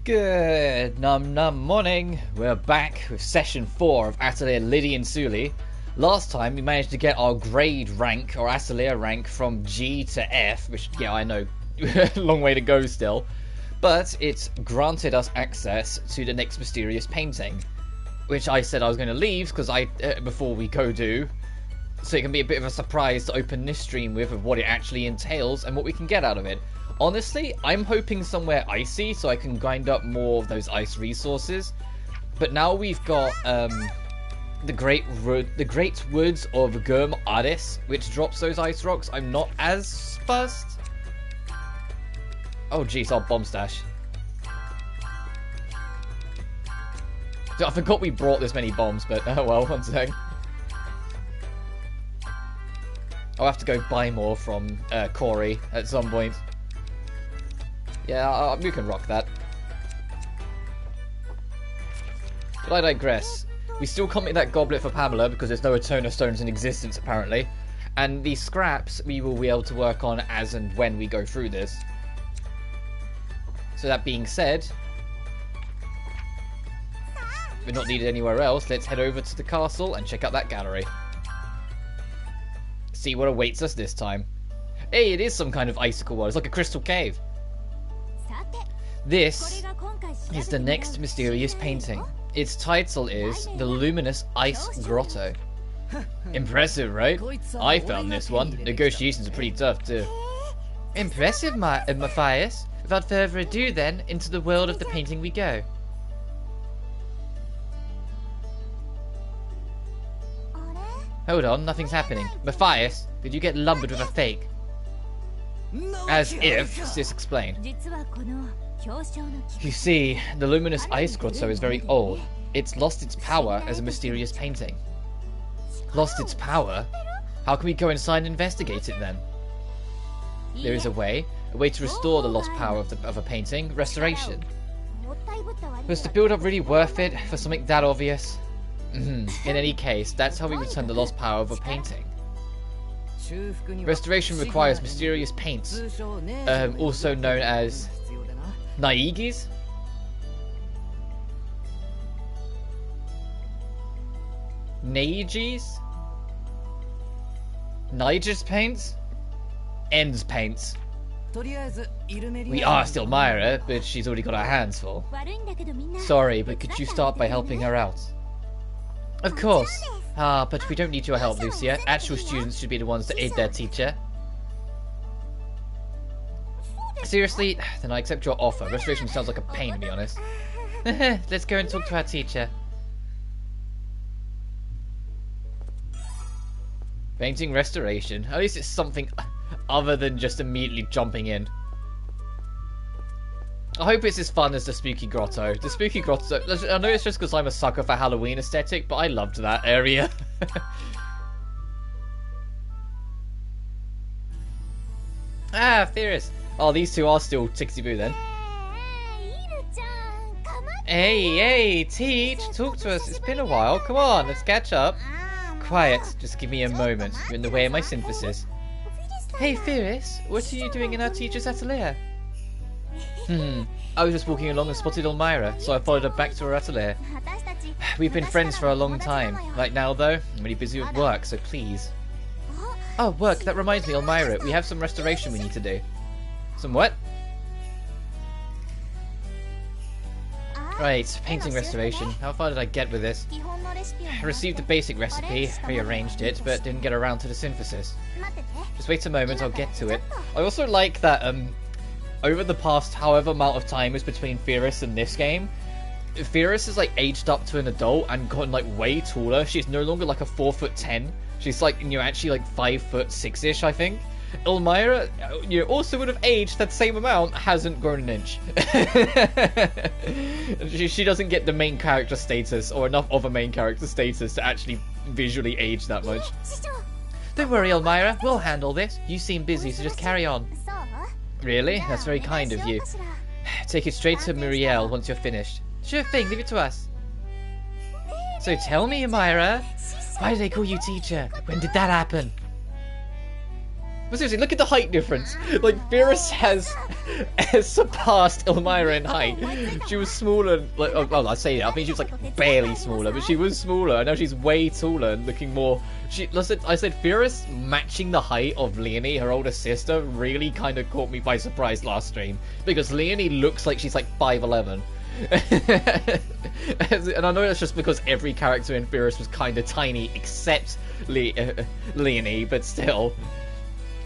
Good num morning. We're back with session 4 of Atelier Lydie Suelle. Last time we managed to get our grade rank, or Atelier rank, from G to F, which, yeah, I know, long way to go still. But it's granted us access to the next mysterious painting, which I said I was going to leave because before we go do, so it can be a bit of a surprise to open this stream with of what it actually entails and what we can get out of it. Honestly, I'm hoping somewhere icy so I can grind up more of those ice resources. But now we've got the Great Woods of Gurm Aris, which drops those ice rocks. I'm not as fussed. Oh jeez, our bomb stash. I forgot we brought this many bombs, but oh well, one sec. I'll have to go buy more from Corey at some point. Yeah, we can rock that. But I digress. We still can't make that goblet for Pamela because there's no Etona stones in existence apparently. And these scraps we will be able to work on as and when we go through this. So that being said, we're not needed anywhere else. Let's head over to the castle and check out that gallery. See what awaits us this time. Hey, it is some kind of icicle world. It's like a crystal cave. This is the next mysterious painting. Its title is The Luminous Ice Grotto. Impressive, right? I found this one. Negotiations are pretty tough too. Impressive, Matthias. Without further ado then, into the world of the painting we go. Hold on, nothing's happening. Matthias, did you get lumbered with a fake? As if, Sis explained. You see, the Luminous Ice Grotto is very old. It's lost its power as a mysterious painting. Lost its power? How can we go inside and investigate it then? There is a way to restore the lost power of a painting. Restoration. Was the build-up really worth it for something that obvious? In any case, that's how we return the lost power of a painting. Restoration requires mysterious paints, also known as Naigis? Naigis? Niger's paints? Ends paints. We asked Elmira, but she's already got her hands full. Sorry, but could you start by helping her out? Of course. But we don't need your help, Lucia. Actual students should be the ones to aid their teacher. Seriously? Then I accept your offer. Restoration sounds like a pain, to be honest. Let's go and talk to our teacher. Painting restoration. At least it's something other than just immediately jumping in. I hope it's as fun as the Spooky Grotto. The Spooky Grotto, I know it's just because I'm a sucker for Halloween aesthetic, but I loved that area. Firis. Oh, these two are still Tixie-Boo then. Hey, Teach, talk to us. It's been a while. Come on, let's catch up. Quiet, just give me a moment. You're in the way of my synthesis. Hey, Firis, what are you doing in our teacher's atelier? I was just walking along and spotted Elmira, so I followed her back to her atelier. We've been friends for a long time. Right now, though, I'm really busy with work, so please. Oh, work, that reminds me, Elmira, we have some restoration we need to do. Some what? Right, painting restoration. How far did I get with this? I received the basic recipe, rearranged it, but didn't get around to the synthesis. Just wait a moment, I'll get to it. I also like that, over the past however amount of time is between Firis and this game, Firis is like aged up to an adult and gotten like way taller. She's no longer like a 4'10". She's like, actually like 5'6"-ish, I think. Elmira, also would have aged that same amount, hasn't grown an inch. she doesn't get the main character status, or enough of a main character status to actually visually age that much. Don't worry, Elmira, we'll handle this. You seem busy, so just carry on. Really? That's very kind of you. Take it straight to Muriel once you're finished. Sure thing, leave it to us. So tell me, Elmira, why do they call you teacher? When did that happen? But seriously, look at the height difference. Like, Firis has surpassed Elmira in height. She was smaller, like, oh, I say that. I think she was like barely smaller, but she was smaller. And now she's way taller and looking more. I said Firis matching the height of Leonie, her older sister, really kind of caught me by surprise last stream, because Leonie looks like she's like 5'11". And I know that's just because every character in Firis was kind of tiny except Leonie, but still.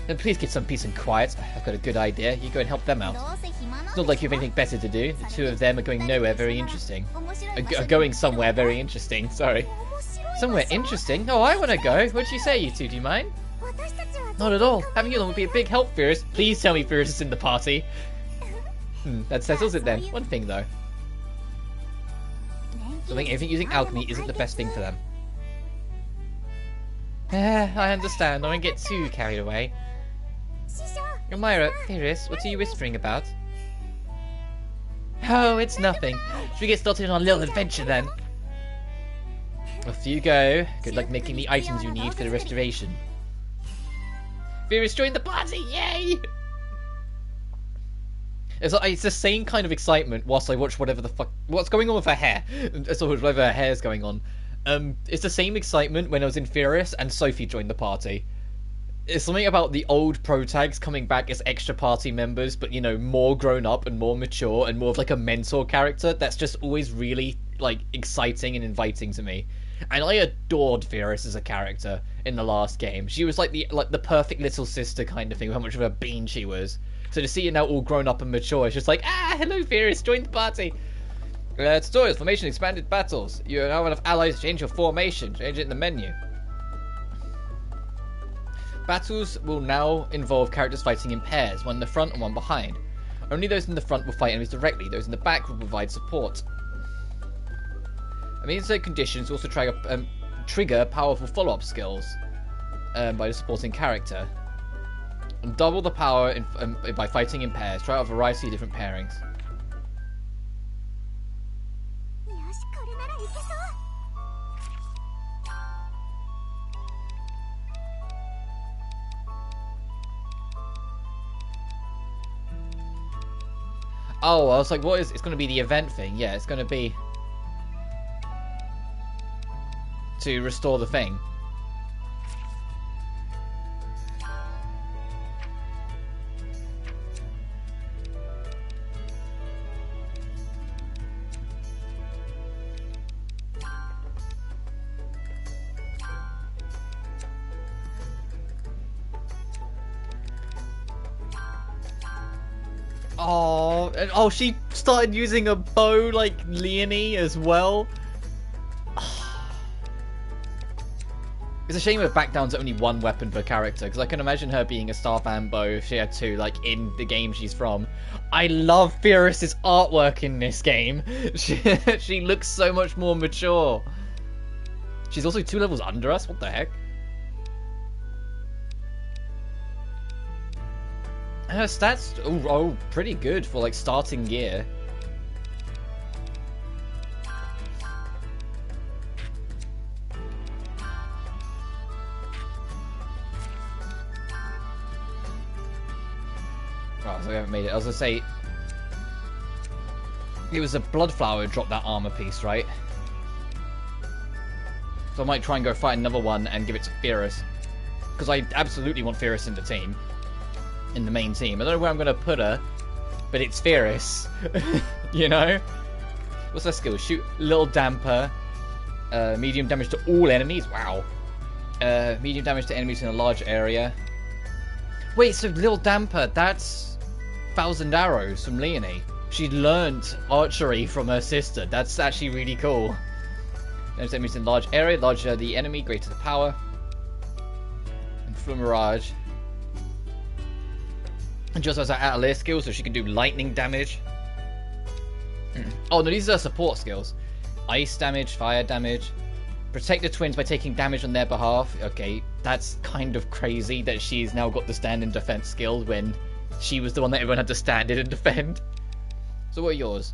And please get some peace and quiet. I've got a good idea. You go and help them out. It's not like you have anything better to do. The two of them are going nowhere very interesting. Are going somewhere very interesting, sorry. Somewhere interesting? Oh, I want to go. What'd you say, you two? Do you mind? Not at all. Having you along would be a big help, Firis. Please tell me Firis is in the party. That settles it then. One thing, though. I think everything using alchemy isn't the best thing for them. I understand. I won't get too carried away. Elmira, Firis, what are you whispering about? Oh, it's nothing. Should we get started on our little adventure then? Off you go. Good luck making the items you need for the restoration. Firis joined the party! Yay! It's the same kind of excitement whilst I watch whatever the fuck... What's going on with her hair? So whatever her hair's going on. It's the same excitement when I was in Firis and Sophie joined the party. It's something about the old pro tags coming back as extra party members, but, you know, more grown up and more mature and more of like a mentor character. That's just always really, like, exciting and inviting to me. And I adored Firis as a character in the last game. She was like the perfect little sister kind of thing, with how much of a bean she was. So to see her now all grown up and mature, it's just like, hello Firis, join the party. Tutorials, formation, expanded battles. You now have allies, change your formation, change it in the menu. Battles will now involve characters fighting in pairs, one in the front and one behind. Only those in the front will fight enemies directly, those in the back will provide support. I mean, certain conditions also trigger powerful follow-up skills by the supporting character. And double the power by fighting in pairs. Try out a variety of different pairings. Oh, I was like, what is... It's going to be the event thing. Yeah, it's going to be... to restore the thing. Oh, she started using a bow like Leonie as well. It's a shame we're back down to only one weapon per character, because I can imagine her being a staff and bow if she had two, like, in the game she's from. I love Firis' artwork in this game. She looks so much more mature. She's also 2 levels under us? What the heck? Her stats, oh, pretty good for, like, starting gear. Oh, so we haven't made it. I was gonna say, it was a blood flower who dropped that armor piece, right? So I might try and go fight another one and give it to Firis, because I absolutely want Firis in the team. In the main team. I don't know where I'm going to put her, but it's Firis. You know? What's her skill? Shoot little damper. Medium damage to all enemies. Wow. Medium damage to enemies in a large area. Wait, so little damper, that's 1,000 arrows from Leonie. She learned archery from her sister. That's actually really cool. Damage to enemies in a large area. Larger the enemy, greater the power. And for Mirage. And she also has her Atelier skill, so she can do lightning damage. Oh, no, these are support skills. Ice damage, fire damage. Protect the twins by taking damage on their behalf. Okay, that's kind of crazy that she's now got the stand and defense skill when she was the one that everyone had to stand in and defend. So what are yours?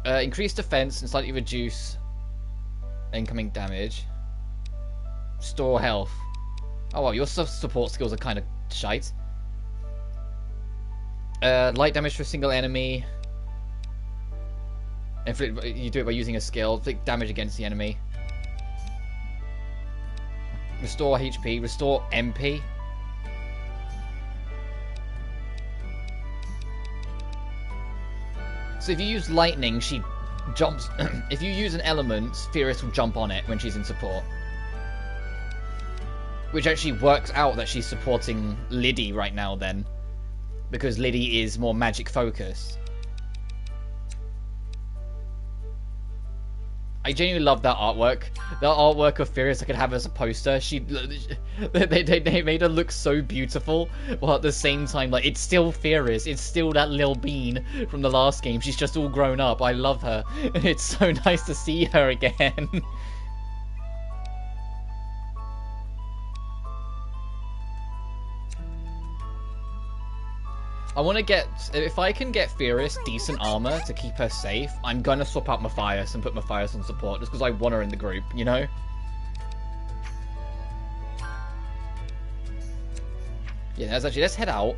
Increase defense and slightly reduce incoming damage. Store health. Oh, well, your support skills are kind of shite. Light damage to a single enemy. You do it by using a skill. Inflict damage against the enemy. Restore HP. Restore MP. So if you use lightning, she jumps. If you use an element, Firis will jump on it when she's in support. Which actually works out that she's supporting Lydie right now then. Because Lydie is more magic focused. I genuinely love that artwork. That artwork of Firis I could have as a poster. They made her look so beautiful, while at the same time, like, it's still Firis. It's still that little bean from the last game. She's just all grown up. I love her. It's so nice to see her again. I want to get, if I can get Firis decent armor to keep her safe, I'm gonna swap out Matthias and put Matthias on support, just because I want her in the group, you know? Yeah, let's head out.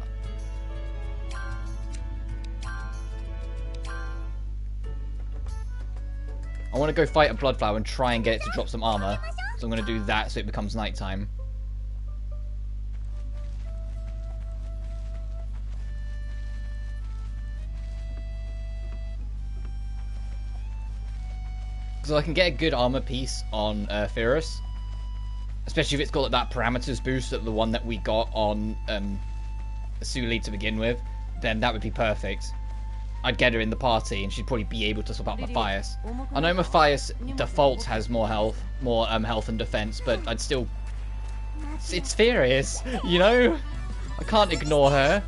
I want to go fight a Bloodflower and try and get it to drop some armor, so I'm gonna do that so it becomes nighttime. So I can get a good armor piece on Firis. Especially if it's got like, that parameters boost at the one that we got on Suelle to begin with. Then that would be perfect. I'd get her in the party and she'd probably be able to swap out Matthias. I know Matthias default has more health and defense, but I'd still... It's Firis, you know? I can't ignore her.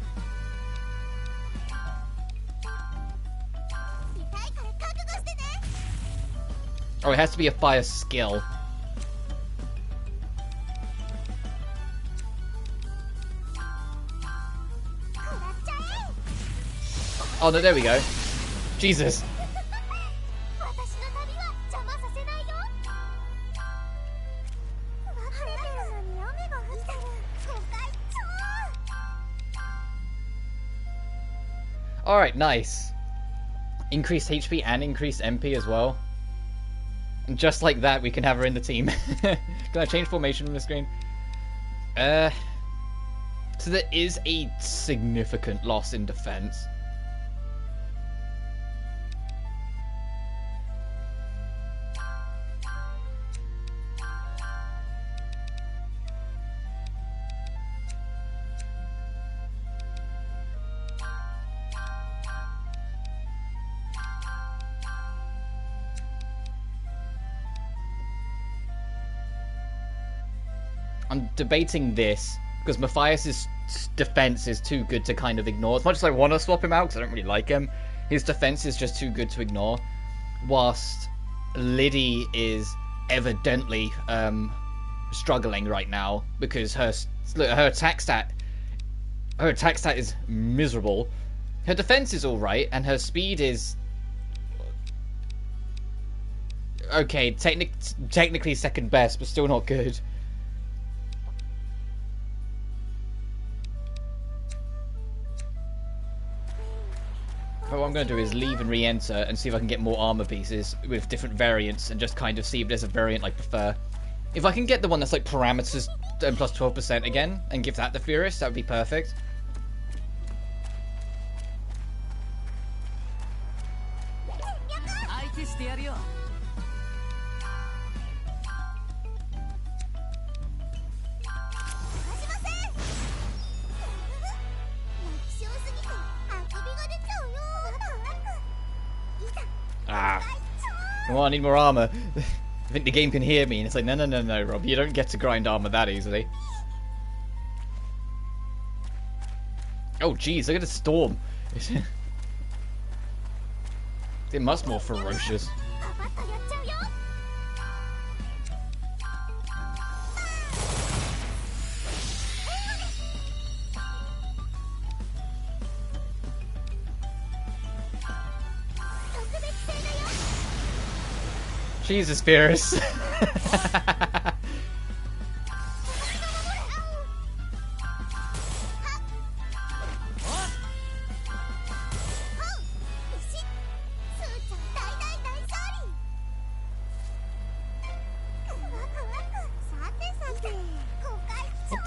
Oh, it has to be a fire skill. Oh no, there we go. Jesus. Alright, nice. Increased HP and increased MP as well. And just like that, we can have her in the team. Can I change formation on the screen? So there is a significant loss in defense. I'm debating this because Matthias's defense is too good to kind of ignore. As much as I want to swap him out because I don't really like him, his defense is just too good to ignore. Whilst Lydie is evidently struggling right now because her attack stat is miserable. Her defense is all right, and her speed is okay. Technically second best, but still not good. But what I'm going to do is leave and re-enter and see if I can get more armor pieces with different variants and just kind of see if there's a variant I prefer. If I can get the one that's like parameters and plus 12% again and give that to Firis, that would be perfect. Come on, I need more armor. I think the game can hear me, and it's like, no, Rob, you don't get to grind armor that easily. Oh, jeez, look at the storm. They're much more ferocious. Jesus, Firis.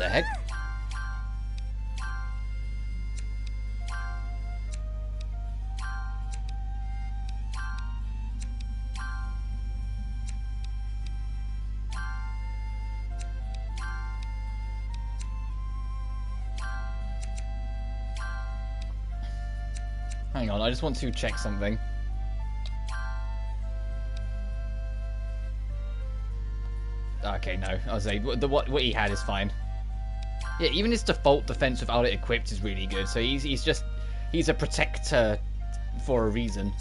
the heck? Hang on, I just want to check something. Okay, no. I was saying, what he had is fine. Yeah, even his default defense without it equipped is really good. So he's a protector for a reason.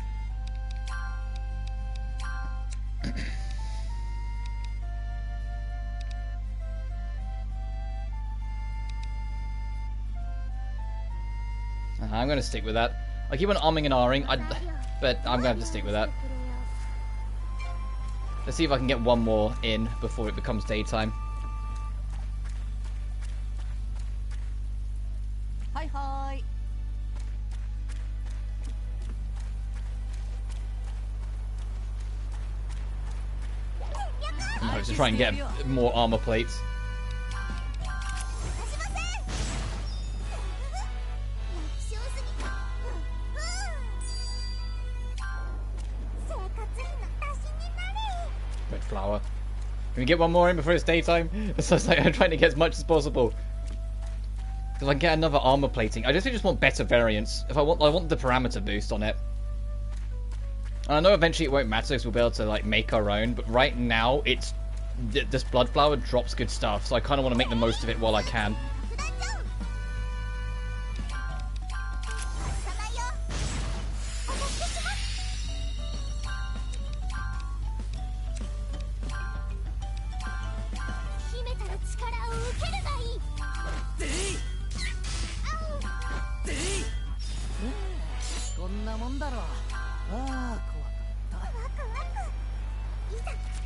I'm going to stick with that. I keep on arming and ahhing, but I'm going to have to stick with that. Let's see if I can get one more in before it becomes daytime. Hi, hi. No, just try and get more armor plates. Red flower. Can we get one more in before it's daytime? So it's like I'm trying to get as much as possible. Because I can get another armor plating. I just want better variants. I want the parameter boost on it. And I know eventually it won't matter because we'll be able to like make our own. But right now, this blood flower drops good stuff. So I kind of want to make the most of it while I can.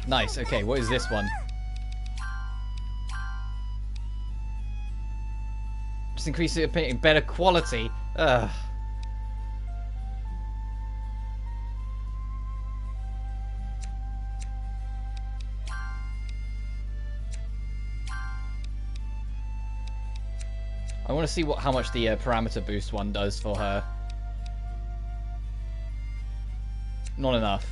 Nice, okay, what is this one? Just increase it in better quality. Ugh. I want to see how much the parameter boost one does for her. Not enough.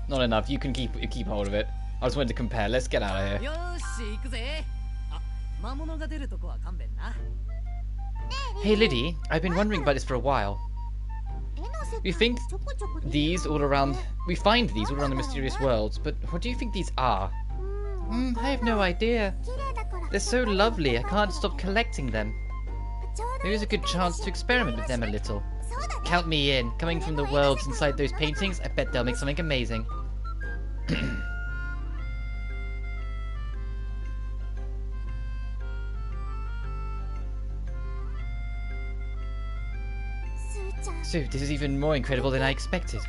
Not enough. You can keep hold of it. I just wanted to compare. Let's get out of here. Hey Lydie, I've been wondering about this for a while. We find these all around the mysterious worlds, but what do you think these are? I have no idea. They're so lovely, I can't stop collecting them. Maybe it's a good chance to experiment with them a little. Count me in. Coming from the worlds inside those paintings, I bet they'll make something amazing. So, this is even more incredible than I expected.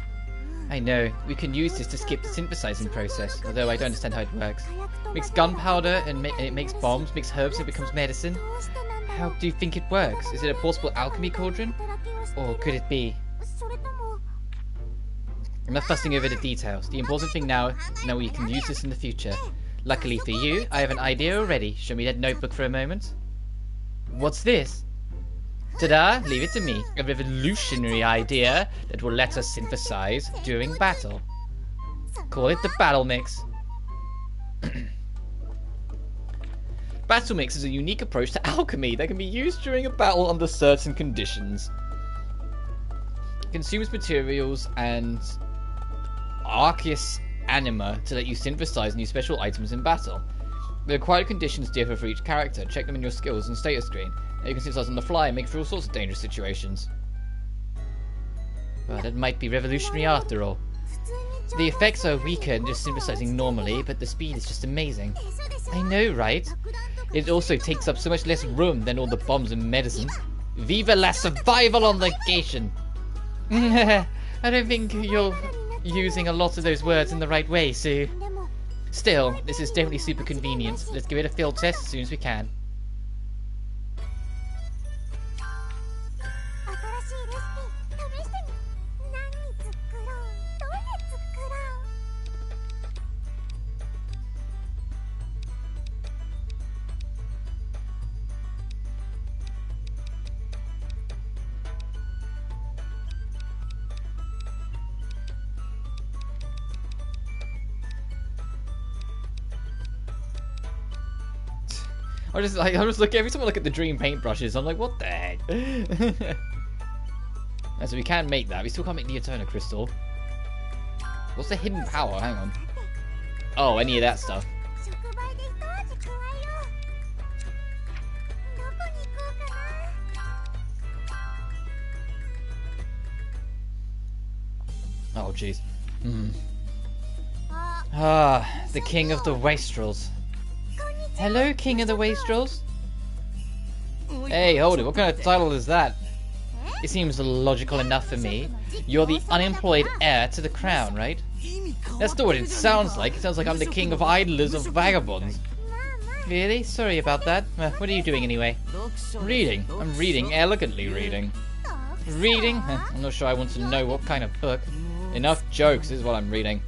I know, we can use this to skip the synthesizing process, although I don't understand how it works. Makes gunpowder and it makes bombs, makes herbs and it becomes medicine. How do you think it works? Is it a portable alchemy cauldron? Or could it be? I'm not fussing over the details. The important thing now is we can use this in the future. Luckily for you, I have an idea already. Show me that notebook for a moment. What's this? Ta-da! Leave it to me. A revolutionary idea that will let us synthesize during battle. Call it the Battle Mix. Battle Mix is a unique approach to alchemy that can be used during a battle under certain conditions. It consumes materials and arceus anima to let you synthesize new special items in battle. The required conditions differ for each character. Check them in your skills and status screen. And you can synthesize on the fly and make for all sorts of dangerous situations. Well, that might be revolutionary after all. The effects are weaker than just synthesizing normally, but the speed is just amazing. I know, right? It also takes up so much less room than all the bombs and medicine. Viva la survival on location! I don't think you're using a lot of those words in the right way, Sue. Still, this is definitely super convenient. Let's give it a field test as soon as we can. I just look every time I look at the dream paintbrushes, I'm like, what the heck? And so we can make that. We still can't make the Eterna crystal. What's the hidden power? Hang on. Oh, any of that stuff. Oh, jeez. Ah, the king of the wastrels. Hello, king of the wastrels. Hey, hold it. What kind of title is that? It seems logical enough for me. You're the unemployed heir to the crown, right? That's not what it sounds like. It sounds like I'm the king of idlers and vagabonds. Really? Sorry about that. What are you doing anyway? Reading. I'm reading. Elegantly reading. Reading? I'm not sure I want to know what kind of book. Enough jokes is what I'm reading.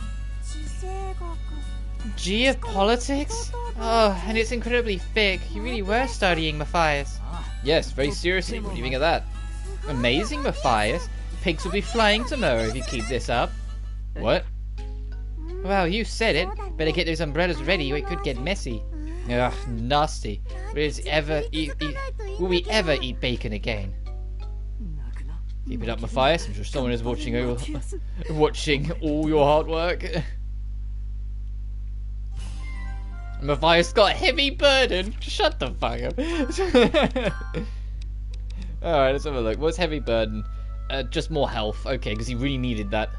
Geopolitics? Oh, and it's incredibly thick. You really were studying, Matthias. Yes, very seriously. What do you think of that? Amazing, Matthias. Pigs will be flying tomorrow if you keep this up. What? Well, you said it. Better get those umbrellas ready or it could get messy. Ugh, nasty. Will we ever eat bacon again? Keep it up, Matthias. I'm sure someone is watching all your hard work. Matthias got a heavy burden. Shut the fuck up. Alright, let's have a look. What's heavy burden? Just more health. Okay, because he really needed that.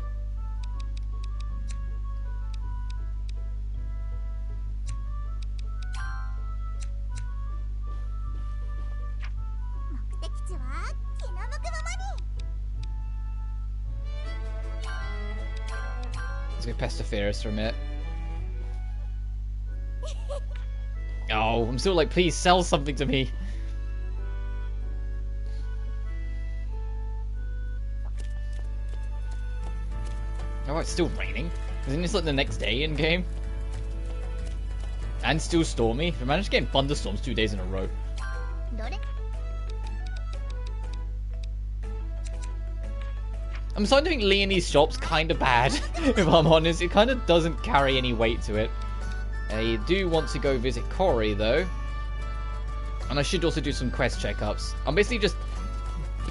Let's go pester Firis for a minute. Oh, I'm still like, please sell something to me. Oh, it's still raining. Isn't this like the next day in game? And still stormy. We managed to get thunderstorms 2 days in a row. I'm starting to think Leonie's shop's kind of bad, if I'm honest. It kind of doesn't carry any weight to it. I do want to go visit Corey, though. And I should also do some quest checkups. I'm basically just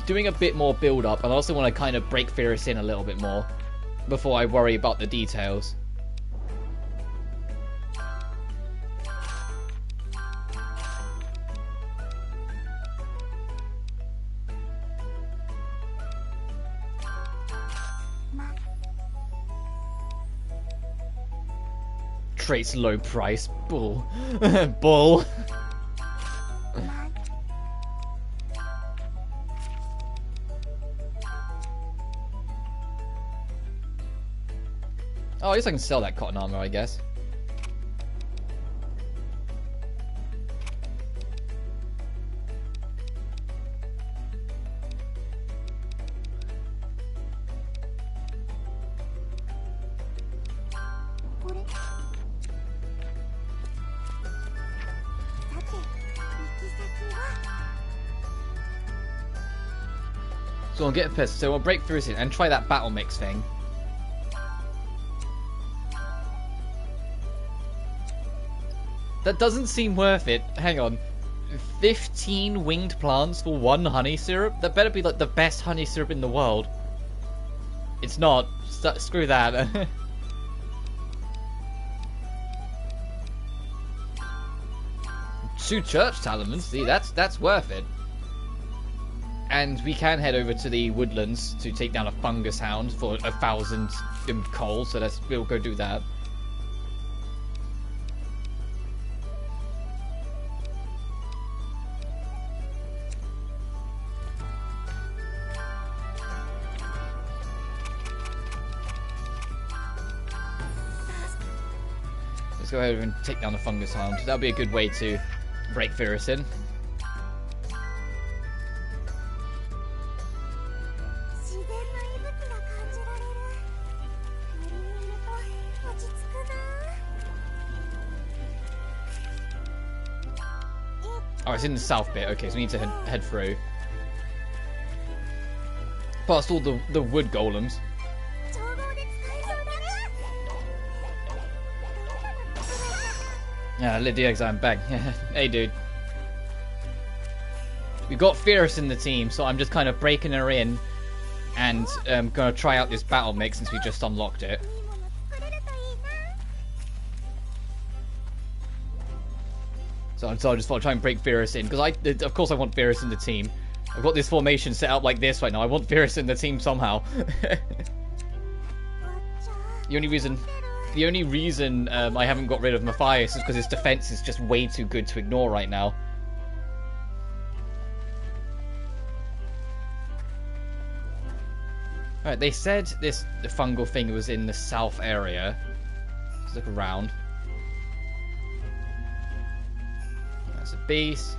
doing a bit more build-up, and I also want to kind of break Firis in a little bit more before I worry about the details. Traits low price. Bull. Bull. Oh, I guess I can sell that cotton armor, I guess. So I'll get a pistol. So we'll break through it and try that battle mix thing. That doesn't seem worth it. Hang on. 15 winged plants for 1 honey syrup? That better be like the best honey syrup in the world. It's not. Screw that. 2 church talismans. See, that's worth it. And we can head over to the woodlands to take down a fungus hound for 1,000 coal, so we'll go do that. Let's go ahead and take down the fungus hound. That'll be a good way to break Firis in. Oh, it's in the south bit. Okay, so we need to head through. Past all the wood golems. Yeah, Lydia, I'm back. Hey, dude. We've got Firis in the team, so I'm just kind of breaking her in and going to try out this battle mix since we just unlocked it. So I just want to try and break Firis in, because of course I want Firis in the team. I've got this formation set up like this right now. I want Firis in the team somehow. The only reason I haven't got rid of Matthias is because his defense is just way too good to ignore right now. Alright, they said the fungal thing was in the south area. Let's look around. That's a beast.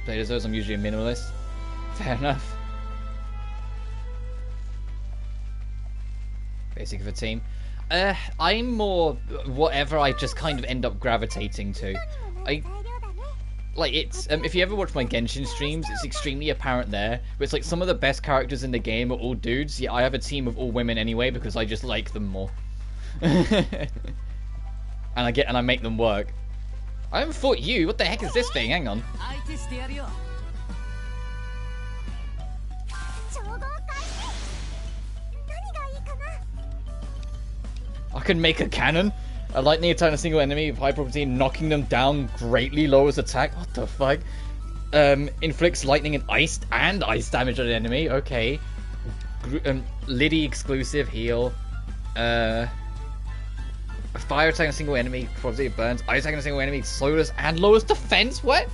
Played as those, I'm usually a minimalist. Fair enough. Basic of a team. I'm more whatever I just kind of end up gravitating to. Like, it's, if you ever watch my Genshin streams, it's extremely apparent there. But it's like some of the best characters in the game are all dudes. Yeah, I have a team of all women anyway because I just like them more. and I make them work. I haven't fought you. What the heck is this thing? Hang on. I can make a cannon. A lightning attack on a single enemy with high probability, knocking them down greatly lowers attack. What the fuck? Inflicts lightning and ice damage on an enemy. Okay. Lydie exclusive heal. Fire attack on a single enemy, probability burns. Ice attack on a single enemy, slowest and lowest defense. What?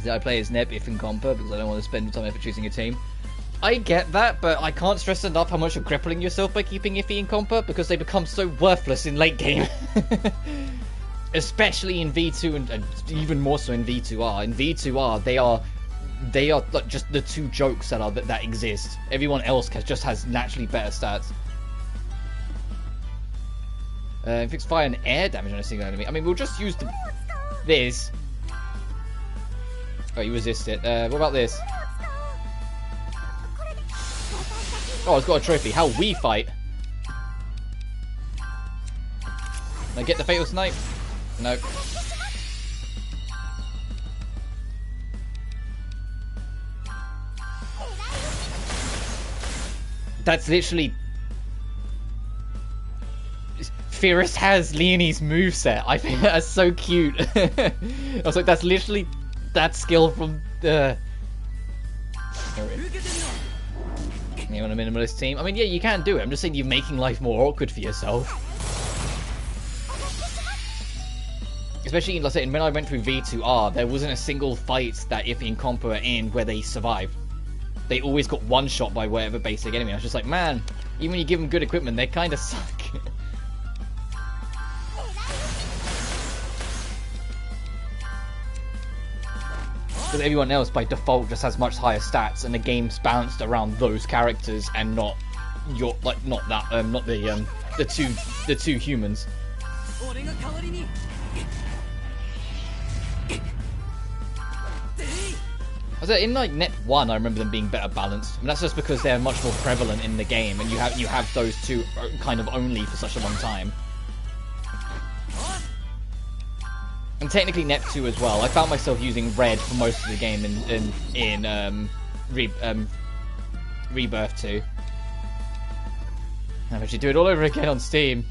I play as Nep if in compa because I don't want to spend time effort choosing a team. I get that, but I can't stress enough how much you're crippling yourself by keeping Iffy in compa because they become so worthless in late game. Especially in V2 and even more so in V2R. In V2R, they are like just the two jokes that exist. Everyone else just has naturally better stats. Inflicts fire and air damage on a single enemy. I mean, we'll just use this. Oh, you resist it. What about this? Oh, it's got a trophy. How we fight. Can I get the fatal snipe? No. That's literally... Firis has Leonie's moveset. I think that's so cute. I was like, that's literally that skill from the... You want a minimalist team? I mean, yeah, you can do it. I'm just saying you're making life more awkward for yourself. Especially, like I said, when I went through V2R, there wasn't a single fight that Iffy and Compa were in where they survived. They always got one shot by whatever basic enemy. I was just like, man, even when you give them good equipment, they kind of suck. Because everyone else by default just has much higher stats, and the game's balanced around those characters and not the two humans. I said in like Net 1, I remember them being better balanced, and that's just because they're much more prevalent in the game, and you have those two kind of only for such a long time. And technically Net 2 as well. I found myself using red for most of the game in Rebirth 2. I should do it all over again on Steam.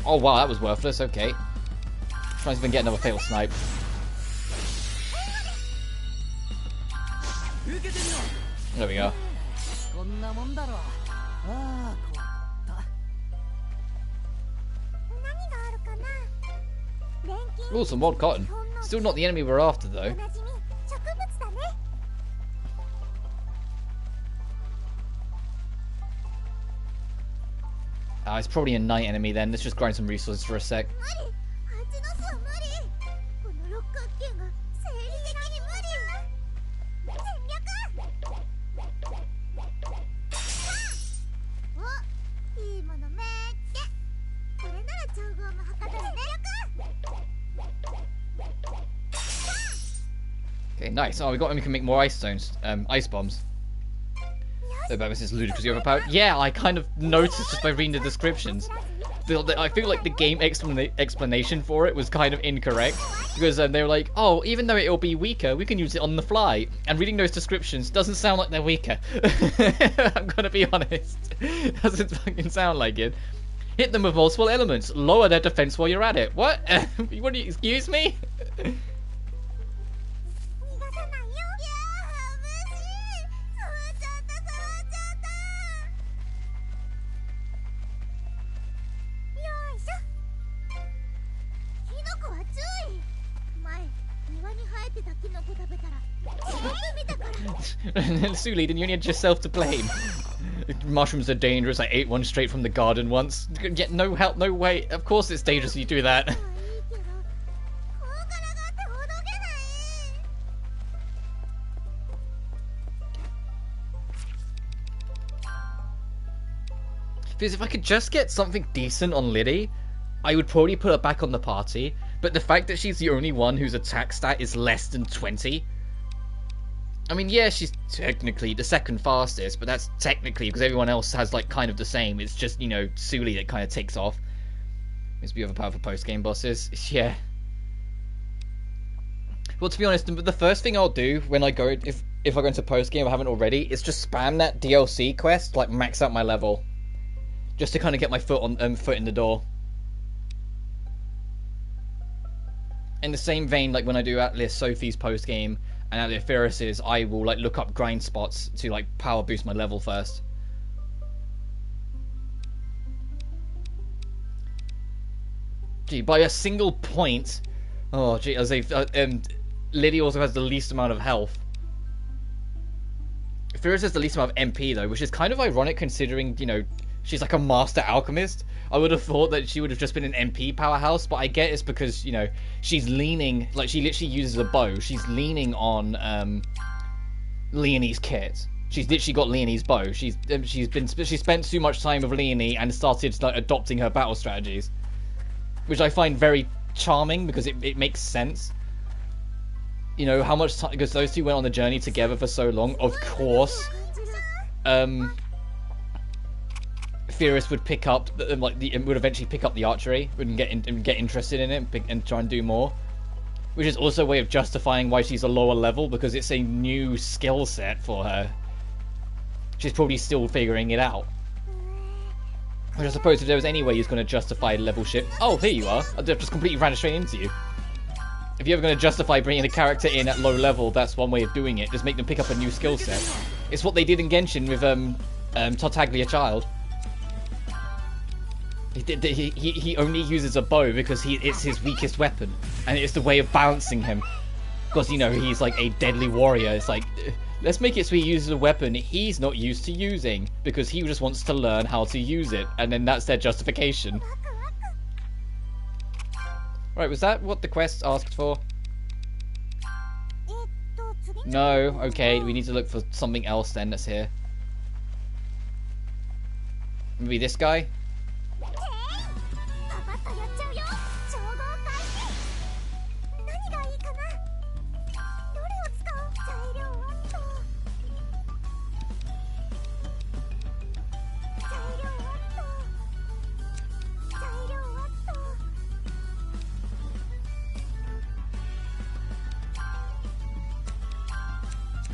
Oh wow, that was worthless. Okay. Trying to even get another fatal snipe. There we go. Ooh, some mod cotton. Still not the enemy we're after, though. It's probably a night enemy then. Let's just grind some resources for a sec. Okay, nice. Oh, we can make more ice stones, ice bombs. About this is ludicrously overpowered. Yeah, I kind of noticed just by reading the descriptions. I feel like the game explanation for it was kind of incorrect, because they were like, oh, even though it'll be weaker, we can use it on the fly. And reading those descriptions doesn't sound like they're weaker. I'm gonna be honest. Doesn't fucking sound like it. Hit them with multiple elements. Lower their defense while you're at it. What? What do you, excuse me? Suelle, then you only had yourself to blame. Mushrooms are dangerous. I ate one straight from the garden once. Get no help, no way. Of course it's dangerous if you do that. Because if I could just get something decent on Lydie, I would probably put her back on the party. But the fact that she's the only one whose attack stat is less than 20... I mean, yeah, she's technically the second fastest, but that's technically because everyone else has, like, kind of the same. It's just, you know, Suelle that kind of takes off. It's be overpowered for post-game bosses. Yeah. Well, to be honest, the first thing I'll do when I go, if I go into post-game, I haven't already, is just spam that DLC quest, like, max out my level. Just to kind of get my foot in the door. In the same vein, like when I do Atelier Sophie's post-game, and Atelier Firis's, I will like look up grind spots to like power boost my level first. Gee, by a single point. Oh, gee, as if Lydie also has the least amount of health. Firis has the least amount of MP though, which is kind of ironic considering, you know, she's like a master alchemist. I would have thought that she would have just been an MP powerhouse, but I get it's because, you know, she's leaning, like she literally uses a bow. She's leaning on Leonie's kit. She's literally got Leonie's bow. She spent too much time with Leonie and started like adopting her battle strategies, which I find very charming because it makes sense. You know how much time, because those two went on the journey together for so long. Of course, Firis would pick up would eventually pick up the archery and get interested in it and try and do more, which is also a way of justifying why she's a lower level, because it's a new skill set for her. She's probably still figuring it out. Which I suppose if there was any way he's going to justify level shift. Oh, here you are. I just completely ran straight into you. If you're ever going to justify bringing a character in at low level, that's one way of doing it. Just make them pick up a new skill set. It's what they did in Genshin with Tartaglia Child. He only uses a bow because it's his weakest weapon, and it's the way of balancing him. Because, you know, he's like a deadly warrior. It's like, let's make it so he uses a weapon he's not used to using, because he just wants to learn how to use it, and then that's their justification. Right, was that what the quest asked for? No, okay, we need to look for something else then that's here. Maybe this guy?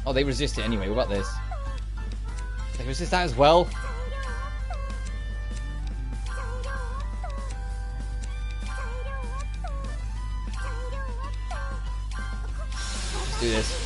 Oh, they resist it anyway. What about this? They resist that as well? Let's do this.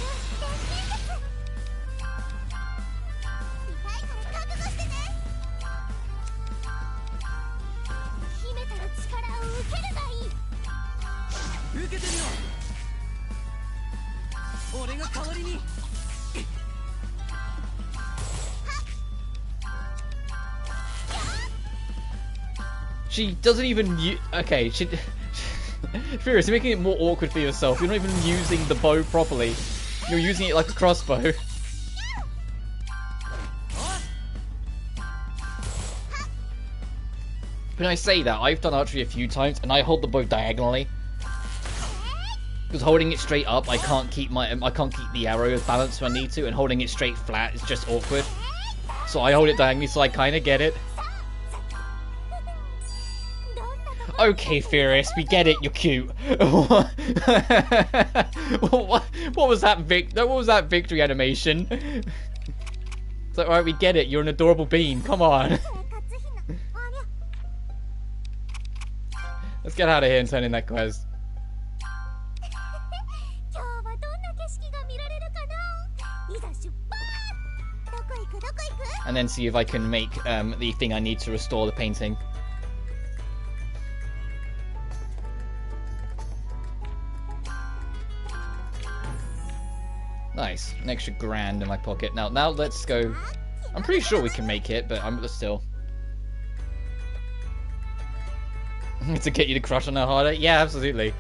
She doesn't even okay, Firis, you're making it more awkward for yourself. You're not even using the bow properly. You're using it like a crossbow. When I say that, I've done archery a few times, and I hold the bow diagonally. Because holding it straight up, I can't keep the arrow as balanced when I need to, and holding it straight flat is just awkward. So I hold it diagonally, so I kind of get it. Okay, Firis, we get it. You're cute. What was that What was that victory animation? It's like, alright, we get it. You're an adorable bean. Come on. Let's get out of here and turn in that quest. And then see if I can make the thing I need to restore the painting. Nice. An extra grand in my pocket. Now let's go. I'm pretty sure we can make it, but still. To get you to crush on her harder? Yeah, absolutely.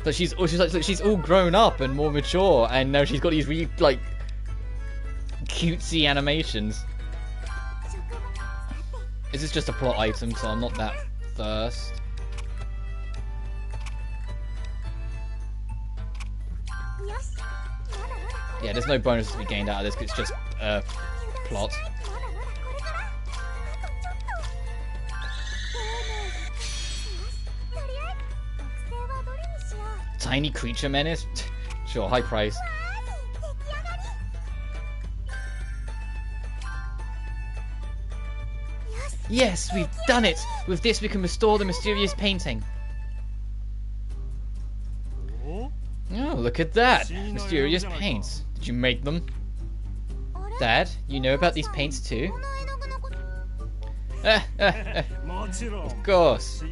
But she's all grown up and more mature, and now she's got these really, like, cutesy animations. This is just a plot item, so I'm not that first. Yeah, there's no bonuses to be gained out of this, because it's just plot. Tiny creature menace? Sure, high price. Yes, we've done it! With this we can restore the mysterious painting. Oh, look at that! Mysterious paints. Did you make them? Dad, you know about these paints too? Of course.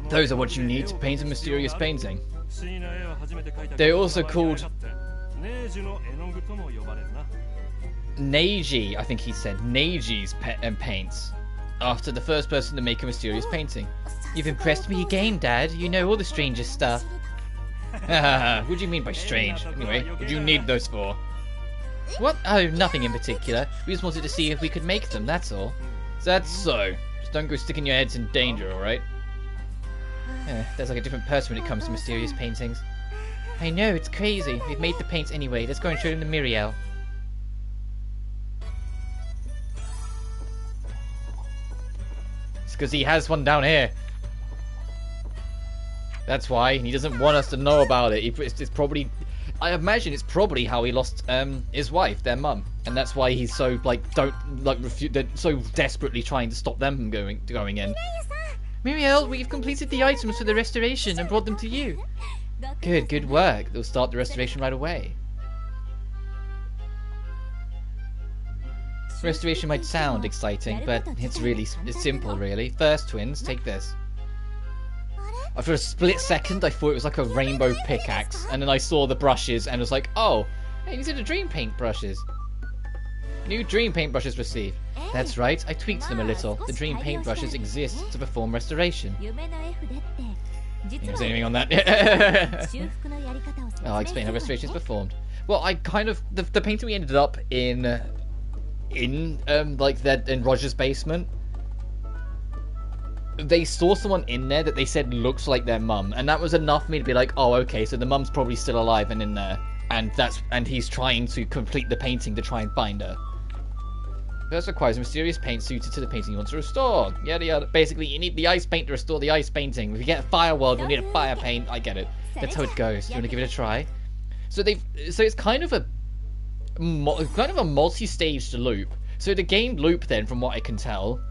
Those are what you need to paint a mysterious painting. They're also called Neiji, I think he said. Neiji's paints. After the first person to make a mysterious painting. You've impressed me again, Dad. You know all the strangest stuff. What do you mean by strange? Anyway, what do you need those for? What? Oh, nothing in particular. We just wanted to see if we could make them, that's all. That's so. Just don't go sticking your heads in danger, alright? There's like a different person when it comes to mysterious paintings. I know, it's crazy. We've made the paints anyway. Let's go and show them to Miriel. It's because he has one down here. That's why. He doesn't want us to know about it. It's probably... I imagine it's probably how he lost his wife, their mum. And that's why he's so, like, so desperately trying to stop them from going in. Miriel, we've completed the items for the restoration and brought them to you. Good work. They'll start the restoration right away. Restoration might sound exciting, but it's simple, really. First, twins, take this. For a split second, I thought it was like a rainbow pickaxe, and then I saw the brushes and was like, oh, hey, these are the dream paint brushes. New dream paint brushes received. That's right, I tweaked them a little. The dream paint brushes exist to perform restoration. You didn't say anything on that. I'll explain how restoration is performed. Well, I kind of the painting we ended up in Roger's basement. They saw someone in there that they said looks like their mum, and that was enough for me to be like, oh, okay, so the mum's probably still alive and in there, and he's trying to complete the painting to try and find her. This requires a mysterious paint suited to the painting you want to restore. Yada yada. Basically, you need the ice paint to restore the ice painting. If you get a fire world, we'll need a fire paint. I get it. That's how it goes. You want to give it a try? So it's kind of a multi-staged loop. So the game loop then, from what I can tell,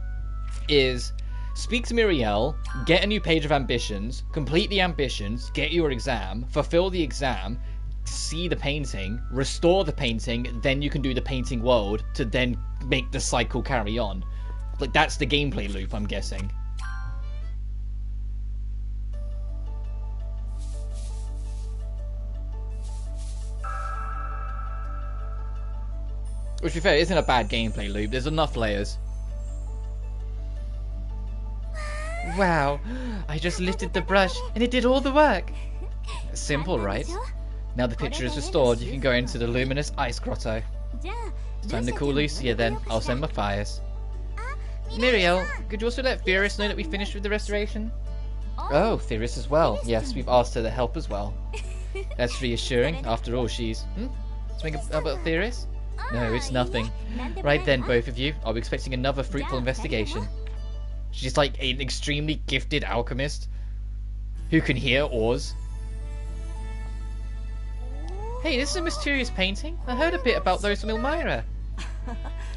is speak to Miriel, get a new page of ambitions, complete the ambitions, get your exam, fulfill the exam, see the painting, restore the painting, then you can do the painting world to then make the cycle carry on. Like, that's the gameplay loop, I'm guessing. Which, to be fair, isn't a bad gameplay loop. There's enough layers. Wow, I just lifted the brush and it did all the work. Simple, right? Now the picture is restored, you can go into the luminous ice grotto. It's time to call Lucia then. I'll send Matthias. Miriel, could you also let Firis know that we finished with the restoration? Oh, Firis as well. Yes, we've asked her to help as well. That's reassuring. After all, she's... Something about Firis? No, it's nothing. Right then, both of you. I'll be expecting another fruitful investigation. She's like an extremely gifted alchemist who can hear ores. Hey, this is a mysterious painting. I heard a bit about those from Elmira.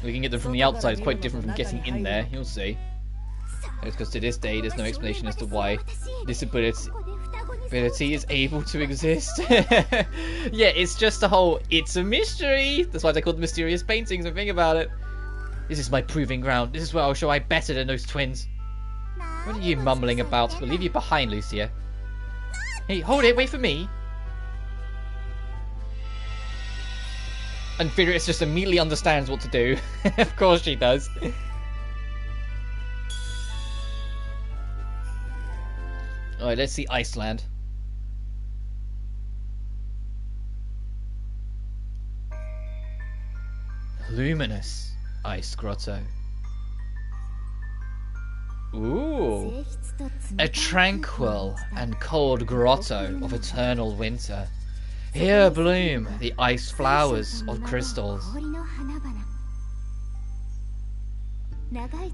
We can get them from the outside. It's quite different from getting in there. You'll see. It's because to this day, there's no explanation as to why this ability is able to exist. Yeah, it's just a whole, it's a mystery. That's why they call them mysterious paintings, and think about it. This is my proving ground. This is where I'll show I'm better than those twins. What are you mumbling about? We'll leave you behind, Lucia. Hey, hold it, wait for me. And Firis just immediately understands what to do. Of course she does. Alright, let's see Iceland. Luminous ice grotto. Ooh. A tranquil and cold grotto of eternal winter. Here bloom the ice flowers of crystals.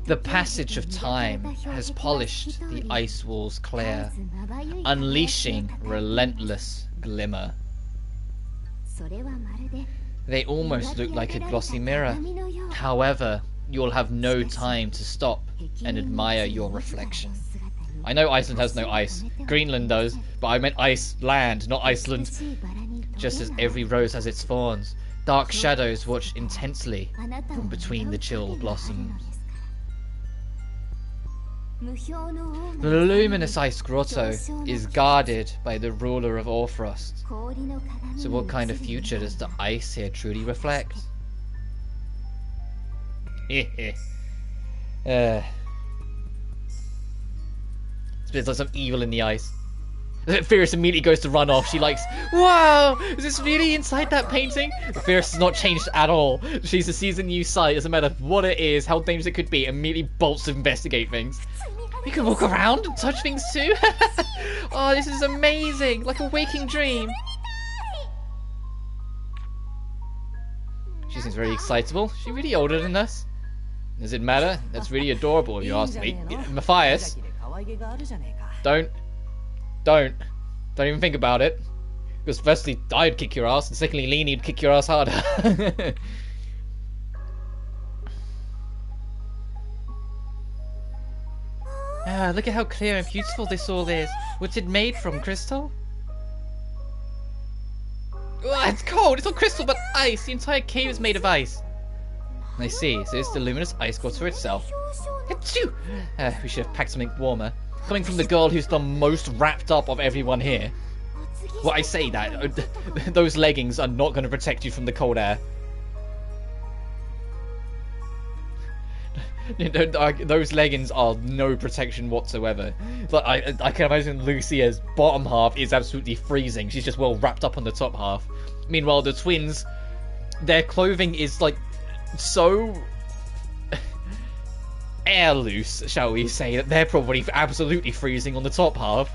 The passage of time has polished the ice walls clear, unleashing relentless glimmer. They almost look like a glossy mirror. However, you'll have no time to stop and admire your reflection. I know Iceland has no ice. Greenland does, but I meant Iceland, not Iceland. Just as every rose has its thorns, dark shadows watch intensely from between the chill blossoms. The luminous ice grotto is guarded by the ruler of Orfrost. So what kind of future does the ice here truly reflect? There's like some evil in the ice. Firis immediately goes to run off. She likes, wow, is this really inside that painting? Firis has not changed at all. She sees a new sight, doesn't matter what it is, how dangerous it could be, immediately bolts to investigate things. You can walk around and touch things too? Oh, this is amazing, like a waking dream. She seems very excitable. She's really older than us. Does it matter? That's really adorable if you ask me. Matthias, don't even think about it. Because firstly, I'd kick your ass, and secondly, Lini would kick your ass harder. Ah, look at how clear and beautiful this all is. What's it made from, crystal? Oh, it's cold! It's not crystal, but ice! The entire cave is made of ice. I see, so it's the luminous ice grotto itself. We should have packed something warmer. Coming from the girl who's the most wrapped up of everyone here. Well, I say that. Those leggings are not going to protect you from the cold air. Those leggings are no protection whatsoever. But I can imagine Lucia's bottom half is absolutely freezing. She's just well wrapped up on the top half. Meanwhile, the twins, their clothing is like so air loose, shall we say, that they're probably absolutely freezing on the top half.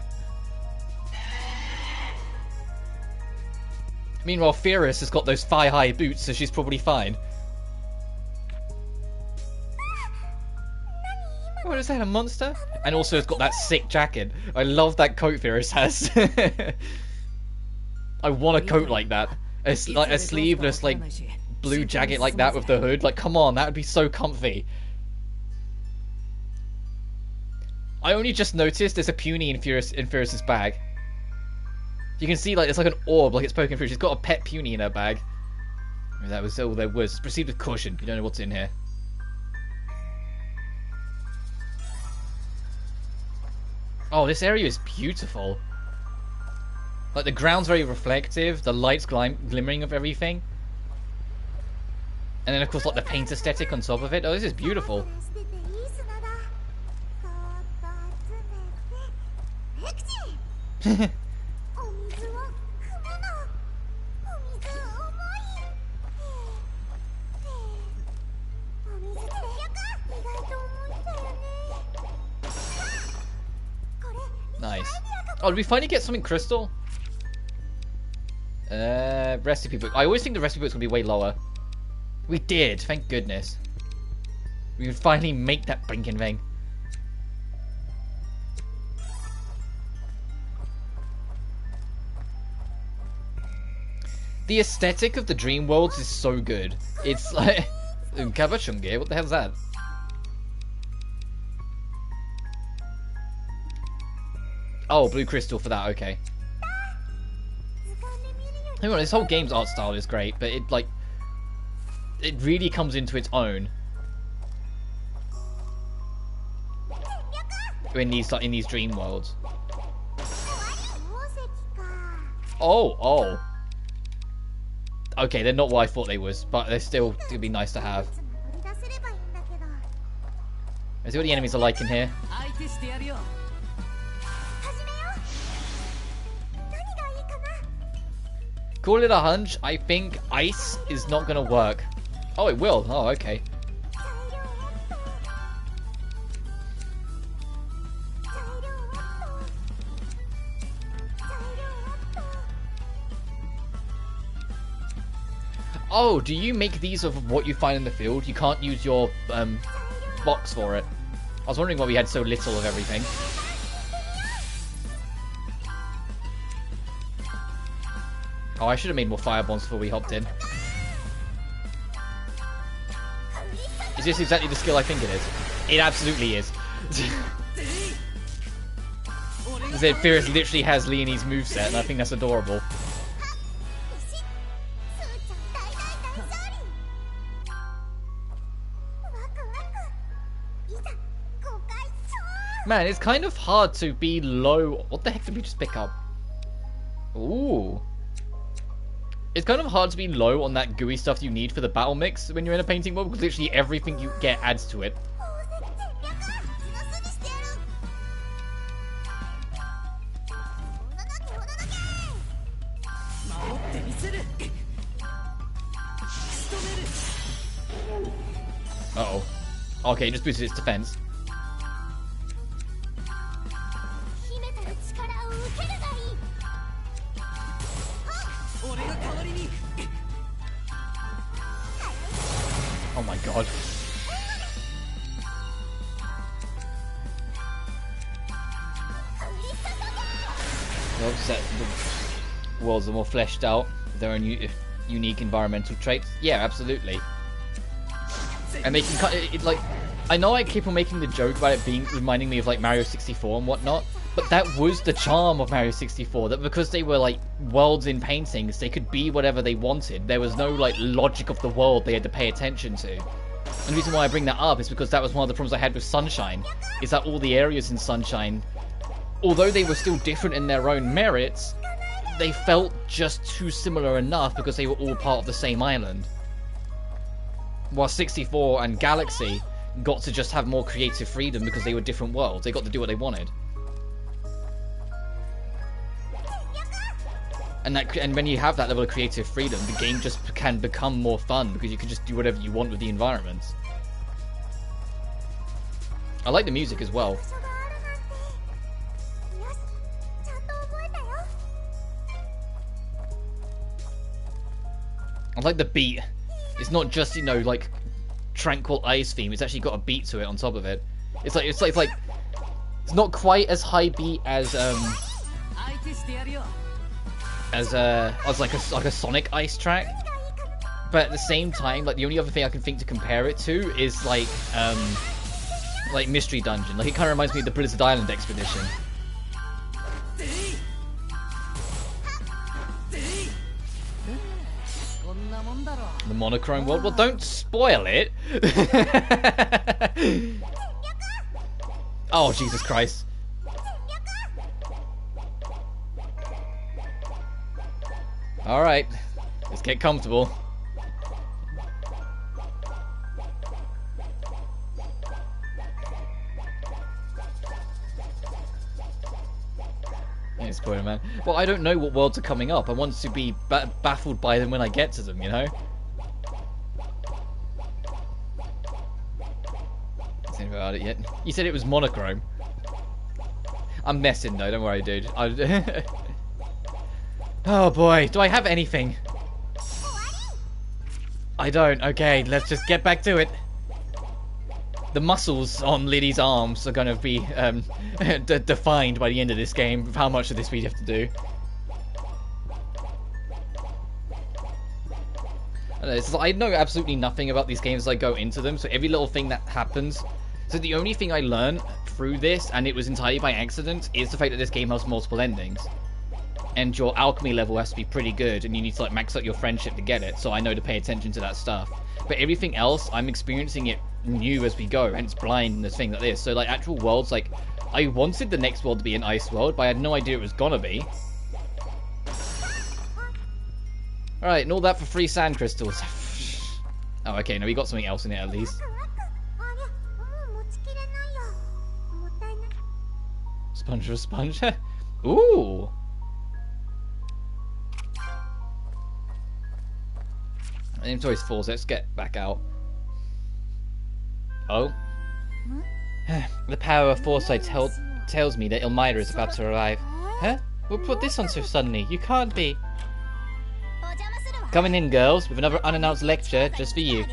Meanwhile, Firis has got those thigh-high boots, so she's probably fine. What is that, a monster? And also it's got that sick jacket. I love that coat Firis has. I want a coat like that. Like a sleeveless, like, blue jacket like that with the hood. Like, come on, that would be so comfy. I only just noticed there's a puny in Firis's bag. You can see, like, it's like an orb, like it's poking through. She's got a pet puny in her bag. That was all there was. Proceed with caution. You don't know what's in here. Oh, this area is beautiful. Like, the ground's very reflective, the light's glimmering of everything. And then, of course, like, the paint aesthetic on top of it. Oh, this is beautiful. Nice. Oh, did we finally get something crystal? Recipe book. I always think the recipe book's gonna be way lower. We did, thank goodness. We could finally make that blinking thing. The aesthetic of the dream worlds is so good. It's like... Kabachunge, what the hell's that? Oh, blue crystal for that, okay. Anyway, this whole game's art style is great, but it, like... It really comes into its own. In these dream worlds. Oh. Okay, they're not what I thought they was, but they're still gonna be nice to have. Let's see what the enemies are like in here. Call it a hunch, I think ice is not gonna work. Oh, it will. Oh, okay. Oh, do you make these of what you find in the field? You can't use your box for it. I was wondering why we had so little of everything. Oh, I should have made more fire bombs before we hopped in. Is this exactly the skill I think it is? It absolutely is. Firis literally has Leonie's moveset, and I think that's adorable. Man, it's kind of hard to be low. What the heck did we just pick up? Ooh. It's kind of hard to be low on that gooey stuff you need for the battle mix when you're in a painting world, because literally everything you get adds to it. Uh-oh. Okay, just boosted its defense. Oh my god. Well, the worlds are more fleshed out, their own unique environmental traits. Yeah, absolutely. And they can cut it like, I know I keep on making the joke about it being reminding me of like Mario 64 and whatnot, but that was the charm of Mario 64, that because they were like worlds in paintings, they could be whatever they wanted. There was no like logic of the world they had to pay attention to. And the reason why I bring that up is because that was one of the problems I had with Sunshine, is that all the areas in Sunshine, although they were still different in their own merits, they felt just too similar enough because they were all part of the same island. While 64 and Galaxy got to just have more creative freedom because they were different worlds. They got to do what they wanted. And when you have that level of creative freedom, the game just can become more fun because you can just do whatever you want with the environments. I like the music as well. I like the beat. It's not just, you know, like tranquil ice theme. It's actually got a beat to it on top of it. It's not quite as high beat as like a Sonic Ice track, but at the same time, like the only other thing I can think to compare it to is like Mystery Dungeon. Like it kind of reminds me of the Blizzard Island expedition. The monochrome world. Well, don't spoil it. Oh, Jesus Christ. Alright, let's get comfortable. Yeah, spoiler, man. Well, I don't know what worlds are coming up. I want to be baffled by them when I get to them, you know? Think about it yet. You said it was monochrome. I'm messing though, don't worry, dude. Oh boy, do I have anything? I don't. Okay, let's just get back to it. The muscles on Lydie's arms are going to be defined by the end of this game of how much of this we have to do. I know absolutely nothing about these games as I go into them, so every little thing that happens... So the only thing I learned through this, and it was entirely by accident, is the fact that this game has multiple endings. And your alchemy level has to be pretty good, and you need to like max out your friendship to get it, so I know to pay attention to that stuff. But everything else, I'm experiencing it new as we go, hence blindness thing like this. So like actual worlds, like, I wanted the next world to be an ice world, but I had no idea it was gonna be. Alright, and all that for 3 sand crystals. Oh, okay, no, we got something else in it at least. Sponge for sponge? Ooh! My inventory's full, so let's get back out. Oh? The power of foresight tells me that Elmira is about to arrive. Huh? We'll put this on so suddenly. You can't be. Coming in, girls, with another unannounced lecture just for you.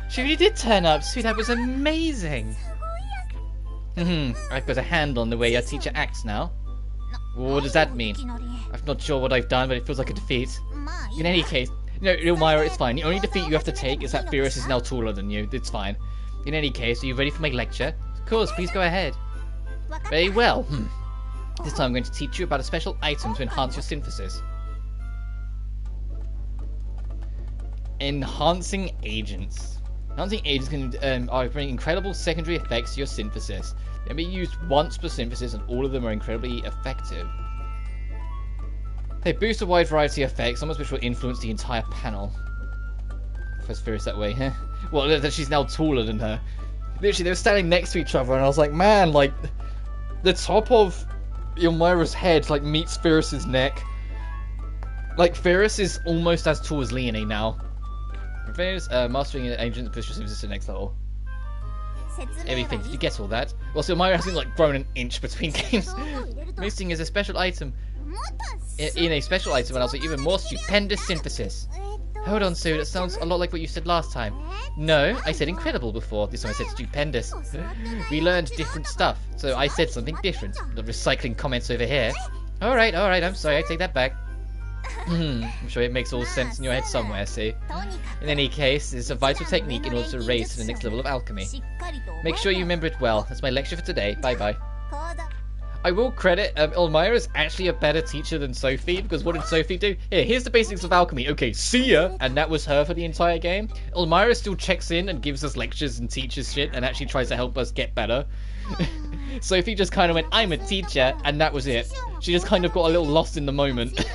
She really did turn up, sweet. That was amazing. I've got a handle on the way your teacher acts now. What does that mean? I'm not sure what I've done, but it feels like a defeat. In any case, no, Elmira, it's fine. The only defeat you have to take is that Firis is now taller than you. It's fine. In any case, are you ready for my lecture? Of course, please go ahead. Very well. This time I'm going to teach you about a special item to enhance your synthesis. Enhancing agents. Enhancing agents can bring incredible secondary effects to your synthesis. They can be used once per synthesis, and all of them are incredibly effective. They boost a wide variety of effects, some of which will influence the entire panel. First Firis that way, huh? Well, that she's now taller than her. Literally, they were standing next to each other, and I was like, man, like, the top of Elmira's head, like, meets Firis's neck. Like, Firis is almost as tall as Leonie now. Firis, mastering an agent pushes him to the next level. Everything, did you get all that? Well, so Elmira hasn't, like, grown an inch between games. Missing is a special item. In a special item, and I was like, even more stupendous synthesis. Hold on, Sue, that sounds a lot like what you said last time. No, I said incredible before. This time I said stupendous. We learned different stuff, so I said something different. The recycling comments over here. Alright, I'm sorry, I take that back. I'm sure it makes all sense in your head somewhere, see? In any case, it's a vital technique in order to raise to the next level of alchemy. Make sure you remember it well. That's my lecture for today. Bye-bye. I will credit Elmira is actually a better teacher than Sophie, because what did Sophie do? Here's the basics of alchemy. Okay, see ya! And that was her for the entire game. Elmira still checks in and gives us lectures and teaches shit and actually tries to help us get better. Sophie just kind of went, I'm a teacher, and that was it. She just kind of got a little lost in the moment.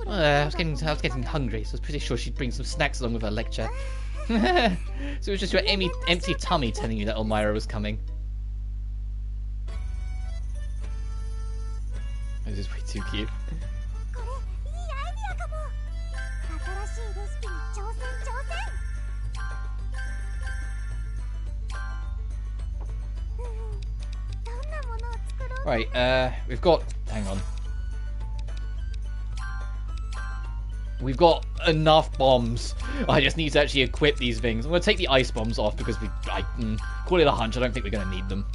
I was getting hungry, so I was pretty sure she'd bring some snacks along with her lecture. So it was just your empty tummy telling you that Elmira was coming. This is way too cute. Right, we've got... Hang on. We've got enough bombs. I just need to actually equip these things. I'm going to take the ice bombs off because call it a hunch, I don't think we're going to need them.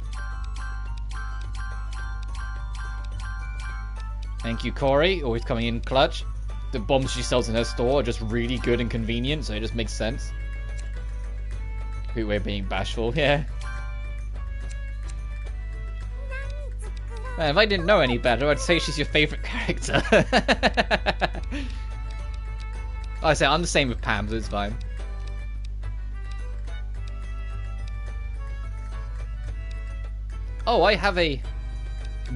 Thank you, Corey. Always coming in clutch. The bombs she sells in her store are just really good and convenient, so it just makes sense. We're being bashful, yeah. Man, if I didn't know any better, I'd say she's your favourite character. I say I'm the same with Pam, so it's fine. Oh, I have a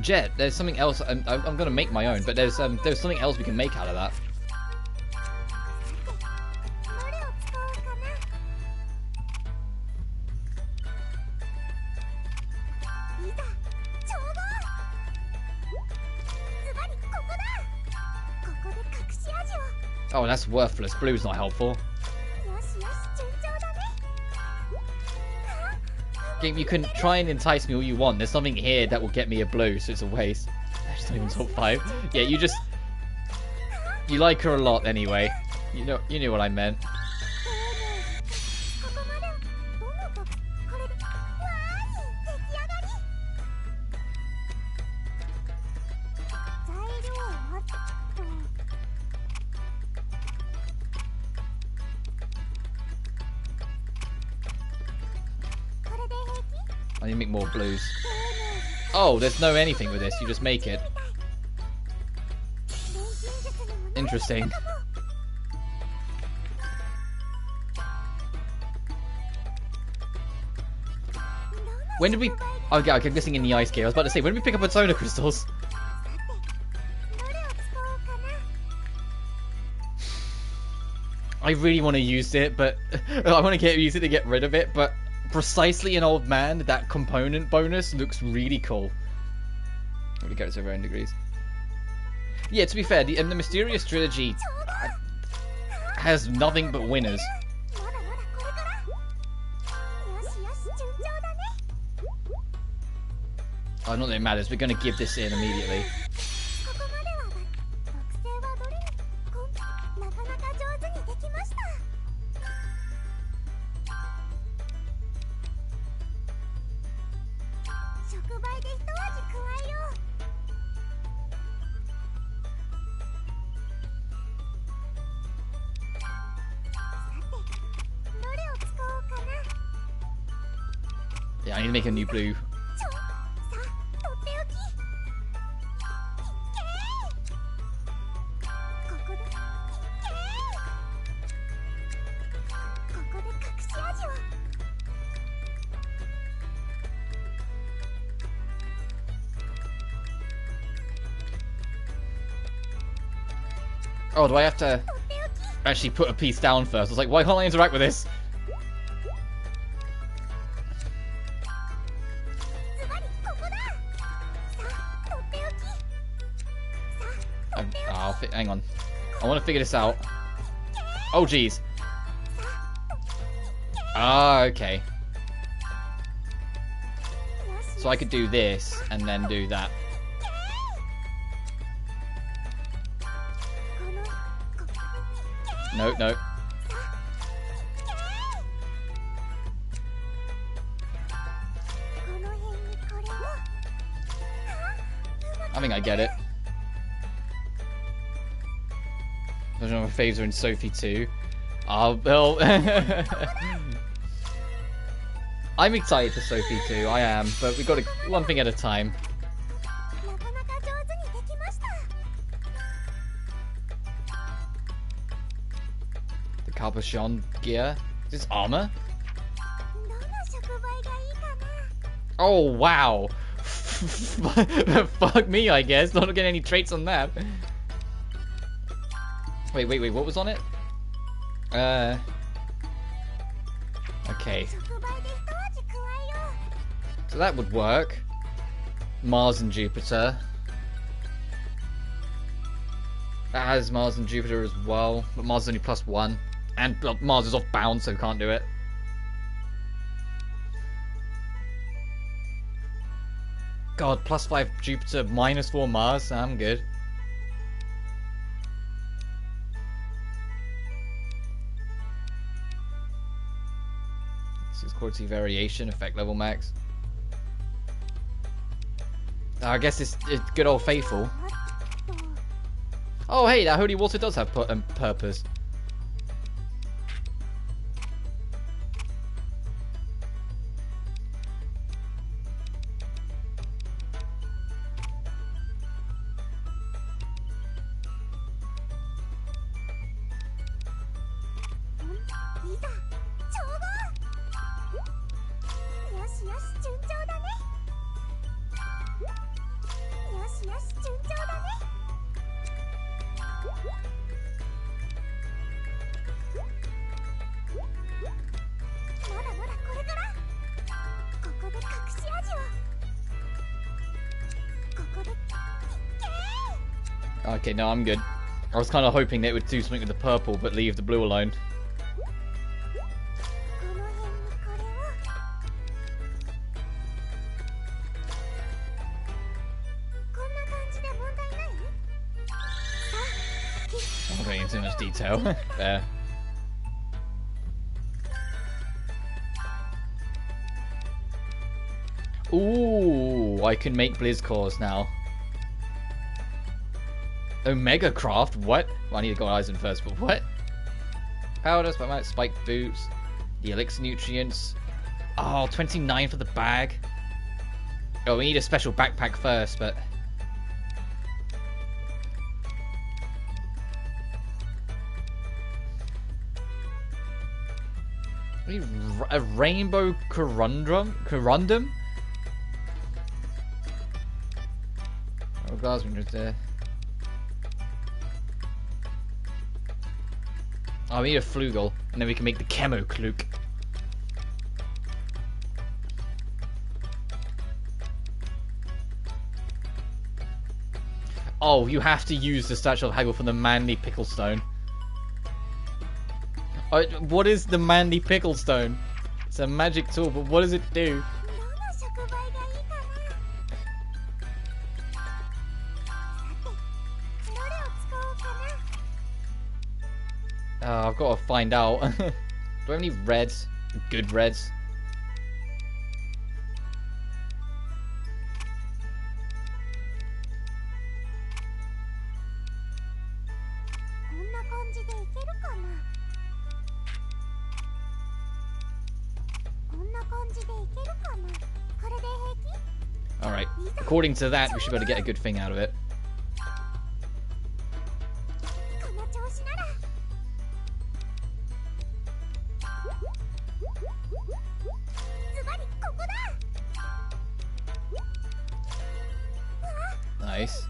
jet. There's something else. I'm gonna make my own, but there's something else we can make out of that. Oh, that's worthless. Blue's not helpful. Game, you can try and entice me all you want. There's something here that will get me a blue, so it's a waste. She's not even top 5. Yeah, you like her a lot anyway. You knew what I meant. I need to make more blues. Oh, there's no anything with this. You just make it. Interesting. When did we... Okay, I'm guessing in the ice cave. I was about to say, when did we pick up Persona crystals? I really want to use it, but... I want to use it to get rid of it, but... Precisely an old man, that component bonus looks really cool. Really goes over 9 degrees. Yeah, to be fair, the Mysterious Trilogy has nothing but winners. Oh, not that it matters. We're going to give this in immediately. Yeah, I need to make a new blue. Oh, do I have to actually put a piece down first? I was like, why can't I interact with this? Hang on. I want to figure this out. Oh, jeez. Ah, okay. So I could do this and then do that. No, no. I think I get it. I don't know if my faves are in Sophie too. Oh, well. I'm excited for Sophie too, I am, but we've got to one thing at a time. The cabochon gear. Is this armor? Oh, wow. Fuck me, I guess. Not getting any traits on that. Wait, what was on it? Okay. So that would work. Mars and Jupiter. That has Mars and Jupiter as well, but Mars is only +1. And Mars is off bound, so can't do it. God, +5 Jupiter, -4 Mars. I'm good. 6 quality variation, effect level max. I guess it's good old faithful. Oh hey, that holy water does have purpose. Okay, no, I'm good. I was kind of hoping that it would do something with the purple, but leave the blue alone. going into too much detail. There. Ooh, I can make Blizzcores now. Omega Craft? What? Well, I need to go on Eisen first, but what? Powder, spike boots, the elixir nutrients. Oh, 29 for the bag. Oh, we need a special backpack first, but... we need a rainbow corundum? Oh, guys, we're just there. Oh, we need a flugel, and then we can make the Chemo Kluk. Oh, you have to use the Statue of Haggle for the Manly Picklestone. What is the Manly Picklestone? It's a magic tool, but what does it do? I've got to find out. Do I have any reds? Good reds? Alright, according to that, we should be able to get a good thing out of it. Nice.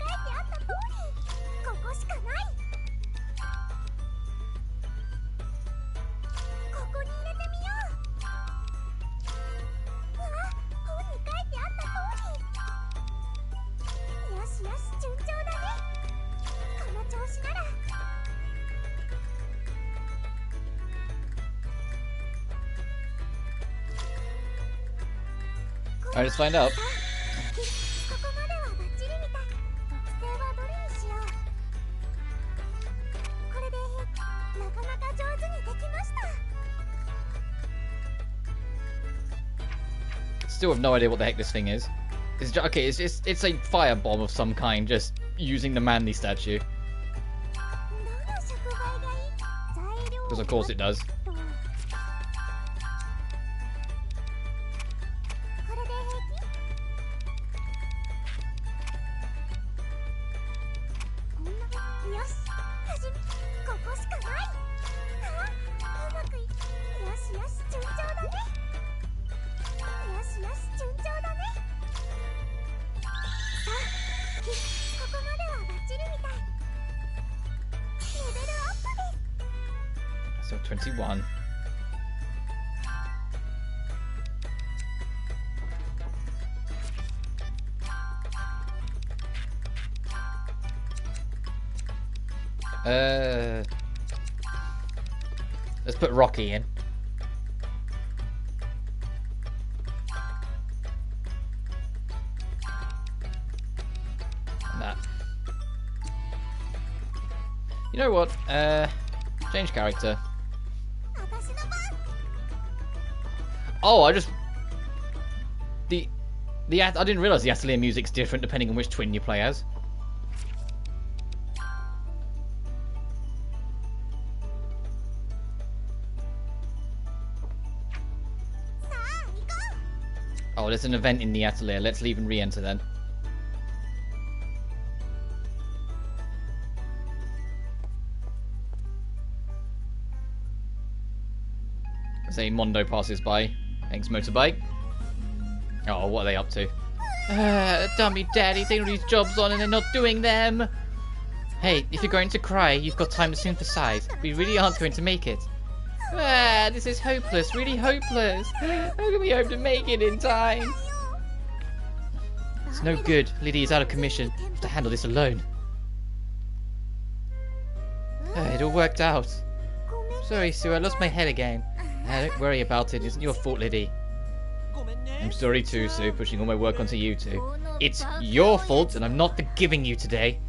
Alright, let's find out. Still have no idea what the heck this thing is. It's just, okay, it's a firebomb of some kind, just using the Manly statue. Because of course it does. So 21. Let's put Rocky in. And that. You know what? Change character. Oh, I didn't realize the Atelier music's different depending on which twin you play as. Oh, there's an event in the Atelier. Let's leave and re-enter then. As a Mondo passes by. Thanks, motorbike. Oh, what are they up to? Dummy daddy, taking all these jobs on and they're not doing them. Hey, if you're going to cry, you've got time to synthesize. We really aren't going to make it. This is hopeless, really hopeless. How can we hope to make it in time? It's no good. Lydie is out of commission. I have to handle this alone. It all worked out. Sorry, Sue, I lost my head again. Don't worry about it. It isn't your fault, Lydie. I'm sorry too, Sue, pushing all my work onto you two. It's your fault, and I'm not forgiving you today.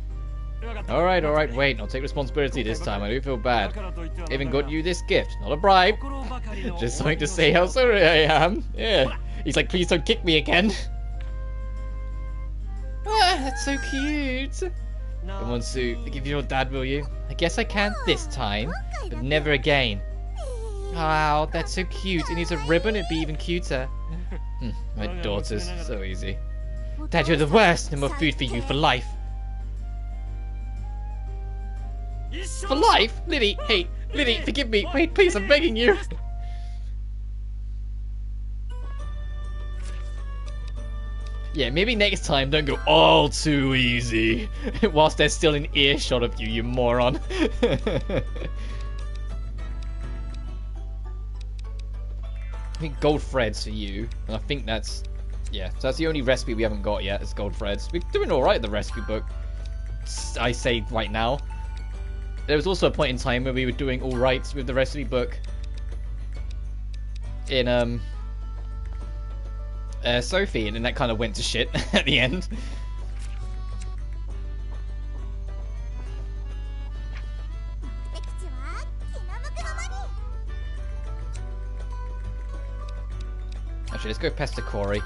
Alright, wait, I'll take responsibility this time. I do feel bad. I even got you this gift, not a bribe. Just something to say how sorry I am. Yeah. He's like, please don't kick me again. Ah, that's so cute. Come on, Sue, forgive your dad, will you? I guess I can this time, but never again. Wow, that's so cute. It needs a ribbon, it'd be even cuter. My daughters, so easy. Dad, you're the worst. No more food for you for life. For life? Lydie, hey, Lydie, forgive me. Wait, please, I'm begging you. Yeah, maybe next time don't go all too easy. Whilst they're still in earshot of you, you moron. I think gold threads for you, and I think that's... Yeah, so that's the only recipe we haven't got yet, is gold threads. We're doing alright in the recipe book, I say right now. There was also a point in time where we were doing alright with the recipe book in, Sophie, and then that kind of went to shit at the end. Actually, let's go pester Corey.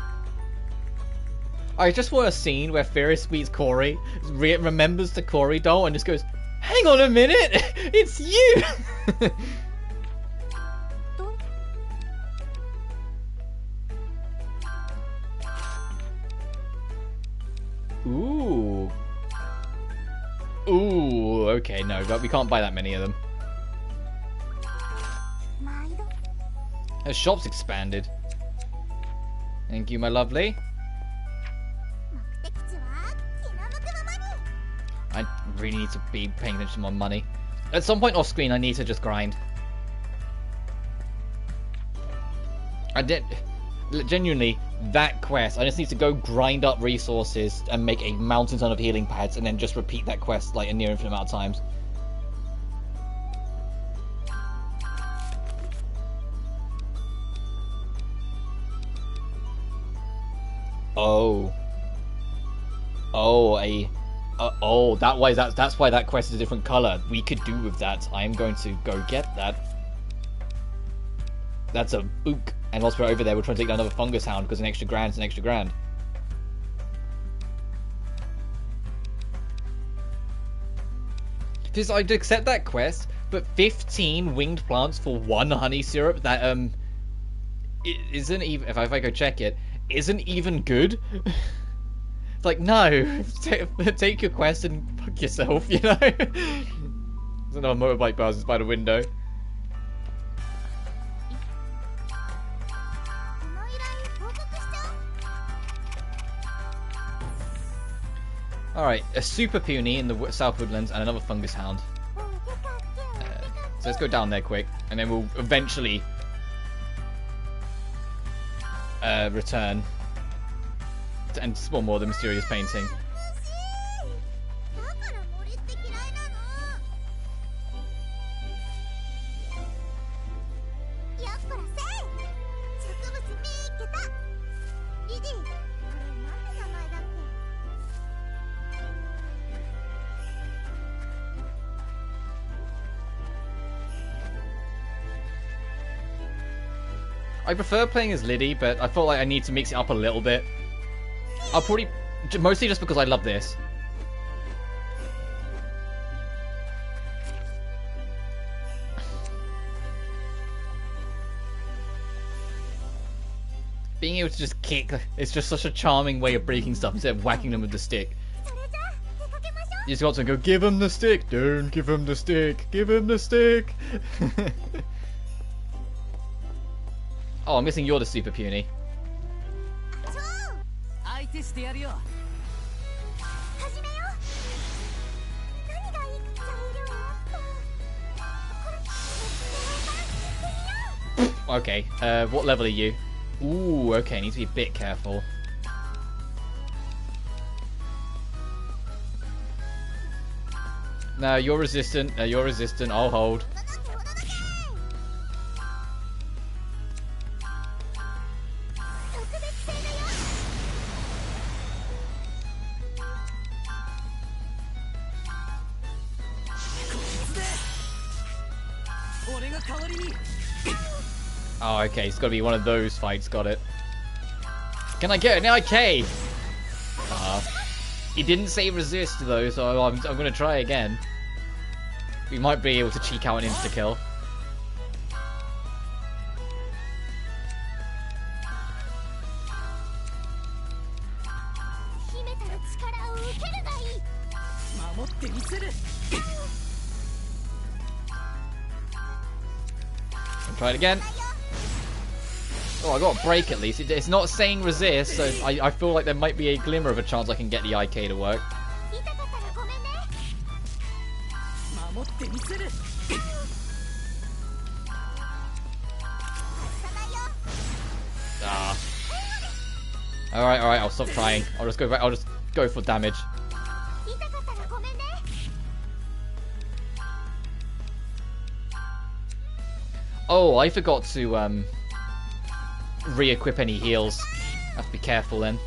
I just want a scene where Firis meets Corey, remembers the Corey doll, and just goes, "Hang on a minute, it's you!" Ooh. Ooh, okay, no, but we can't buy that many of them. Her shop's expanded. Thank you, my lovely. I really need to be paying attention to my money. At some point off screen, I need to just grind. Genuinely, that quest, I just need to go grind up resources and make a mountain ton of healing pads and then just repeat that quest like a near infinite amount of times. That's why that quest is a different color. We could do with that. I am going to go get that. That's a book. And whilst we're over there, we're trying to take down another fungus hound because an extra grand is an extra grand. Because I'd accept that quest, but 15 winged plants for 1 honey syrup that it isn't even, if I go check it, isn't even good. It's like, no, take your quest and fuck yourself, you know? There's another motorbike passes by the window. Alright, a super puny in the South Woodlands and another fungus hound. So let's go down there quick, and then we'll eventually return and spawn more of the mysterious painting. I prefer playing as Lydie, but I felt like I need to mix it up a little bit. I'll probably... mostly just because I love this. Being able to just kick, it's just such a charming way of breaking stuff instead of whacking them with the stick. You just got to go, give him the stick! Don't give him the stick! Give him the stick! Oh, I'm guessing you're the super puny. Okay, what level are you? Ooh, okay, need to be a bit careful. No, you're resistant. You're resistant. I'll hold. Oh, okay, it's got to be one of those fights. Got it. Can I get an IK? He didn't say resist though, so I'm going to try again. We might be able to cheek out an insta-kill. Try it again. Oh, I got a break at least. It's not saying resist, so I feel like there might be a glimmer of a chance I can get the IK to work. Alright, I'll stop trying. I'll just go back. I'll just go for damage. Oh, I forgot to re-equip any heals. Have to be careful then.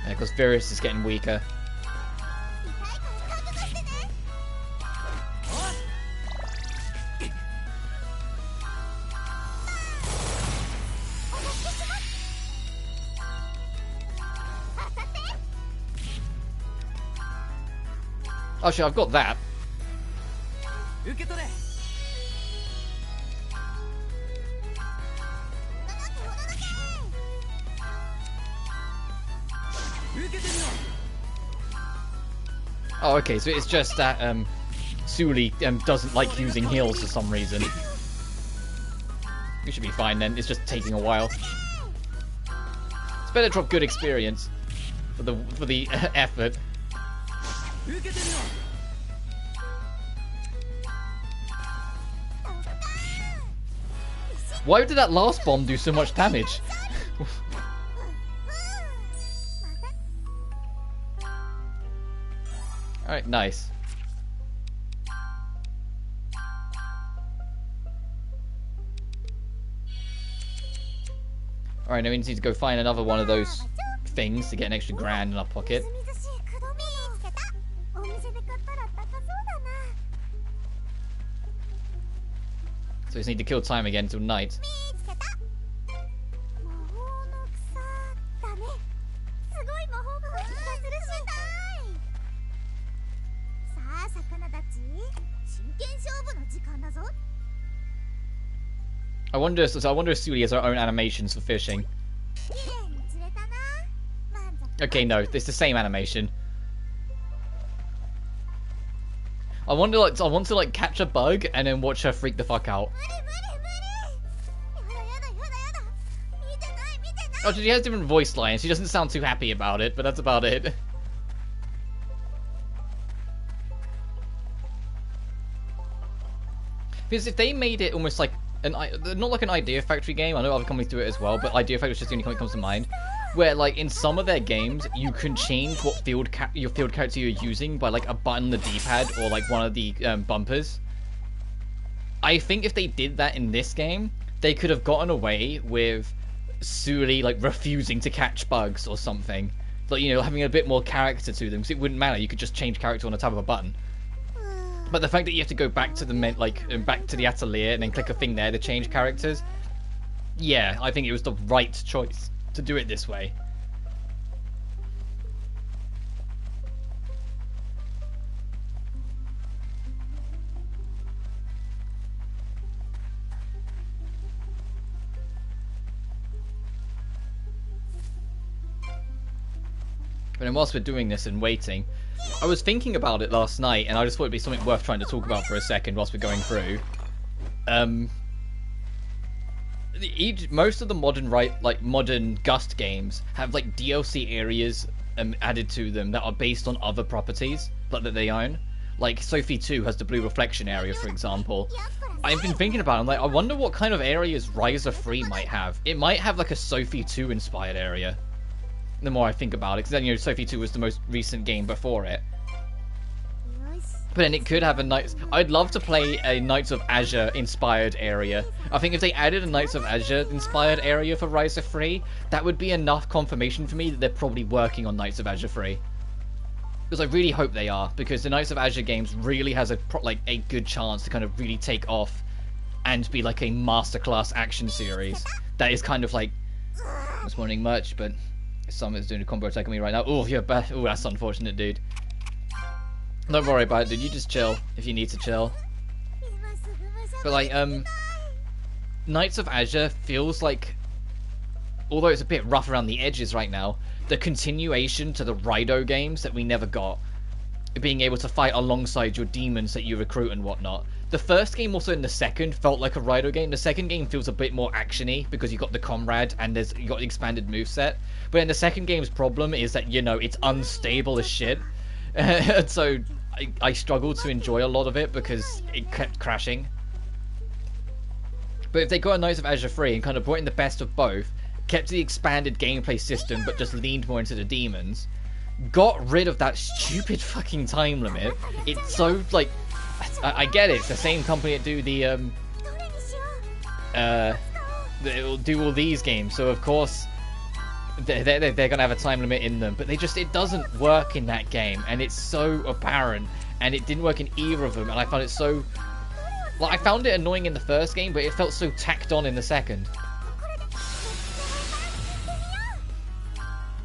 Yeah, because Firis is getting weaker. Oh shit, I've got that. Oh, okay, so it's just that Suelle doesn't like using heals for some reason. We should be fine then. It's just taking a while. It's better drop good experience for the effort. Why did that last bomb do so much damage? Alright, nice. Alright, now we need to go find another one of those things to get an extra grand in our pocket. So we just need to kill time again until night. I wonder if Suelle has her own animations for fishing. Okay, no, it's the same animation. I want to like catch a bug and then watch her freak the fuck out. Oh, she has different voice lines. She doesn't sound too happy about it, but that's about it. Because if they made it almost like not like an Idea Factory game, I know other companies do it as well, but Idea Factory is just the only company that comes to mind, where like in some of their games you can change what your field character you're using by like a button on the D-pad or like one of the bumpers. I think if they did that in this game, they could have gotten away with Suelle like refusing to catch bugs or something, like, you know, having a bit more character to them, because it wouldn't matter. You could just change character on the tap of a button. But the fact that you have to go back to back to the atelier and then click a thing there to change characters, yeah, I think it was the right choice to do it this way. But then whilst we're doing this and waiting, I was thinking about it last night, and I just thought it'd be something worth trying to talk about for a second whilst we're going through. Most of the modern Gust games have like DLC areas added to them that are based on other properties that they own. Like Sophie 2 has the blue reflection area, for example. I've been thinking about it, I'm like, I wonder what kind of areas Riser 3 might have. It might have like a Sophie 2 inspired area. The more I think about it, because then, you know, Sophie 2 was the most recent game before it. But then it could have a Knights... I'd love to play a Knights of Azure inspired area. I think if they added a Knights of Azure inspired area for Rise of 3, that would be enough confirmation for me that they're probably working on Knights of Azure 3. Because I really hope they are, because the Knights of Azure games really has a good chance to kind of really take off and be like a masterclass action series. That is kind of like... This morning much, but someone's doing a combo attack on me right now. Oh, you're bad. Oh, that's unfortunate, dude. Don't worry about it, dude. You just chill if you need to chill. But like, Knights of Azure feels like, although it's a bit rough around the edges right now, the continuation to the Raido games that we never got. Being able to fight alongside your demons that you recruit and whatnot. The first game, also in the second, felt like a Raido game. The second game feels a bit more actiony because you got the comrade and you got the expanded moveset. But then the second game's problem is that, you know, it's unstable as shit. And so I struggled to enjoy a lot of it because it kept crashing. But if they got a Knights of Azure 3 and kind of brought in the best of both, kept the expanded gameplay system but just leaned more into the demons, got rid of that stupid fucking time limit. It's so, like, I get it, it's the same company that do the it'll do all these games, so of course they're gonna have a time limit in them, but it doesn't work in that game, and it's so apparent, and it didn't work in either of them, and I found it so, like, I found it annoying in the first game, but it felt so tacked on in the second.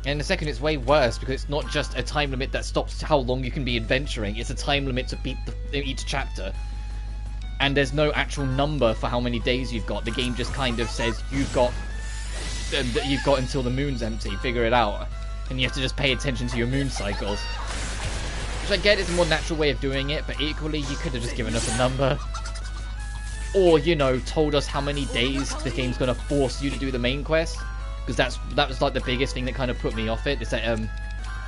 And in the second it's way worse because it's not just a time limit that stops how long you can be adventuring, it's a time limit to beat each chapter. And there's no actual number for how many days you've got. The game just kind of says you've got until the moon's empty, figure it out. And you have to just pay attention to your moon cycles. Which I get is a more natural way of doing it, but equally you could have just given us a number. Or, you know, told us how many days the game's going to force you to do the main quest. Because that was like the biggest thing that kind of put me off it. Is that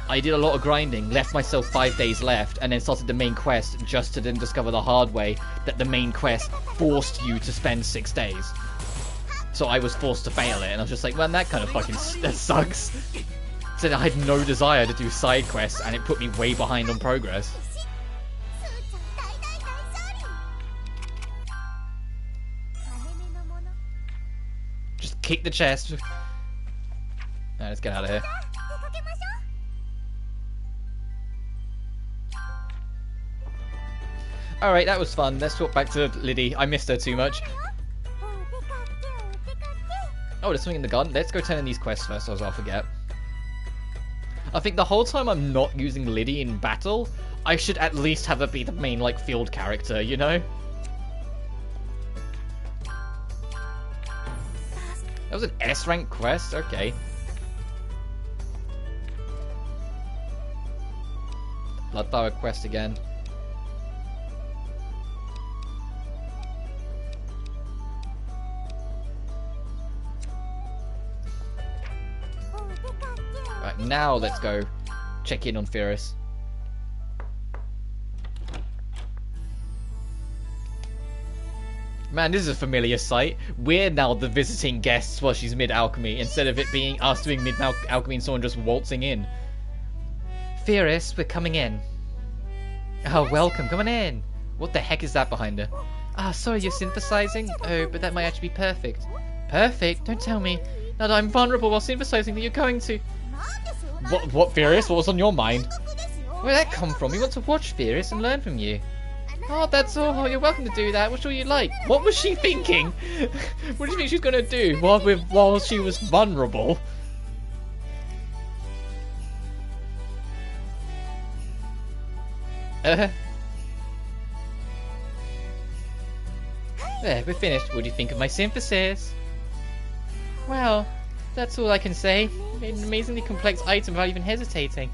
I did a lot of grinding, left myself 5 days left, and then started the main quest just to then discover the hard way that the main quest forced you to spend 6 days. So I was forced to fail it, and I was just like, well, that kind of fucking sucks. So I had no desire to do side quests, and it put me way behind on progress. Just kick the chest. Alright, let's get out of here. Alright, that was fun. Let's talk back to Lydie. I missed her too much. Oh, there's something in the garden. Let's go turn in these quests first, or I'll forget. I think the whole time I'm not using Lydie in battle, I should at least have her be the main, like, field character, you know? That was an S-rank quest? Okay. Blood Power quest again. Right, now let's go check in on Firis. Man, this is a familiar sight. We're now the visiting guests while she's mid-alchemy, instead of it being us doing mid-alchemy and someone just waltzing in. Firis, we're coming in. Oh, welcome, come on in. What the heck is that behind her? Ah, sorry, you're synthesizing? Oh, but that might actually be perfect. Perfect? Don't tell me. Now that I'm vulnerable while synthesizing that you're going to... What, Firis? What was on your mind? Where'd that come from? We want to watch Firis and learn from you. Oh, that's all. You're welcome to do that. What's all you like? What was she thinking? What do you think she was going to do while she was vulnerable? There, we're finished. What do you think of my synthesis? Well, that's all I can say. Made an amazingly complex item without even hesitating.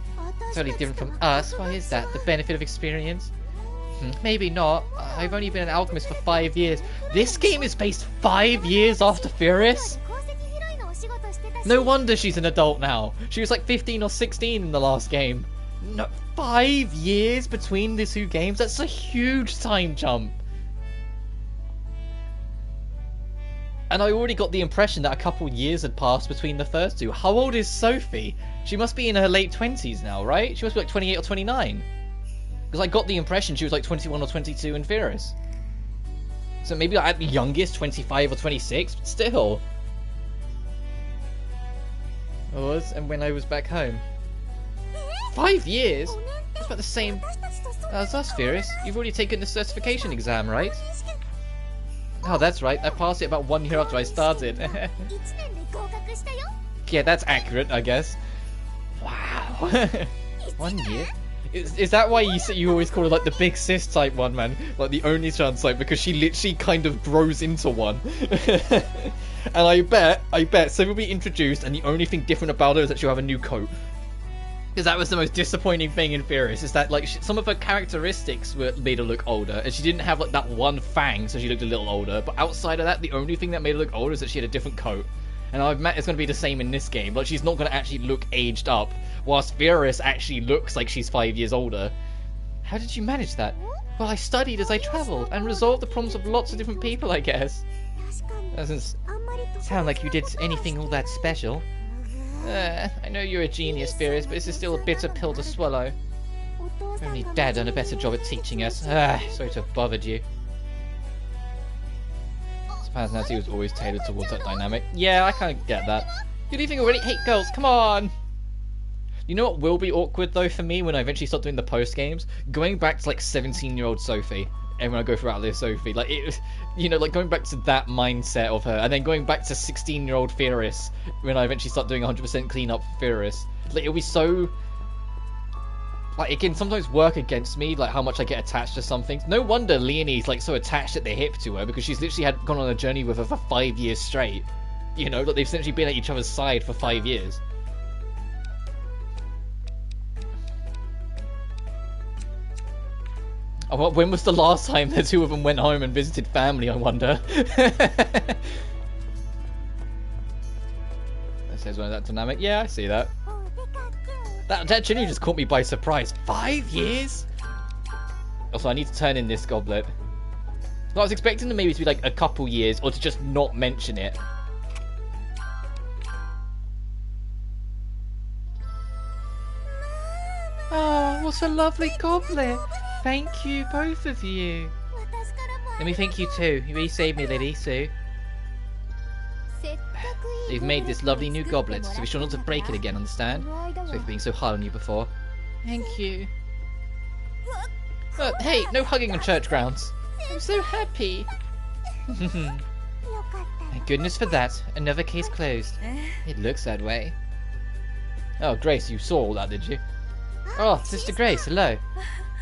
Totally different from us. Why is that? The benefit of experience? Maybe not. I've only been an alchemist for 5 years. This game is based 5 years after Firis? No wonder she's an adult now. She was like 15 or 16 in the last game. No, 5 years between the two games? That's a huge time jump. And I already got the impression that a couple years had passed between the first two. How old is Sophie? She must be in her late 20s now, right? She must be like 28 or 29. Because I got the impression she was like 21 or 22 in Firis. So maybe like, at the youngest 25 or 26, but still. I was, and when I was back home. 5 years? That's about the same as us, Firis. You've already taken the certification exam, right? Oh, that's right. I passed it about 1 year after I started. Yeah, that's accurate, I guess. Wow. 1 year? Is that why you always call her like the big sis type one, man? Like the only chance type, because she literally kind of grows into one. And I bet so will be introduced, and the only thing different about her is that she'll have a new coat. Because that was the most disappointing thing in Firis, is that like some of her characteristics made her look older, and she didn't have like that one fang, so she looked a little older. But outside of that, the only thing that made her look older is that she had a different coat. And I bet it's going to be the same in this game. Like, she's not going to actually look aged up, whilst Firis actually looks like she's 5 years older. How did you manage that? Well, I studied as I travelled, and resolved the problems of lots of different people, I guess. Doesn't sound like you did anything all that special. I know you're a genius, Firis, but this is still a bitter pill to swallow. If only Dad done a better job at teaching us. Sorry to have bothered you. Personality was always tailored towards that dynamic. Yeah, I kind of get that. You're leaving already? Hate girls, come on! You know what will be awkward though for me when I eventually start doing the post games? Going back to like 17-year-old Sophie, and when I go through Atelier Sophie, like it, you know, like going back to that mindset of her, and then going back to 16-year-old Firis when I eventually start doing 100% cleanup Firis. Like it'll be so. Like, it can sometimes work against me, like, how much I get attached to some things. No wonder Leonie's, like, so attached at the hip to her, because she's literally gone on a journey with her for 5 years straight. You know, like, they've essentially been at each other's side for 5 years. Oh, well, when was the last time the two of them went home and visited family, I wonder? That says one of that dynamic. Yeah, I see that. That genuinely just caught me by surprise. 5 years? Also, I need to turn in this goblet. Well, I was expecting them maybe to be like a couple years, or to just not mention it. Oh, what a lovely goblet. Thank you, both of you. Let me thank you too. You really saved me, Lydie, Sue. They've made this lovely new goblet, so be sure not to break it again, understand? Sorry for being so hard on you before. Thank you. Hey, no hugging on church grounds. I'm so happy. Thank goodness for that. Another case closed. It looks that way. Oh, Grace, you saw all that, did you? Oh, Sister Grace, hello.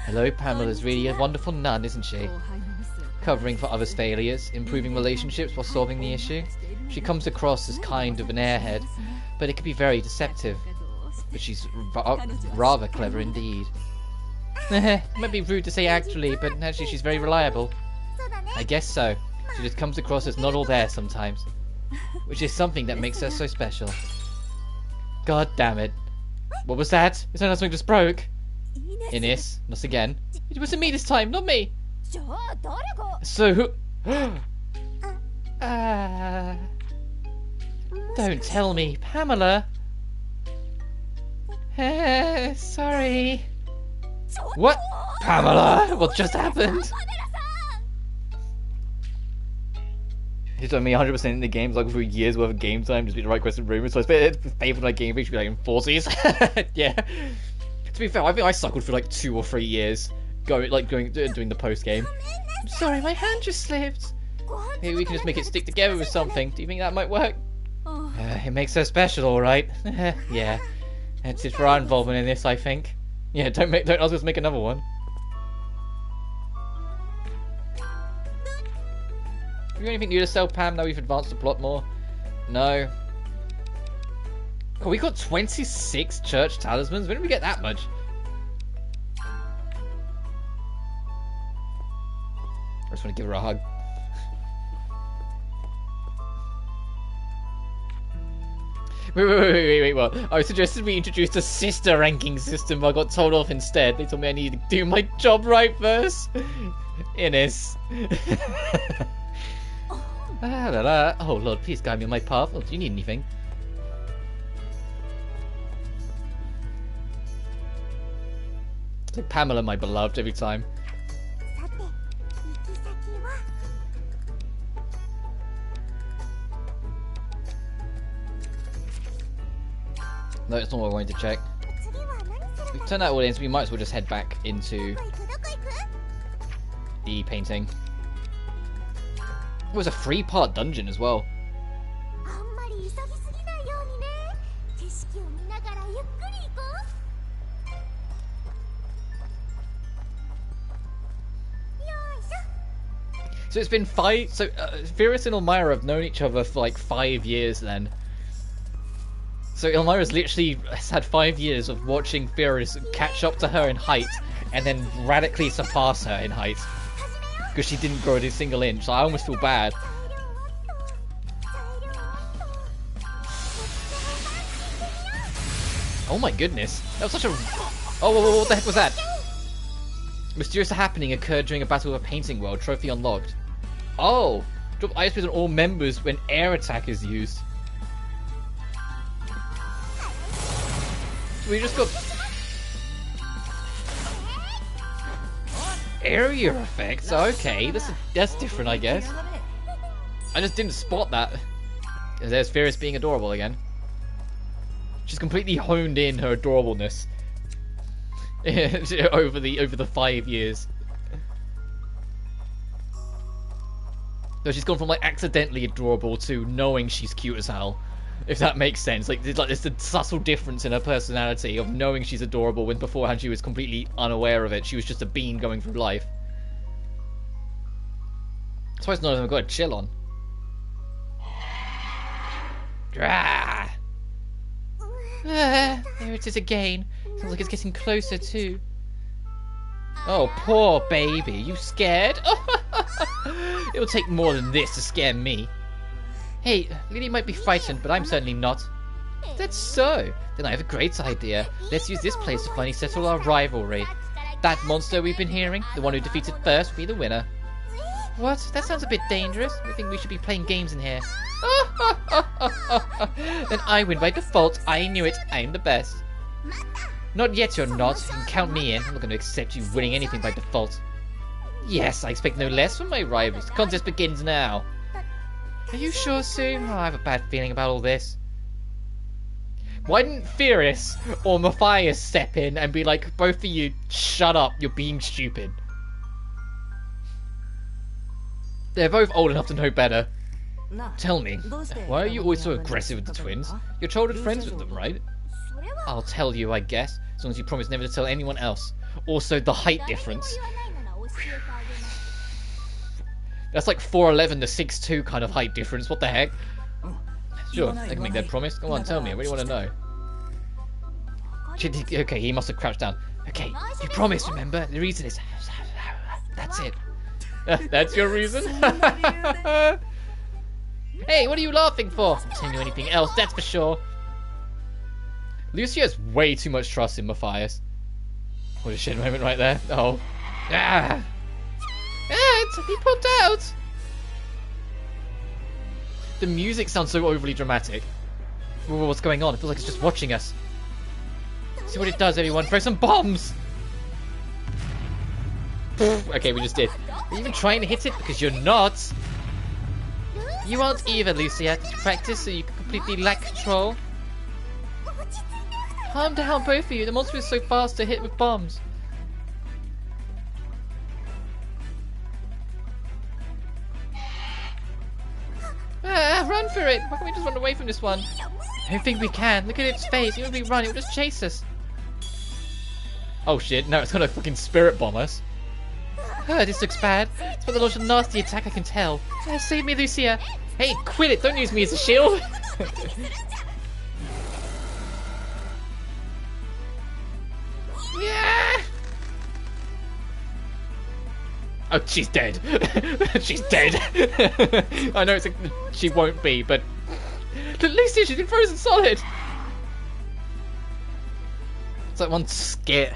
Hello, Pamela's really a wonderful nun, isn't she? Covering for others' failures, improving relationships while solving the issue. She comes across as kind of an airhead, but it can be very deceptive. But she's rather clever indeed. Might be rude to say actually, but actually she's very reliable. I guess so. She just comes across as not all there sometimes. Which is something that makes her so special. God damn it. What was that? It sounded like something just broke. Ines, not again. It wasn't me this time, not me. So who... Don't tell me, Pamela. Sorry. What? Pamela? What just happened? He told me 100% in the games, like for years worth of game time, just be the right question rumors. So it's favorite like game, should be like in 40s. Yeah. To be fair, I think I suckled for like 2 or 3 years, doing the post game. I'm sorry, my hand just slipped. Maybe we can just make it stick together with something. Do you think that might work? It makes her special, all right. Yeah, that's it for our involvement in this, I think. Yeah, don't ask us to make another one. Have you got anything new to sell, Pam? Now we've advanced the plot more. No. Oh, we got 26 church talismans. When did we get that much? I just want to give her a hug. Wait, what? I suggested we introduced a sister ranking system, but I got told off instead. They told me I needed to do my job right first. Ines. Oh Lord, please guide me on my path. Oh, do you need anything? It's like Pamela, my beloved, every time. No, it's not what I wanted to check. We've turned that all in, so we might as well just head back into the painting. It was a 3-part dungeon as well. So it's been 5... So Firis and Elmira have known each other for like 5 years then. So Elmira's literally has had 5 years of watching Firis catch up to her in height and then radically surpass her in height. Because she didn't grow a single inch, so I almost feel bad. Oh my goodness. That was such a... Oh, what the heck was that? Mysterious happening occurred during a battle with a painting world. Trophy unlocked. Oh! Drop ice on all members when air attack is used. So we just got... area effects? Okay, that's different, I guess. I just didn't spot that. There's Firis being adorable again. She's completely honed in her adorableness over the 5 years. So she's gone from like accidentally adorable to knowing she's cute as hell, if that makes sense. Like there's a subtle difference in her personality of knowing she's adorable when beforehand she was completely unaware of it. She was just a bean going through life. That's why none of them got a chill on. There it is again. Sounds like it's getting closer too. Oh, poor baby. You scared? It'll take more than this to scare me. Hey, Lydie might be frightened, but I'm certainly not. That's so. Then I have a great idea. Let's use this place to finally settle our rivalry. That monster we've been hearing, the one who defeated first, will be the winner. What? That sounds a bit dangerous. I think we should be playing games in here. Then I win by default. I knew it. I'm the best. Not yet, you're not. You can count me in. I'm not going to accept you winning anything by default. Yes, I expect no less from my rivals. The contest begins now. Are you sure, Sue? Oh, I have a bad feeling about all this. Why didn't Firis or Matthias step in and be like, both of you, shut up, you're being stupid? They're both old enough to know better. Tell me, why are you always so aggressive with the twins? You're childhood friends with them, right? I'll tell you, I guess, as long as you promise never to tell anyone else. Also, the height difference. That's like 4'11" to 6'2" kind of height difference. What the heck? Sure, I can make that promise. Come on, tell me. I really want to know. Okay, he must have crouched down. Okay, you promised, remember? The reason is... That's it. That's your reason? Hey, what are you laughing for? I'm telling you anything else, that's for sure. Lucia has way too much trust in Matthias. What a shit moment right there. Oh. Ah! He popped out! The music sounds so overly dramatic. Whoa, what's going on? It feels like it's just watching us. See what it does, everyone. Throw some bombs! Okay, we just did. Are you even trying to hit it? Because you're not. You aren't either, Lucia. Did you practice so you can completely lack control? Calm down, both of you. The monster is so fast to hit with bombs. Run for it! Why can't we just run away from this one? I don't think we can. Look at its face. Even if we run, it will just chase us. Oh shit, no, it's gonna fucking spirit bomb us. This looks bad. It's about to launch a nasty attack, I can tell. Save me, Lucia. Hey, quit it. Don't use me as a shield. Yeah. Oh, she's dead. She's dead. I know she won't be, but Lucia, she's been frozen solid. It's like one skit.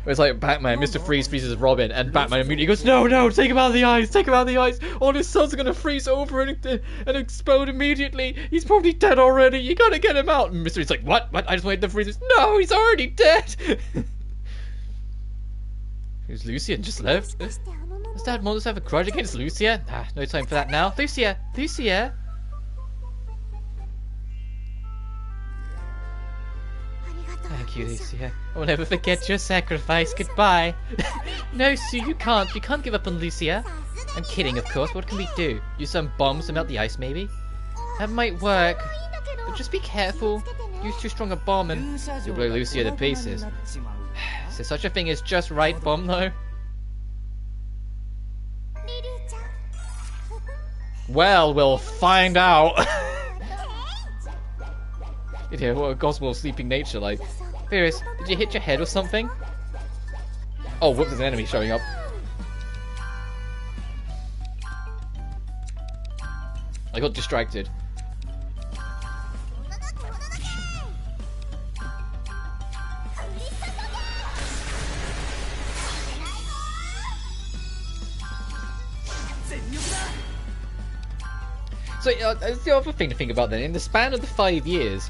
It's like Batman, Mr. Freeze freezes Robin, and Batman immediately goes, no, no, take him out of the ice, take him out of the ice. All his cells are going to freeze over and explode immediately. He's probably dead already. You got to get him out. And Mr. Freeze's like, what? I just wanted to freeze. No, he's already dead. Who's Lucia just left? Does Dad Monsters have a grudge against Lucia? Nah, no time for that now. Lucia! Lucia! Thank you, Lucia. I will never forget your sacrifice. Goodbye. No, Sue, you can't. You can't give up on Lucia. I'm kidding, of course. What can we do? Use some bombs to melt the ice, maybe? That might work. But just be careful. Use too strong a bomb and you'll blow Lucia to pieces. Is there such a thing as just right bomb, though? Well, we'll find out. Yeah, what a gospel sleeping nature like. Firis, did you hit your head or something? Oh, whoops, there's an enemy showing up. I got distracted. So, that's the other thing to think about then. In the span of the 5 years,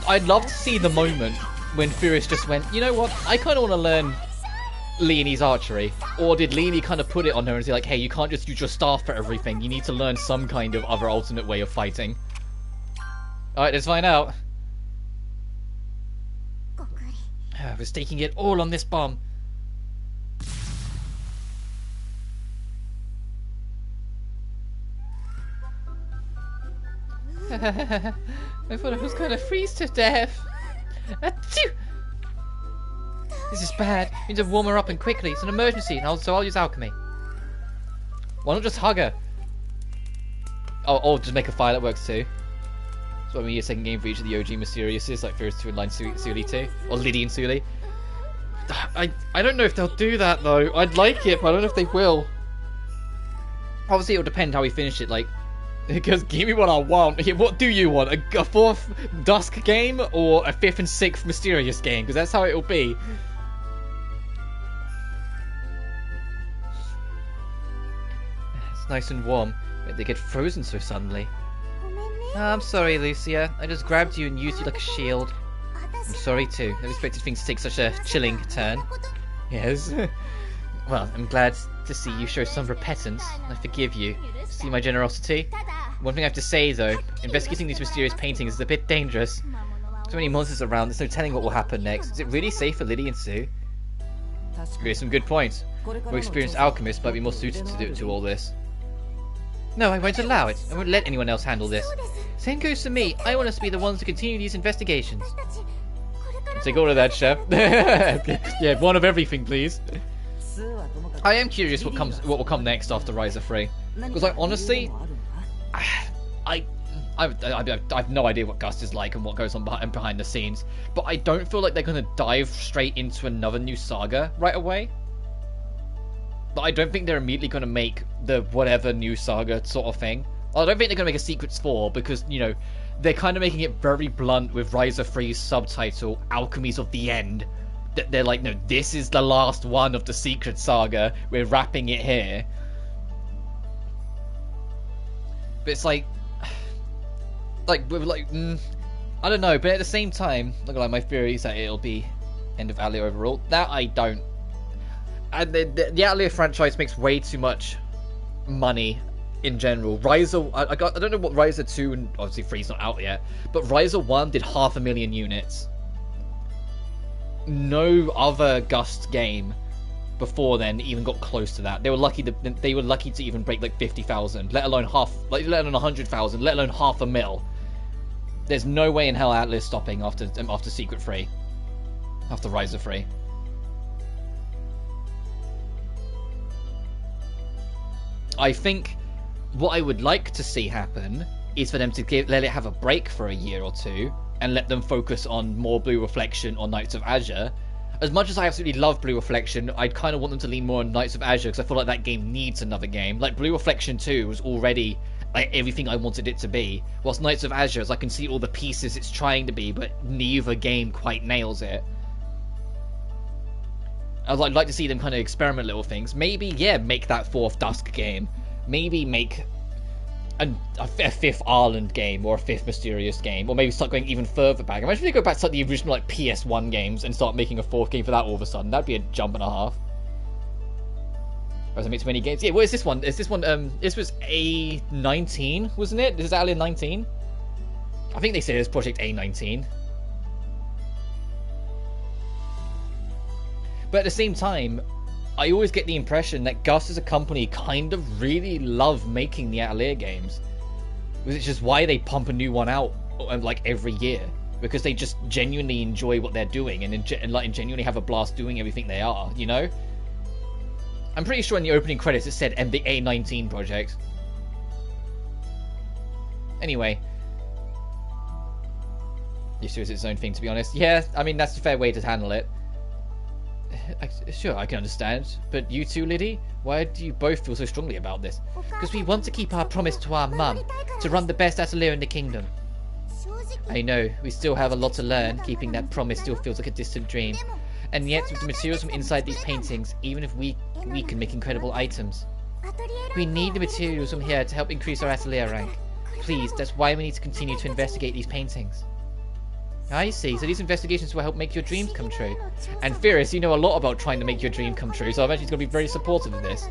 I'd love to see the moment when Firis just went, you know what, I kind of want to learn Leonie's archery. Or did Leonie kind of put it on her and say like, hey, you can't just use your staff for everything. You need to learn some kind of other alternate way of fighting. Alright, let's find out. I was taking it all on this bomb. I thought I was gonna freeze to death. Achoo! This is bad. We need to warm her up and quickly. It's an emergency, and so I'll use alchemy. Why not just hug her? Oh, or just make a fire that works too. So when we use a second game for each of the OG Mysteriouses, like Firis 2 and Line Suelle 2, or Lydie and Suelle. I don't know if they'll do that though. I'd like it, but I don't know if they will. Obviously, it'll depend how we finish it. Like. Because give me what I want. What do you want? A fourth Dusk game or a fifth and sixth Mysterious game? Because that's how it'll be. It's nice and warm. But they get frozen so suddenly. I'm sorry, Lucia. I just grabbed you and used you like a shield. I'm sorry too. Never expected things to take such a chilling turn. Yes. Well, I'm glad to see you show some repentance. I forgive you. See my generosity? One thing I have to say though, investigating these mysterious paintings is a bit dangerous. So many monsters around, there's no telling what will happen next. Is it really safe for Lydie and Sue? Really some good points. More experienced alchemists might be more suited to all this. No, I won't allow it. I won't let anyone else handle this. Same goes to me. I want us to be the ones to continue these investigations. Take all of that, chef. Yeah, one of everything, please. I am curious what will come next after Rise of 3. Because, like, honestly, I have no idea what Gust is like and what goes on behind the scenes. But I don't feel like they're going to dive straight into another new saga right away. But I don't think they're immediately going to make the whatever new saga sort of thing. I don't think they're going to make a Secrets 4 because, you know, they're kind of making it very blunt with Rise of 3's subtitle, Alchemies of the End. They're like, no, this is the last one of the Secret Saga. We're wrapping it here. But it's like I don't know. But at the same time, look, like my theory is that it'll be end of Atelier overall. That I don't. And the Atelier franchise makes way too much money in general. Riser, I don't know what Riser 2 and obviously 3's not out yet, but Riser 1 did 500,000 units. No other Gust game before then even got close to that. They were lucky to even break like 50,000, let alone 100,000, let alone 500,000. There's no way in hell Atlas stopping after Secret 3, after Riser 3. I think what I would like to see happen is for them to let it have a break for a year or two and let them focus on more Blue Reflection or Knights of Azure. As much as I absolutely love Blue Reflection, I'd kind of want them to lean more on Knights of Azure because I feel like that game needs another game. Like, Blue Reflection 2 was already like everything I wanted it to be, whilst Knights of Azure, as I can see all the pieces it's trying to be, but neither game quite nails it. I'd like to see them kind of experiment little things. Maybe, yeah, make that fourth Dusk game. Maybe make a fifth Ireland game or a fifth Mysterious game, or maybe start going even further back. Imagine if they go back to like the original like PS1 games and start making a fourth game for that all of a sudden. That'd be a jump and a half. Or has it made too many games? Yeah, what is this one? Is this one this was A19, wasn't it? This is Atelier 19? I think they say it's Project A19. But at the same time, I always get the impression that Gus as a company kind of really love making the Atelier games. Which is just why they pump a new one out like every year. Because they just genuinely enjoy what they're doing and genuinely have a blast doing everything they are, you know? I'm pretty sure in the opening credits it said the A19 project. Anyway. Used to is its own thing, to be honest. Yeah, I mean, that's a fair way to handle it. Sure, I can understand. But you two, Lydie? Why do you both feel so strongly about this? Because we want to keep our promise to our mum, to run the best atelier in the kingdom. I know, we still have a lot to learn. Keeping that promise still feels like a distant dream. And yet, with the materials from inside these paintings, even if we can make incredible items. We need the materials from here to help increase our atelier rank. Please, that's why we need to continue to investigate these paintings. I see, so these investigations will help make your dreams come true. And Firis, you know a lot about trying to make your dream come true, so I imagine he's going to be very supportive of this.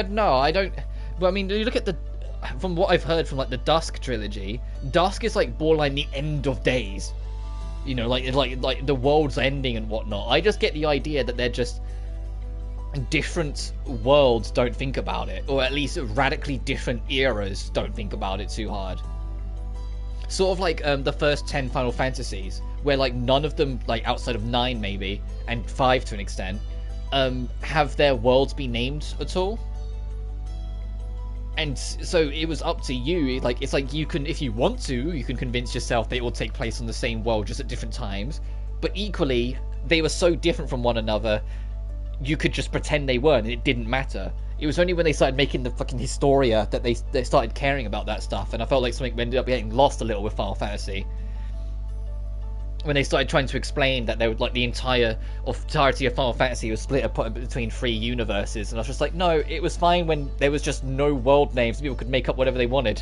No, I don't... Well, I mean, you look at the... From what I've heard from, like, the Dusk trilogy, Dusk is, like, borderline the end of days. You know, like the world's ending and whatnot. I just get the idea that they're just... different worlds don't think about it. Or at least radically different eras don't think about it too hard. Sort of like the first 10 Final Fantasies, where like none of them, like outside of 9 maybe, and 5 to an extent, have their worlds be named at all. And so it was up to you, like it's like you can, if you want to, you can convince yourself that it will take place on the same world just at different times. But equally, they were so different from one another, you could just pretend they weren't and it didn't matter. It was only when they started making the fucking Historia that they started caring about that stuff, and I felt like something ended up getting lost a little with Final Fantasy. When they started trying to explain that they would, like, the entirety of Final Fantasy was split apart between 3 universes, and I was just like, no, it was fine when there was just no world names, people could make up whatever they wanted.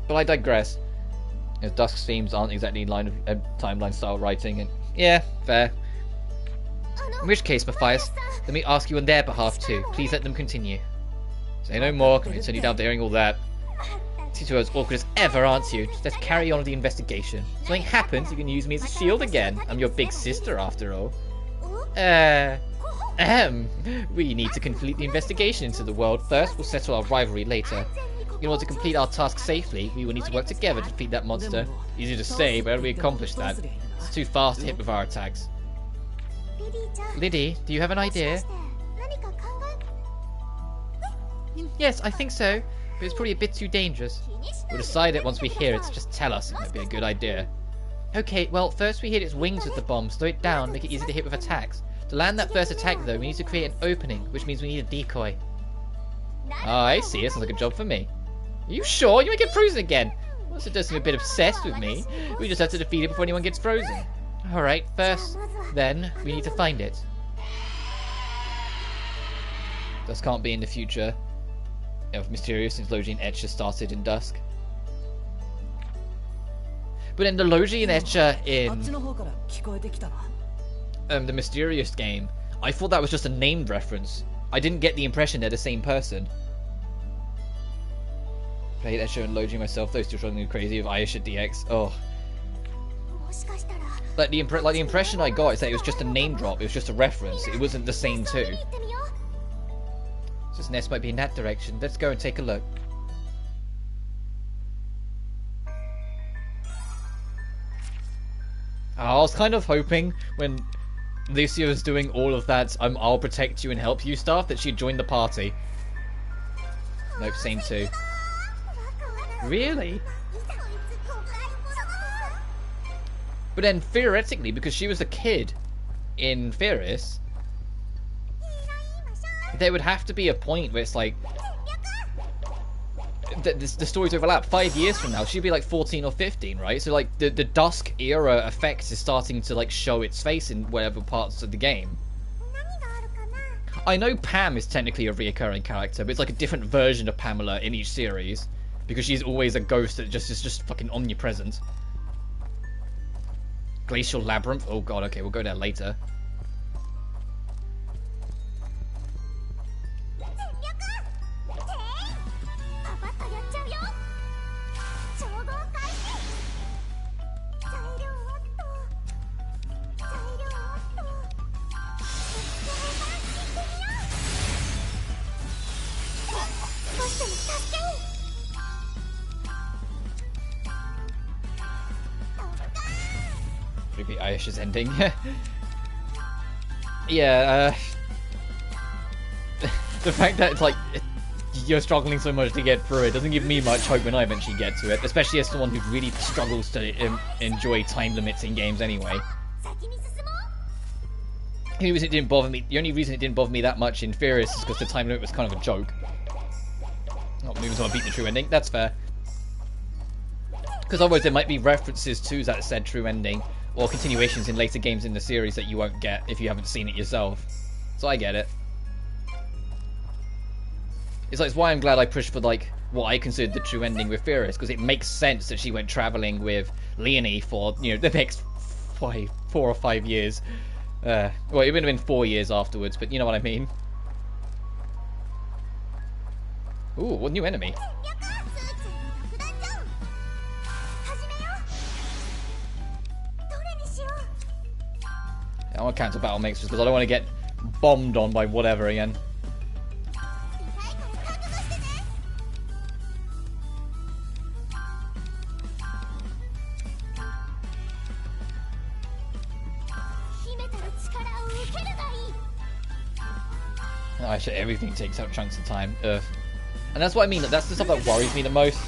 But I digress. Dusk's themes aren't exactly in line with timeline style writing, and yeah, fair. In which case, Matthias, let me ask you on their behalf too. Please let them continue. Say no more, can turn you down for hearing all that. You are as awkward as ever, aren't you? Just let's carry on with the investigation. If something happens, you can use me as a shield again. I'm your big sister, after all. We need to complete the investigation into the world first. We'll settle our rivalry later. In order to complete our task safely, we will need to work together to defeat that monster. Easy to say, but how do we accomplish that? It's too fast to hit with our attacks. Lydie, do you have an idea? Yes, I think so, but it's probably a bit too dangerous. We'll decide it once we hear it, so just tell us. It might be a good idea. Okay, well, first we hit its wings with the bomb, slow it down, make it easy to hit with attacks. To land that first attack, though, we need to create an opening, which means we need a decoy. Oh, I see. That sounds like a job for me. Are you sure? You might get frozen again. Well, it does seem a bit obsessed with me. We just have to defeat it before anyone gets frozen. Alright, first, then, we need to find it. This can't be in the future of Mysterious, since Logi and Etcher started in Dusk. But then the Logi and Etcher in the Mysterious game, I thought that was just a named reference. I didn't get the impression they're the same person. Played Etcher and Logi myself, those two are driving me crazy with Ayesha DX. Oh. Like the impression I got is that it was just a name drop, it was just a reference, it wasn't the same two. So this nest might be in that direction. Let's go and take a look. I was kind of hoping when Lucia was doing all of that I'll protect you and help you stuff that she'd join the party. Nope, same too. Really? But then theoretically, because she was a kid in Firis, there would have to be a point where it's like the stories overlap. 5 years from now, she'd be like 14 or 15, right? So like the Dusk era effect is starting to like show its face in whatever parts of the game. I know Pam is technically a reoccurring character, but it's like a different version of Pamela in each series. Because she's always a ghost that is just fucking omnipresent. Glacial Labyrinth? Oh god, okay, we'll go there later. Maybe Ayesha's ending. Yeah, the fact that it's like you're struggling so much to get through it doesn't give me much hope when I eventually get to it, especially as someone who really struggles to enjoy time limits in games anyway. The only reason it didn't bother me that much in Firis is because the time limit was kind of a joke. Not moving until I beat the true ending. That's fair. Because otherwise there might be references to that said true ending, or continuations in later games in the series that you won't get if you haven't seen it yourself. So I get it. It's why I'm glad I pushed for like what I considered the true ending with Firis, because it makes sense that she went traveling with Leonie for, you know, the next 4 or 5 years. Well, it would have been 4 years afterwards, but you know what I mean. Ooh, what new enemy? I want to cancel battle mix just because I don't want to get bombed on by whatever again. Oh, actually, everything takes out chunks of time. Ugh. And that's what I mean. That's the stuff that worries me the most.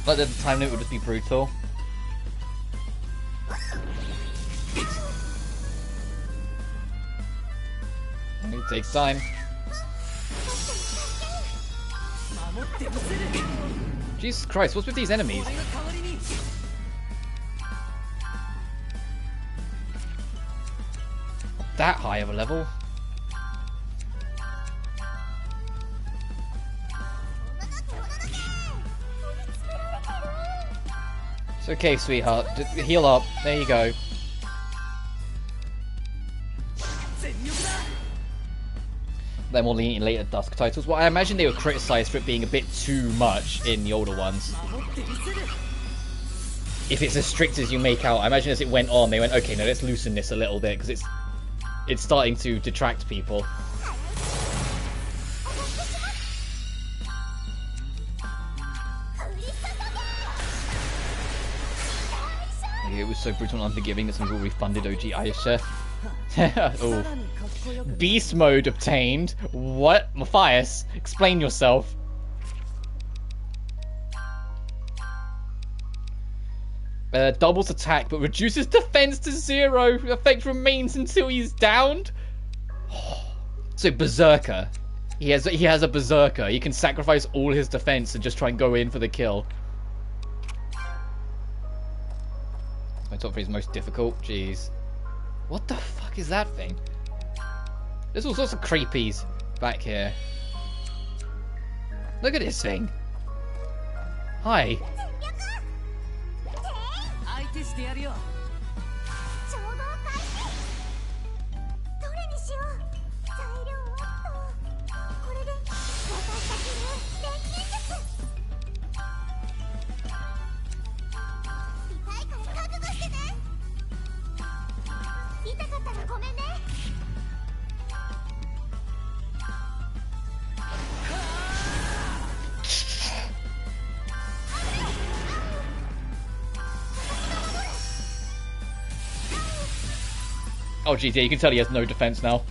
Like the time limit would just be brutal. It takes time. Jesus Christ, what's with these enemies? That high of a level? It's okay, sweetheart. Heal up. There you go. They're more lenient in later Dusk titles. Well, I imagine they were criticised for it being a bit too much in the older ones. If it's as strict as you make out, I imagine as it went on, they went, okay, no, let's loosen this a little bit, because it's starting to detract people. It was so brutal and unforgiving that someone's already funded OG Ayesha. Oh. Beast mode obtained? What? Matthias, explain yourself. Doubles attack but reduces defense to 0. Effect remains until he's downed. So Berserker. He has a Berserker. He can sacrifice all his defense and just try and go in for the kill. My top 3 is most difficult. Jeez. What the fuck is that thing? There's all sorts of creepies back here. Look at this thing. Hi. Oh geez, yeah, you can tell he has no defense now.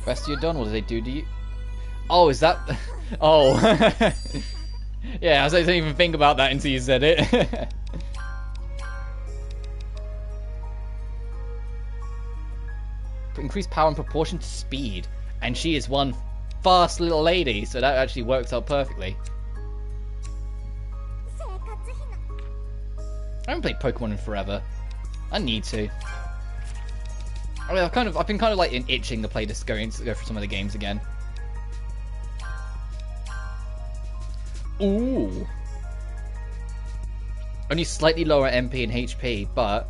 Best you're done? What do they do to you? Oh, is that... Oh. Yeah, I didn't even think about that until you said it. Increased power in proportion to speed. And she is one fast little lady, so that actually works out perfectly. I haven't played Pokemon in forever. I need to. I mean, I've been kind of like itching to play this, go for some of the games again. Ooh. Only slightly lower MP and HP, but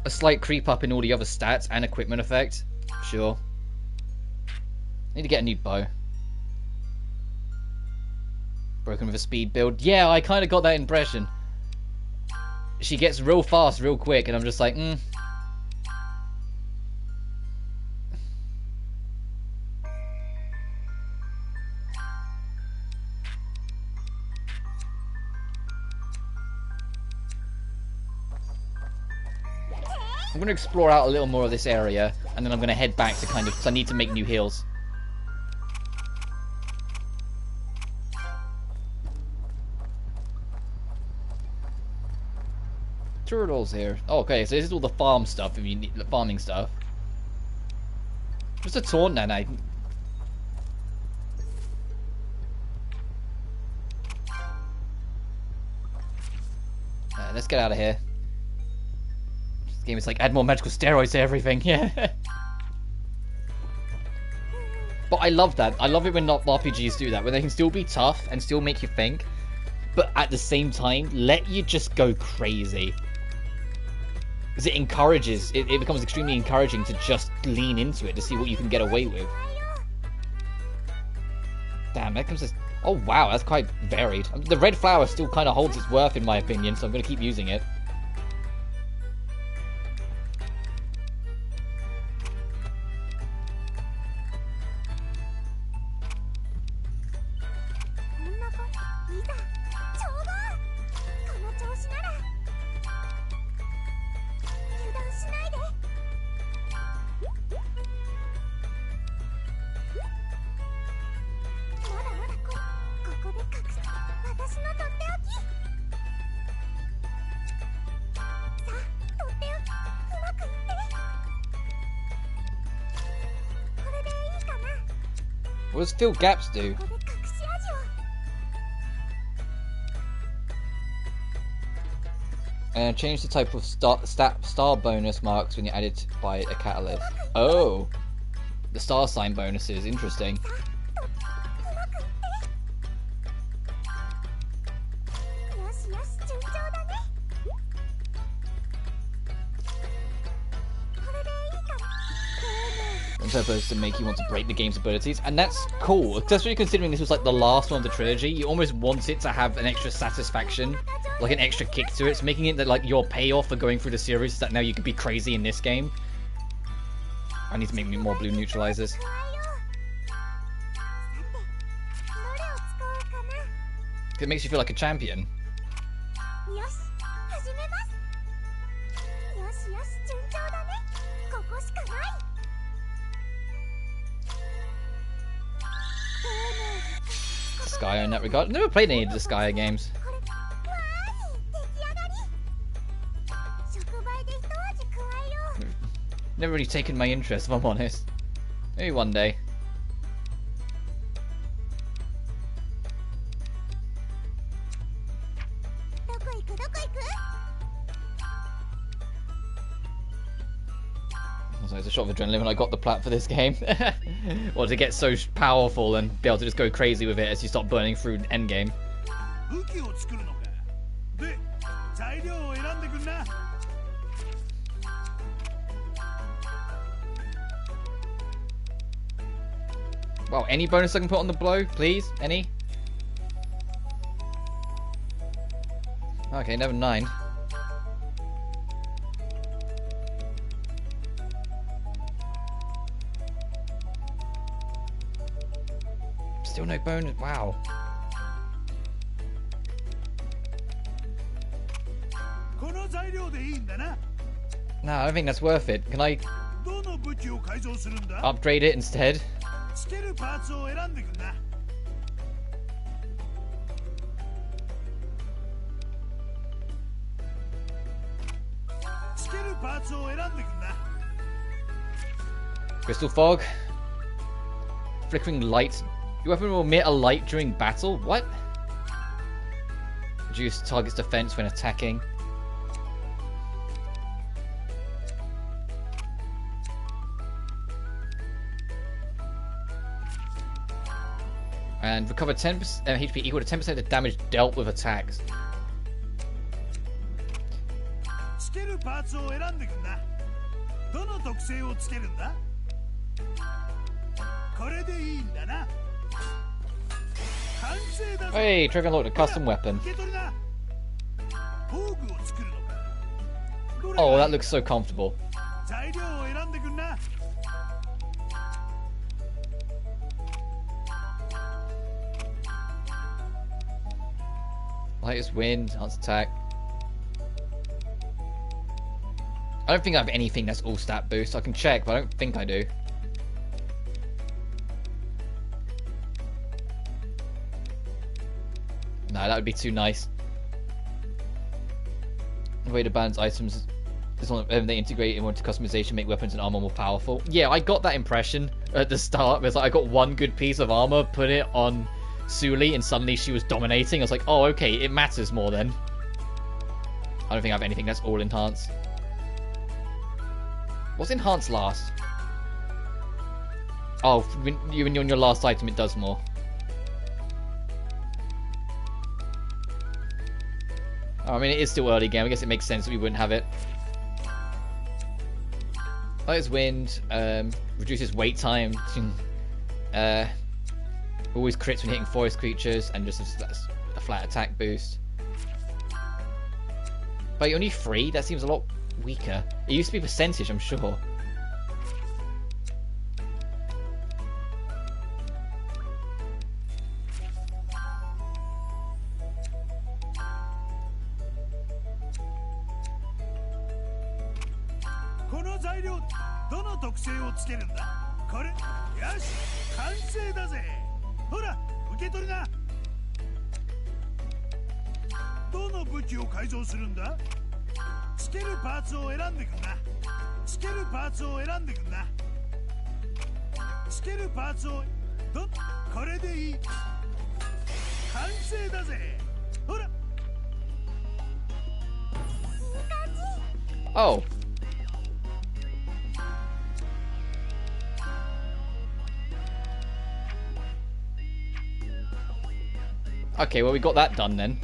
a slight creep up in all the other stats and equipment effect. Sure. Need to get a new bow. Broken with a speed build. Yeah, I kind of got that impression. She gets real fast, real quick, and I'm just like, I'm going to explore out a little more of this area, and then I'm going to head back to because I need to make new heals. Turtles here. Oh, okay, so this is all the farm stuff, if you need the farming stuff. Just a taunt then, let's get out of here. This game is like, add more magical steroids to everything, yeah. But I love that. I love it when not RPGs do that, when they can still be tough and still make you think, but at the same time, let you just go crazy. Because it encourages, it becomes extremely encouraging to just lean into it to see what you can get away with. Damn, that comes this. Oh wow, that's quite varied. The red flower still kind of holds its worth in my opinion, so I'm going to keep using it. What does fill gaps do? And change the type of star bonus marks when you're added by a catalyst. Oh, the star sign bonuses. Interesting. On purpose to make you want to break the game's abilities, and that's cool, especially considering this was like the last one of the trilogy. You almost want it to have an extra satisfaction, like an extra kick to it. It's making it that like your payoff for going through the series is that now you can be crazy in this game. I need to make me more blue neutralizers. It makes you feel like a champion. Disgaea in that regard. I've never played any of the Disgaea games. Never really taken my interest, if I'm honest. Maybe one day. It's a shot of adrenaline when I got the plat for this game. Or to get so powerful and be able to just go crazy with it as you start burning through endgame. Wow, any bonus I can put on the blow, please? Any? Okay, never mind. Still no bonus. Wow. No, I don't think that's worth it. Can I upgrade it instead? Crystal fog. Flickering light. Your weapon will emit a light during battle? What? Reduce target's defense when attacking. And recover 10% HP equal to 10% of damage dealt with attacks. Hey, trigger unlocked a custom weapon. Oh, that looks so comfortable. Lightest wind, enhanced attack. I don't think I have anything that's all stat boost. I can check, but I don't think I do. No, that would be too nice. The way to balance items is on they integrate into customization, make weapons and armor more powerful. Yeah, I got that impression at the start. It's like I got one good piece of armor, put it on Suelle, and suddenly she was dominating. I was like, oh, okay, it matters more then. I don't think I have anything that's all enhanced. What's enhanced last? Oh, when you're on your last item, it does more. Oh, I mean, it is still early game. I guess it makes sense that we wouldn't have it. Lightest wind, reduces wait time. Always crits when hitting forest creatures, and just a flat attack boost. But only 3? That seems a lot weaker. It used to be percentage, I'm sure. Oh. Okay, well we got that done then.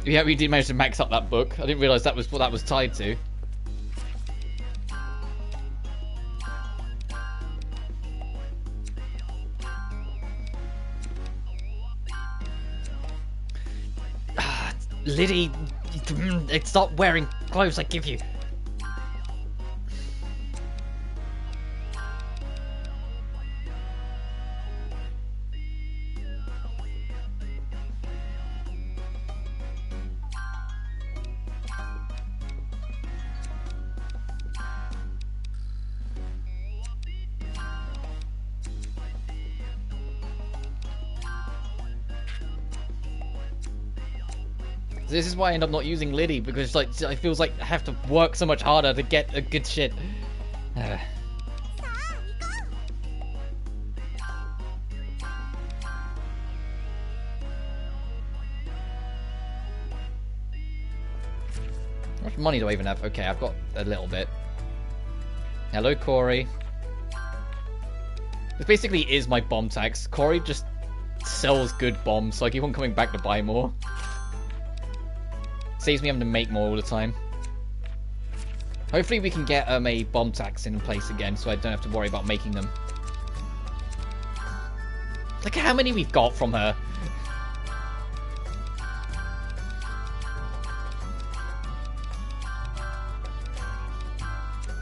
Yeah, we did manage to max up that book. I didn't realise that was what that was tied to. Lydie, stop wearing clothes I give you. This is why I end up not using Lydie, because like it feels like I have to work so much harder to get a good shit. How much money do I even have? Okay, I've got a little bit. Hello, Corey. This basically is my bomb tax. Corey just sells good bombs, so I keep on coming back to buy more. Saves me having to make more all the time. Hopefully we can get a bomb tax in place again, so I don't have to worry about making them. Look at how many we've got from her.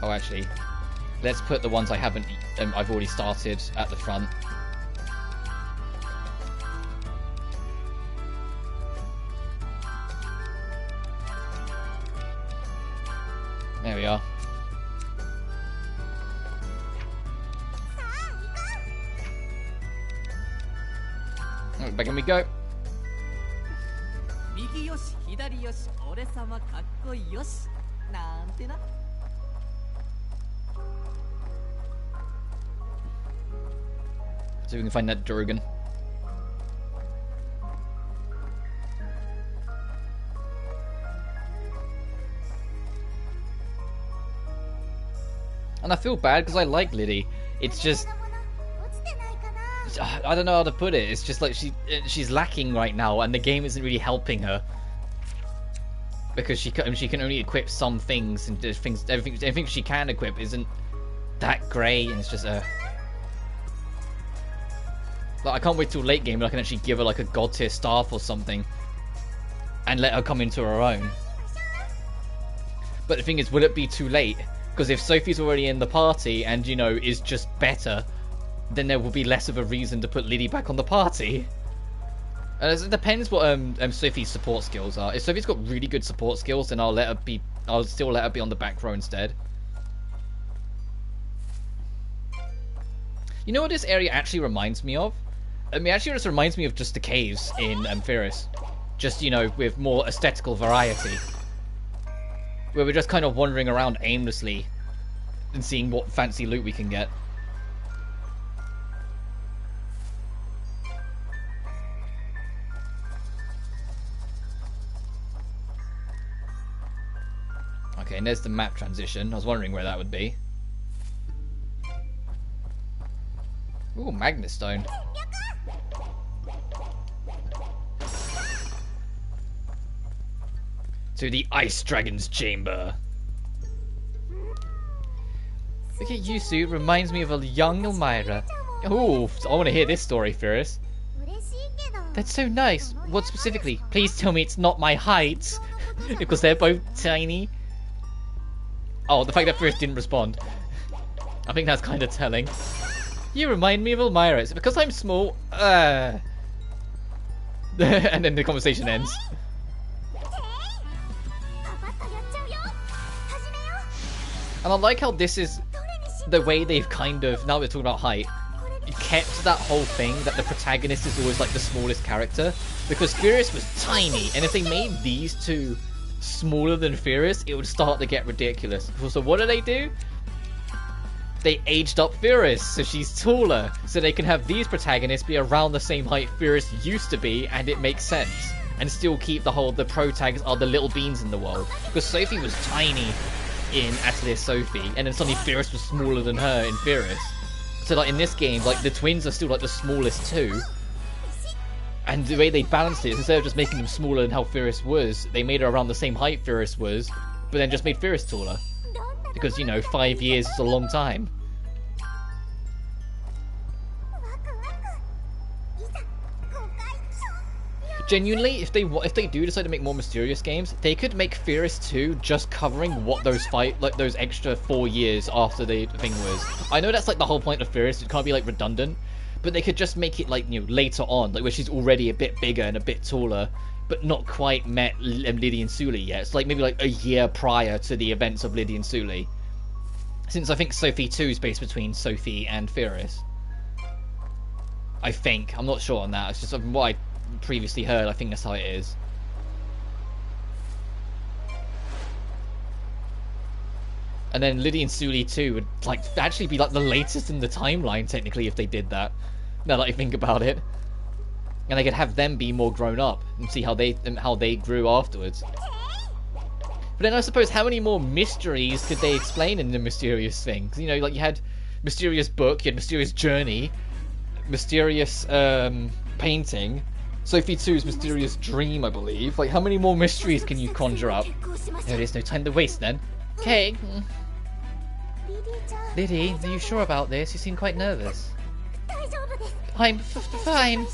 Oh, actually, let's put the ones I haven't, I've already started at the front. There we are. Right, back in we go. So we can find that Durgan. And I feel bad because I like Lydie. It's just, I don't know how to put it. It's just like she's lacking right now, and the game isn't really helping her because she can only equip some things, and everything she can equip isn't that great, and it's just like, I can't wait till late game when I can actually give her like a god tier staff or something and let her come into her own. But the thing is, will it be too late? Because if Sophie's already in the party and, you know, is just better, then there will be less of a reason to put Lydie back on the party. It depends what Sophie's support skills are. If Sophie's got really good support skills, then I'll still let her be on the back row instead. You know what this area actually reminds me of? I mean, actually, it just reminds me of just the caves in Firis. Just, you know, with more aesthetical variety. Where we're just kind of wandering around aimlessly and seeing what fancy loot we can get. Okay, and there's the map transition. I was wondering where that would be. Ooh, Magnet Stone. To the Ice Dragon's Chamber. Look at Yusu, reminds me of a young Elmira. Ooh, I want to hear this story, Firis. That's so nice. What specifically? Please tell me it's not my height. Because they're both tiny. Oh, the fact that Firis didn't respond. I think that's kind of telling. You remind me of Elmira. Is it because I'm small? And then the conversation ends. And I like how this is the way they've kind of, now we're talking about height, kept that whole thing that the protagonist is always like the smallest character. Because Firis was tiny, and if they made these two smaller than Firis, it would start to get ridiculous. So what do? They aged up Firis, so she's taller, so they can have these protagonists be around the same height Firis used to be, and it makes sense. And still keep the protagonists are the little beans in the world. Because Sophie was tiny in Atelier Sophie, and then suddenly Firis was smaller than her in Firis. So like in this game, like the twins are still like the smallest too. And the way they balanced it is instead of just making them smaller than how Firis was, they made her around the same height Firis was, but then just made Firis taller. Because, you know, 5 years is a long time. Genuinely, if they do decide to make more mysterious games, they could make Firis 2 just covering what those those extra 4 years after the thing was. I know that's like the whole point of Firis, it can't be like redundant, but they could just make it like, you know, later on, like where she's already a bit bigger and a bit taller, but not quite met Lydie and Suelle yet. It's like maybe like a year prior to the events of Lydie and Suelle. Since I think Sophie 2 is based between Sophie and Firis. I think. I'm not sure on that. It's just what I previously heard. I think that's how it is. And then Lydie and Suelle 2 would like actually be like the latest in the timeline technically if they did that. Now that I think about it. And they could have them be more grown up and see how they grew afterwards. But then I suppose how many more mysteries could they explain in the mysterious thing? 'Cause, you know, like you had mysterious book, you had mysterious journey, mysterious painting, Sophie 2's mysterious dream, I believe. Like how many more mysteries can you conjure up? There is no time to waste then. Okay. Lydie, are you sure about this? You seem quite nervous. I'm fine.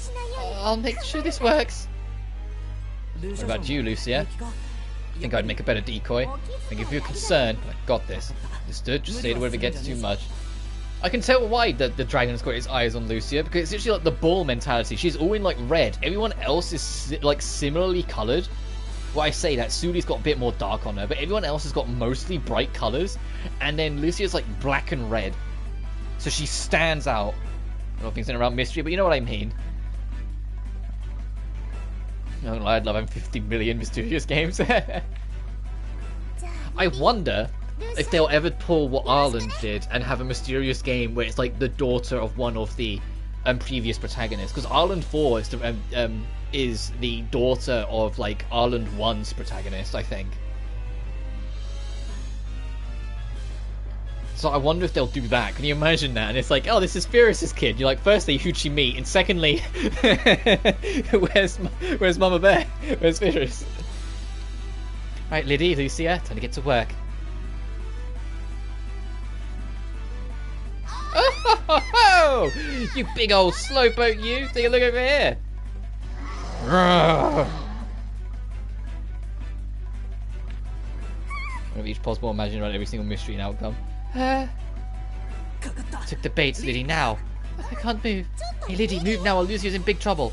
I'll make sure this works. What about you, Lucia? I think I'd make a better decoy. I think if you're concerned, I got this. Understood? Just say it whenever it gets too much. I can tell why the dragon's got its eyes on Lucia, because it's literally like the ball mentality. She's all in like red. Everyone else is like similarly coloured. Well, I say that Suelle's got a bit more dark on her, but everyone else has got mostly bright colours, and then Lucia's like black and red. So she stands out. I don't think it's around mystery, but you know what I mean. Oh, I'd love having 50 million mysterious games. I wonder if they'll ever pull what Ireland did and have a mysterious game where it's like the daughter of one of the previous protagonists, because Island 4 is the daughter of like Island 1's protagonist, I think. So I wonder if they'll do that. Can you imagine that? And it's like, oh, this is Firis' kid. You're like, firstly, who'd she meet? And secondly, where's Mama Bear? Where's Firis? Right, Lydie, Lucia, time to get to work. Oh, ho, ho, ho! You big old slowpoke, you! Take a look over here. One of each possible, imagine around every single mystery and outcome. Took the bait, Lydie, now. I can't move. Hey, Lydie, move now or Lucia's in big trouble.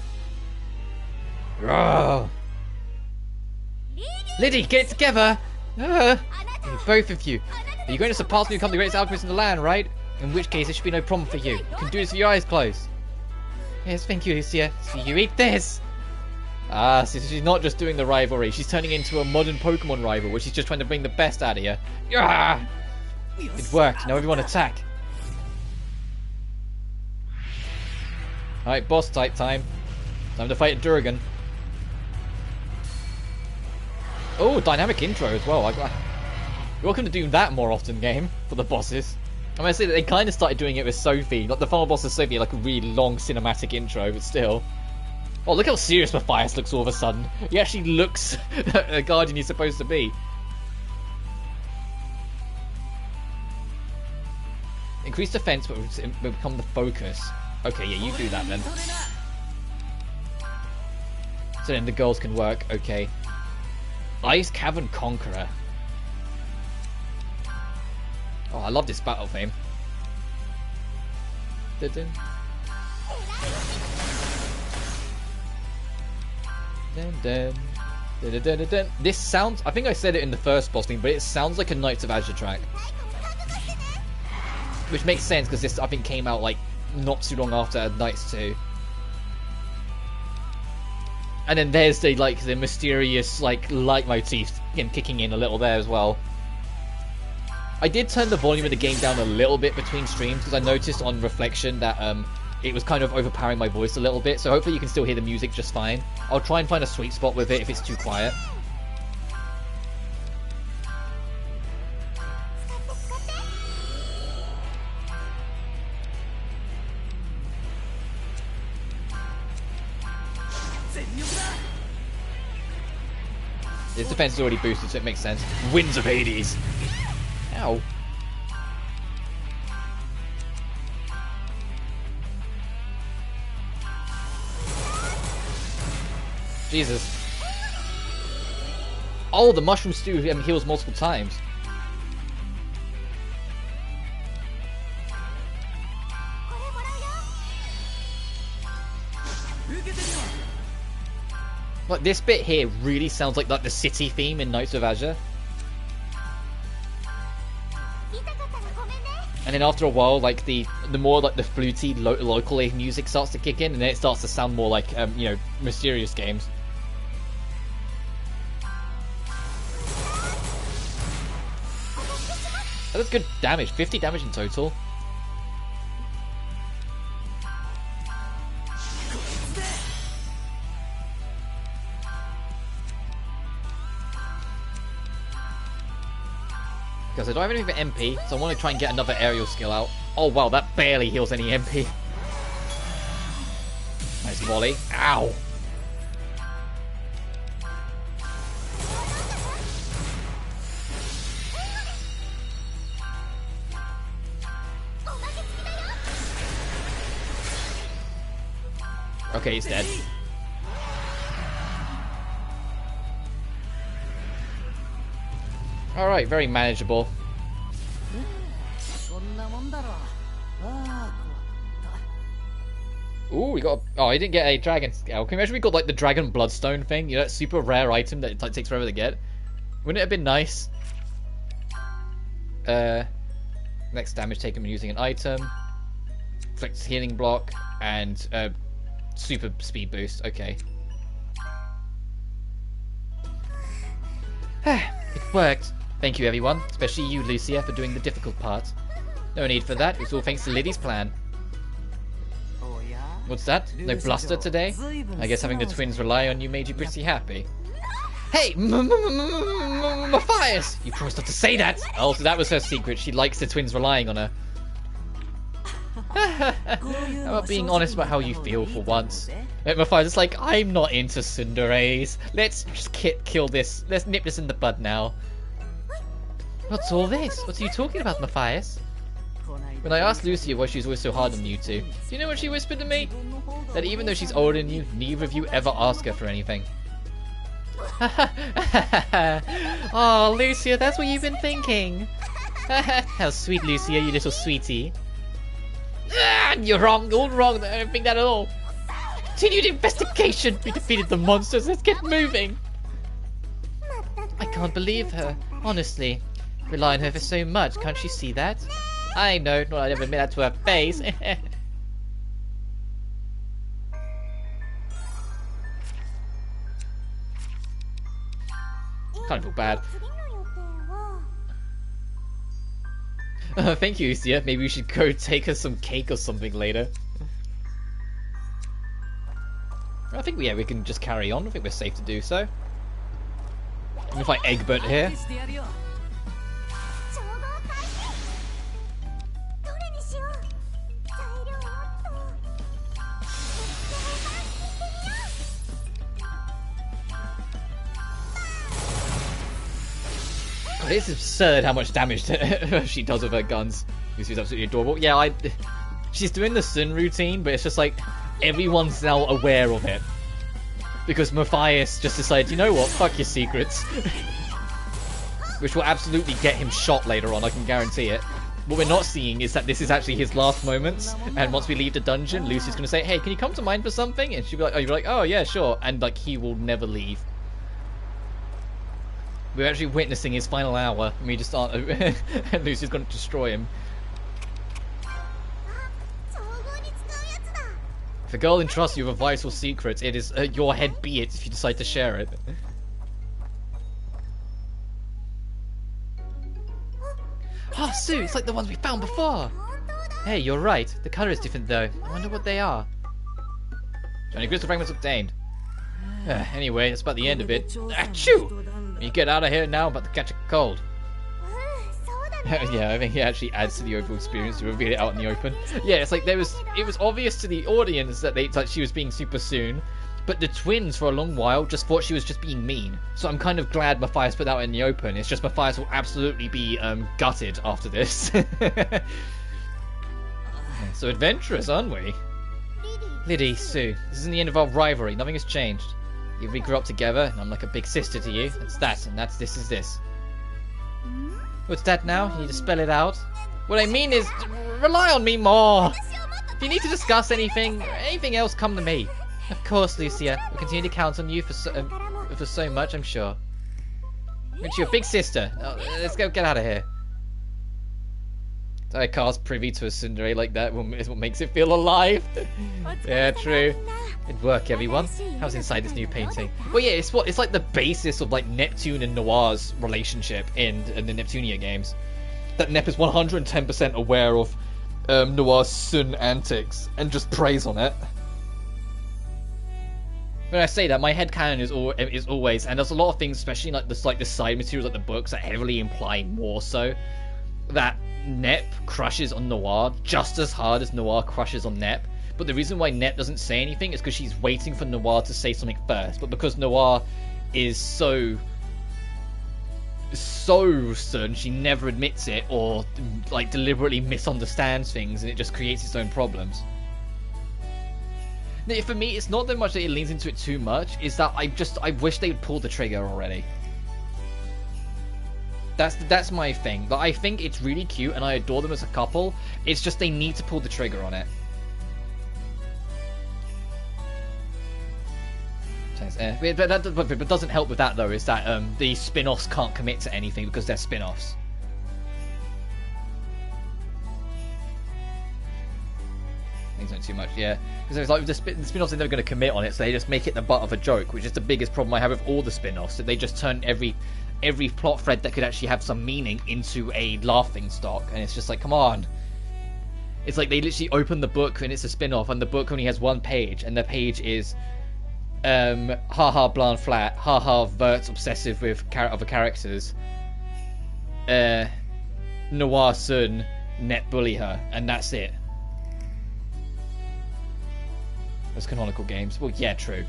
Lydie, get it together! Both of you. You're going to surpass me and become the greatest alchemist in the land, right? In which case, it should be no problem for you. You can do this with your eyes closed. Yes, thank you, Lucia. So you eat this! Ah, so she's not just doing the rivalry. She's turning into a modern Pokemon rival, where she's just trying to bring the best out of you. Ah! It worked. Now everyone attack. Alright, boss type time. Time to fight Durgan. Oh, dynamic intro as well. You're welcome to do that more often, game, for the bosses. I'm going to say that they kind of started doing it with Sophie. Like the final boss of Sophie, like a really long cinematic intro, but still. Oh, look how serious Matthias looks all of a sudden. He actually looks a guardian he's supposed to be. Increase defense, but it will become the focus. Okay, yeah, you do that then. So then the girls can work. Okay. Ice Cavern Conqueror. Oh, I love this battle theme. Dun, dun. Dun, dun, dun, dun. This sounds... I think I said it in the first boss theme, but it sounds like a Knights of Azure track. Which makes sense, because this, I think, came out, like, not too long after Knights 2. And then there's the, like, the mysterious, like, leitmotif kicking in a little there as well. I did turn the volume of the game down a little bit between streams, because I noticed on reflection that, it was kind of overpowering my voice a little bit, so hopefully you can still hear the music just fine. I'll try and find a sweet spot with it if it's too quiet. His defense is already boosted, so it makes sense. Winds of Hades! Ow. Jesus. Oh, the mushroom stew heals multiple times. Like, this bit here really sounds like the city theme in Knights of Azure. And then after a while, like, the more, like, the fluty local music starts to kick in, and then it starts to sound more like, you know, mysterious games. Oh, that's good damage. 50 damage in total. Because I don't have anything for MP, so I want to try and get another aerial skill out. Oh wow, that barely heals any MP. Nice volley. Ow! Okay, he's dead. Alright, very manageable. Ooh, we got... Oh, I didn't get a dragon scale. Can you imagine we got, like, the dragon bloodstone thing? You know, that super rare item that it like, takes forever to get? Wouldn't it have been nice? Next damage taken when using an item. Flex healing block. And, super speed boost. Okay. It worked. Thank you, everyone. Especially you, Lucia, for doing the difficult part. No need for that. It's all thanks to Lydie's plan. What's that? No bluster today? I guess having the twins rely on you made you pretty happy. Hey, Matthias! You promised not to say that! Oh, so that was her secret. She likes the twins relying on her. How about being honest about how you feel for once? Matthias is like, I'm not into tsunderes. Let's just kill this. Let's nip this in the bud now. What's all this? What are you talking about, Matthias? When I asked Lucia why she was always so hard on you two, do you know what she whispered to me? That even though she's older than you, neither of you ever ask her for anything. Oh, Lucia, that's what you've been thinking. How sweet, Lucia, you little sweetie. You're wrong, all wrong. I don't think that at all. Continued investigation. We defeated the monsters. Let's get moving. I can't believe her. Honestly, rely on her for so much. Can't she see that? I know. Not I'd ever admit that to her face. Kind of feel bad. Thank you, Lucia. Maybe we should go take us some cake or something later. I think we can just carry on. I think we're safe to do so. I'm gonna fight Egbert here. God, it's absurd how much damage she does with her guns. She's absolutely adorable. Yeah, she's doing the Sun routine, but it's just like everyone's now aware of it. Because Matthias just decided, you know what, fuck your secrets. Which will absolutely get him shot later on, I can guarantee it. What we're not seeing is that this is actually his last moments, and once we leave the dungeon, Lucy's gonna say, hey, can you come to mine for something? And she'll be like, oh yeah, sure. And like, he will never leave. We're actually witnessing his final hour, and we just aren't. And Lucy's going to destroy him. If a girl entrusts you with a vital secret, it is your head be it if you decide to share it. Ah, Sue, it's like the ones we found before. Hey, you're right. The colour is different though. I wonder what they are. Johnny crystal fragments obtained. Anyway, that's about the end of it. Achoo! You get out of here now, I'm about to catch a cold. Yeah, I think it actually adds to the overall experience to reveal it out in the open. Yeah, it's like it was obvious to the audience that she was being super soon, but the twins for a long while just thought she was just being mean. So I'm kind of glad Matthias put that out in the open. It's just Matthias will absolutely be gutted after this. So adventurous, aren't we? Lydie, Sue, this isn't the end of our rivalry. Nothing has changed. We grew up together, and I'm like a big sister to you. That's that, and this is this. What's that now? You need to spell it out? What I mean is, rely on me more! If you need to discuss anything, or anything else, come to me. Of course, Lucia. We'll continue to count on you for so much, I'm sure. It's your big sister. Oh, let's go get out of here. I cast privy to a tsundere like that is what makes it feel alive. Yeah, true. It'd work, everyone. How's inside this new painting? Well, yeah, it's like the basis of like Neptune and Noir's relationship in the Neptunia games. That Nep is 110% aware of Noir's Sun antics and just preys on it. When I say that, my headcanon is always, and there's a lot of things, especially like the side materials, like the books, that heavily imply more so that Nep crushes on Noir just as hard as Noir crushes on Nep. But the reason why Nep doesn't say anything is because she's waiting for Noir to say something first. But because Noir is so certain, she never admits it or like deliberately misunderstands things, and it just creates its own problems. Now, for me, it's not that much that it leans into it too much. It's that I wish they would pull the trigger already. That's my thing. But I think it's really cute, and I adore them as a couple. It's just they need to pull the trigger on it. But doesn't help with that though is that the spin-offs can't commit to anything because they're spin-offs. Things not too much, yeah. Because it's like the spin-offs are never going to commit on it, so they just make it the butt of a joke, which is the biggest problem I have with all the spin-offs. That they just turn every plot thread that could actually have some meaning into a laughing stock, and it's just like, come on. It's like they literally open the book and it's a spin-off, and the book only has one page, and the page is haha bland flat, haha Vert's obsessive with other characters, Noir Sun net bully her, and that's it. Those canonical games. Well, yeah, true.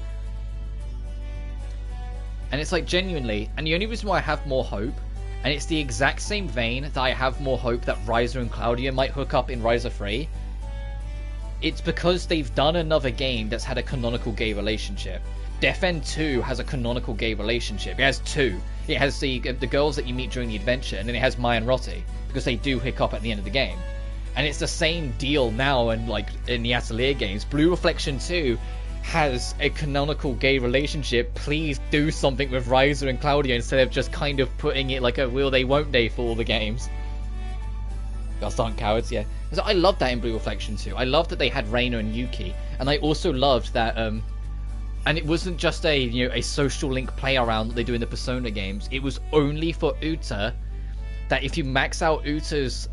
And it's like, genuinely, and the only reason why I have more hope, and it's the exact same vein that I have more hope that Ryza and Claudia might hook up in Ryza 3, it's because they've done another game that's had a canonical gay relationship. Death End 2 has a canonical gay relationship. It has two. It has the girls that you meet during the adventure, and then it has Mai and Rotti, because they do hook up at the end of the game. And it's the same deal now, and like in the Atelier games. Blue Reflection 2 has a canonical gay relationship. Please do something with Ryza and Claudia instead of just kind of putting it like a will they won't they for all the games. Girls aren't cowards, yeah. So I loved that in Blue Reflection 2. I loved that they had Reina and Yuki, and I also loved that and it wasn't just a social link play around that they do in the Persona games. It was only for Uta, that if you max out Uta's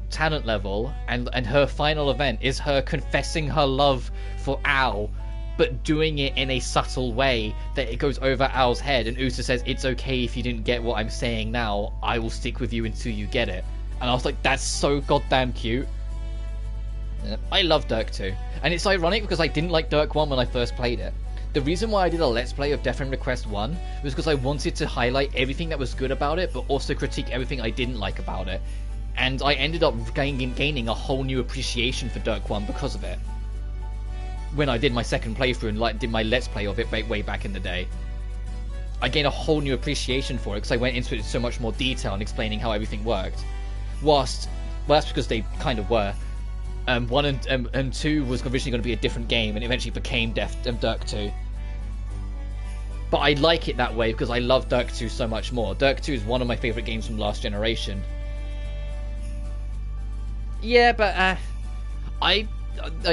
talent level, and her final event is her confessing her love for Ao, but doing it in a subtle way that it goes over Ao's head, and Uta says, it's okay if you didn't get what I'm saying now, I will stick with you until you get it. And I was like, that's so goddamn cute. I love Dirk 2. And it's ironic because I didn't like Dirk 1 when I first played it. The reason why I did a Let's Play of Death End Request 1 was because I wanted to highlight everything that was good about it, but also critique everything I didn't like about it. And I ended up gaining a whole new appreciation for Dirk 1 because of it. When I did my second playthrough and did my Let's Play of it way back in the day, I gained a whole new appreciation for it because I went into it in so much more detail and explaining how everything worked. Well, that's because they kind of were. 1 and 2 was originally going to be a different game, and eventually became Dirk 2. But I like it that way because I love Dirk 2 so much more. Dirk 2 is one of my favourite games from last generation. Yeah, but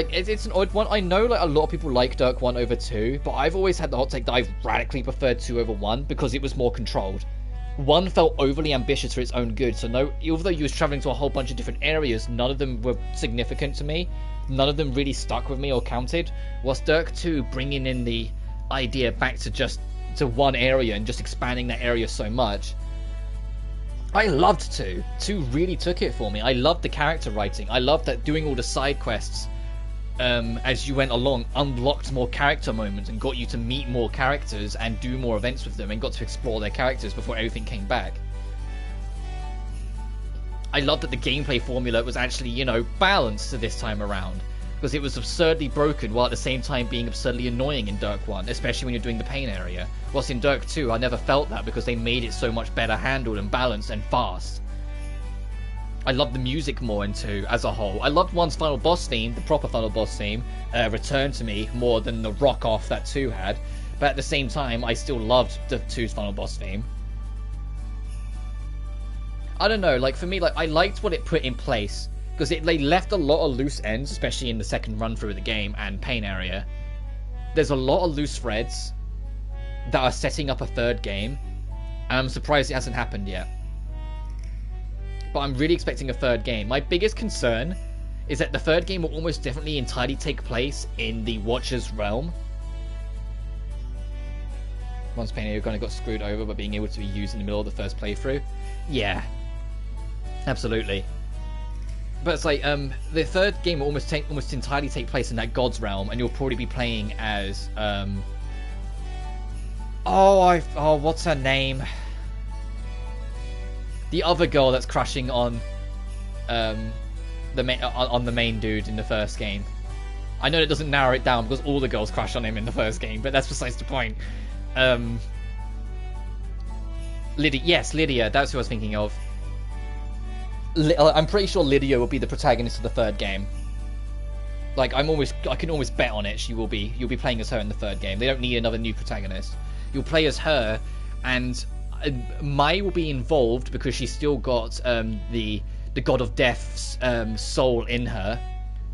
it's an odd one. I know a lot of people like Dirk 1 over 2, but I've always had the hot take that I've radically preferred 2 over 1 because it was more controlled. 1 felt overly ambitious for its own good, so although you was travelling to a whole bunch of different areas, none of them were significant to me. None of them really stuck with me or counted. Whilst Dirk 2 bringing in the idea back to one area and just expanding that area so much, I loved 2. 2 really took it for me. I loved the character writing. I loved that doing all the side quests as you went along unlocked more character moments and got you to meet more characters and do more events with them and got to explore their characters before everything came back. I loved that the gameplay formula was actually, balanced this time around, because it was absurdly broken while at the same time being absurdly annoying in Dirk 1, especially when you're doing the pain area. Whilst in Dirk 2 I never felt that because they made it so much better handled and balanced and fast. I loved the music more in 2 as a whole. I loved 1's final boss theme, the proper final boss theme, returned to me more than the rock off that 2 had, but at the same time I still loved the 2's final boss theme. I don't know, for me, I liked what it put in place, because they left a lot of loose ends, especially in the second run through of the game and pain area. There's a lot of loose threads that are setting up a third game, and I'm surprised it hasn't happened yet. But I'm really expecting a third game. My biggest concern is that the third game will almost definitely entirely take place in the Watcher's realm. Once Pain area kind of got screwed over by being able to be used in the middle of the first playthrough. Yeah, absolutely. But it's the third game will almost entirely take place in that God's realm, and you'll probably be playing as what's her name? The other girl that's crushing on the main dude in the first game. I know it doesn't narrow it down because all the girls crush on him in the first game, but that's besides the point. Lydia, yes, Lydia, that's who I was thinking of. I'm pretty sure Lydia will be the protagonist of the third game. I can almost bet on it. You'll be playing as her in the third game. They don't need another new protagonist. You'll play as her, and Mai will be involved because she's still got the God of Death's soul in her,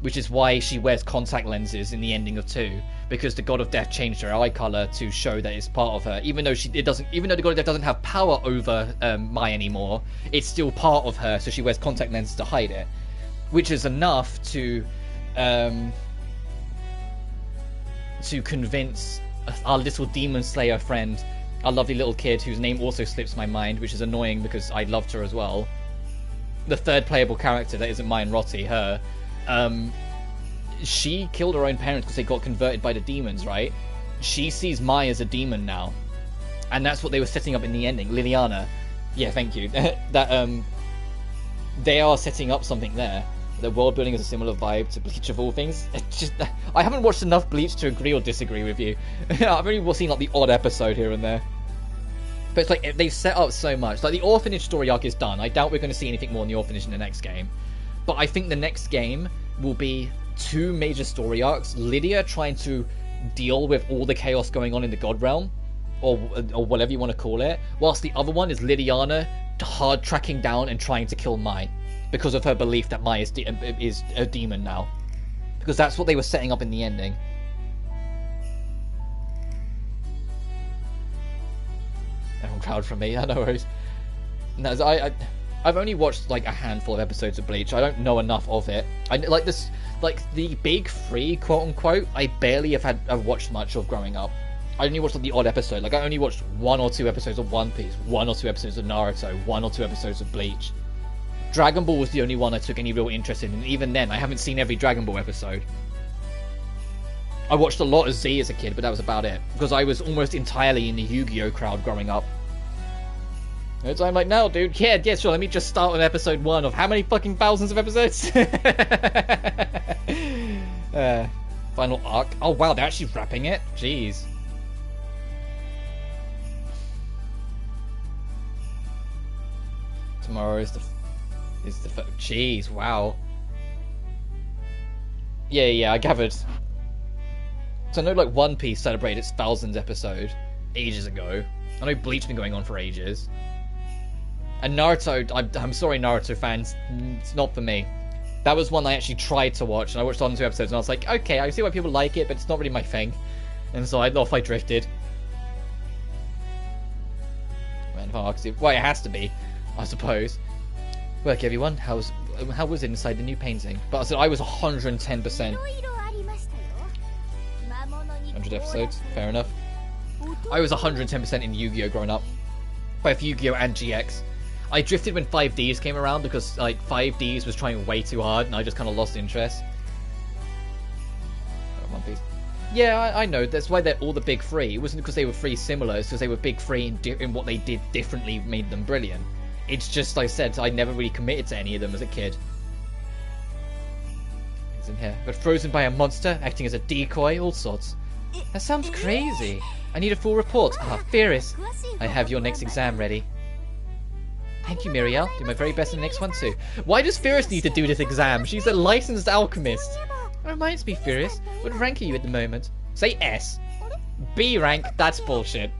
which is why she wears contact lenses in the ending of 2, because the God of Death changed her eye color to show that it's part of her. Even though the God of Death doesn't have power over Mai anymore, it's still part of her, so she wears contact lenses to hide it. which is enough to convince our little demon slayer friend, our lovely little kid whose name also slips my mind, which is annoying because I loved her as well. The third playable character that isn't mine, Rotti, her. She killed her own parents because they got converted by the demons, right? She sees Mai as a demon now. And that's what they were setting up in the ending. Liliana. Yeah, thank you. That, they are setting up something there. The world building is a similar vibe to Bleach of all things. It's just, I haven't watched enough Bleach to agree or disagree with you. I've only seen like the odd episode here and there. But it's like, they've set up so much. Like, the orphanage story arc is done. I doubt we're going to see anything more in the orphanage in the next game. But I think the next game will be 2 major story arcs. Lydia trying to deal with all the chaos going on in the God Realm, or whatever you want to call it, whilst the other one is Liliana hard tracking down and trying to kill Mai because of her belief that Mai is a demon now, because that's what they were setting up in the ending. Everyone crowd from me, no worries. No, I've only watched like a handful of episodes of Bleach. I don't know enough of it. I like this, like the big 3, quote unquote. I barely have watched much of growing up. I only watched like the odd episode. Like I only watched 1 or 2 episodes of One Piece, 1 or 2 episodes of Naruto, 1 or 2 episodes of Bleach. Dragon Ball was the only one I took any real interest in, and even then, I haven't seen every Dragon Ball episode. I watched a lot of Z as a kid, but that was about it, because I was almost entirely in the Yu-Gi-Oh crowd growing up. So I'm like, no, dude, yeah, sure, let me just start with episode 1 of how many fucking thousands of episodes? Final arc. Oh wow, they're actually wrapping it? Jeez. Tomorrow is the jeez, wow. Yeah, I gathered. So I know like One Piece celebrated its 1000th episode ages ago. I know Bleach's been going on for ages. And Naruto, I'm sorry Naruto fans, it's not for me. That was one I actually tried to watch, and I watched on 2 episodes and I was like, okay, I see why people like it, but it's not really my thing. And so I drifted. Man, well, it has to be, I suppose. Work everyone, how was it inside the new painting? But I was 110%. 100 episodes, fair enough. I was 110% in Yu-Gi-Oh growing up. Both Yu-Gi-Oh and GX. I drifted when 5Ds came around because like 5Ds was trying way too hard and I just kind of lost interest. One Piece. Yeah, I know. That's why they're all the big 3. It wasn't because they were 3 similar, it's because they were big 3 in what they did differently made them brilliant. It's just, like I said, I never really committed to any of them as a kid. It's in here. But frozen by a monster, acting as a decoy, all sorts. That sounds crazy. I need a full report. Ah, Firis. I have your next exam ready. Thank you, Miriel. Do my very best in the next one, too. Why does Firis need to do this exam? She's a licensed alchemist. That reminds me, Firis. What rank are you at the moment? Say S. B rank? That's bullshit.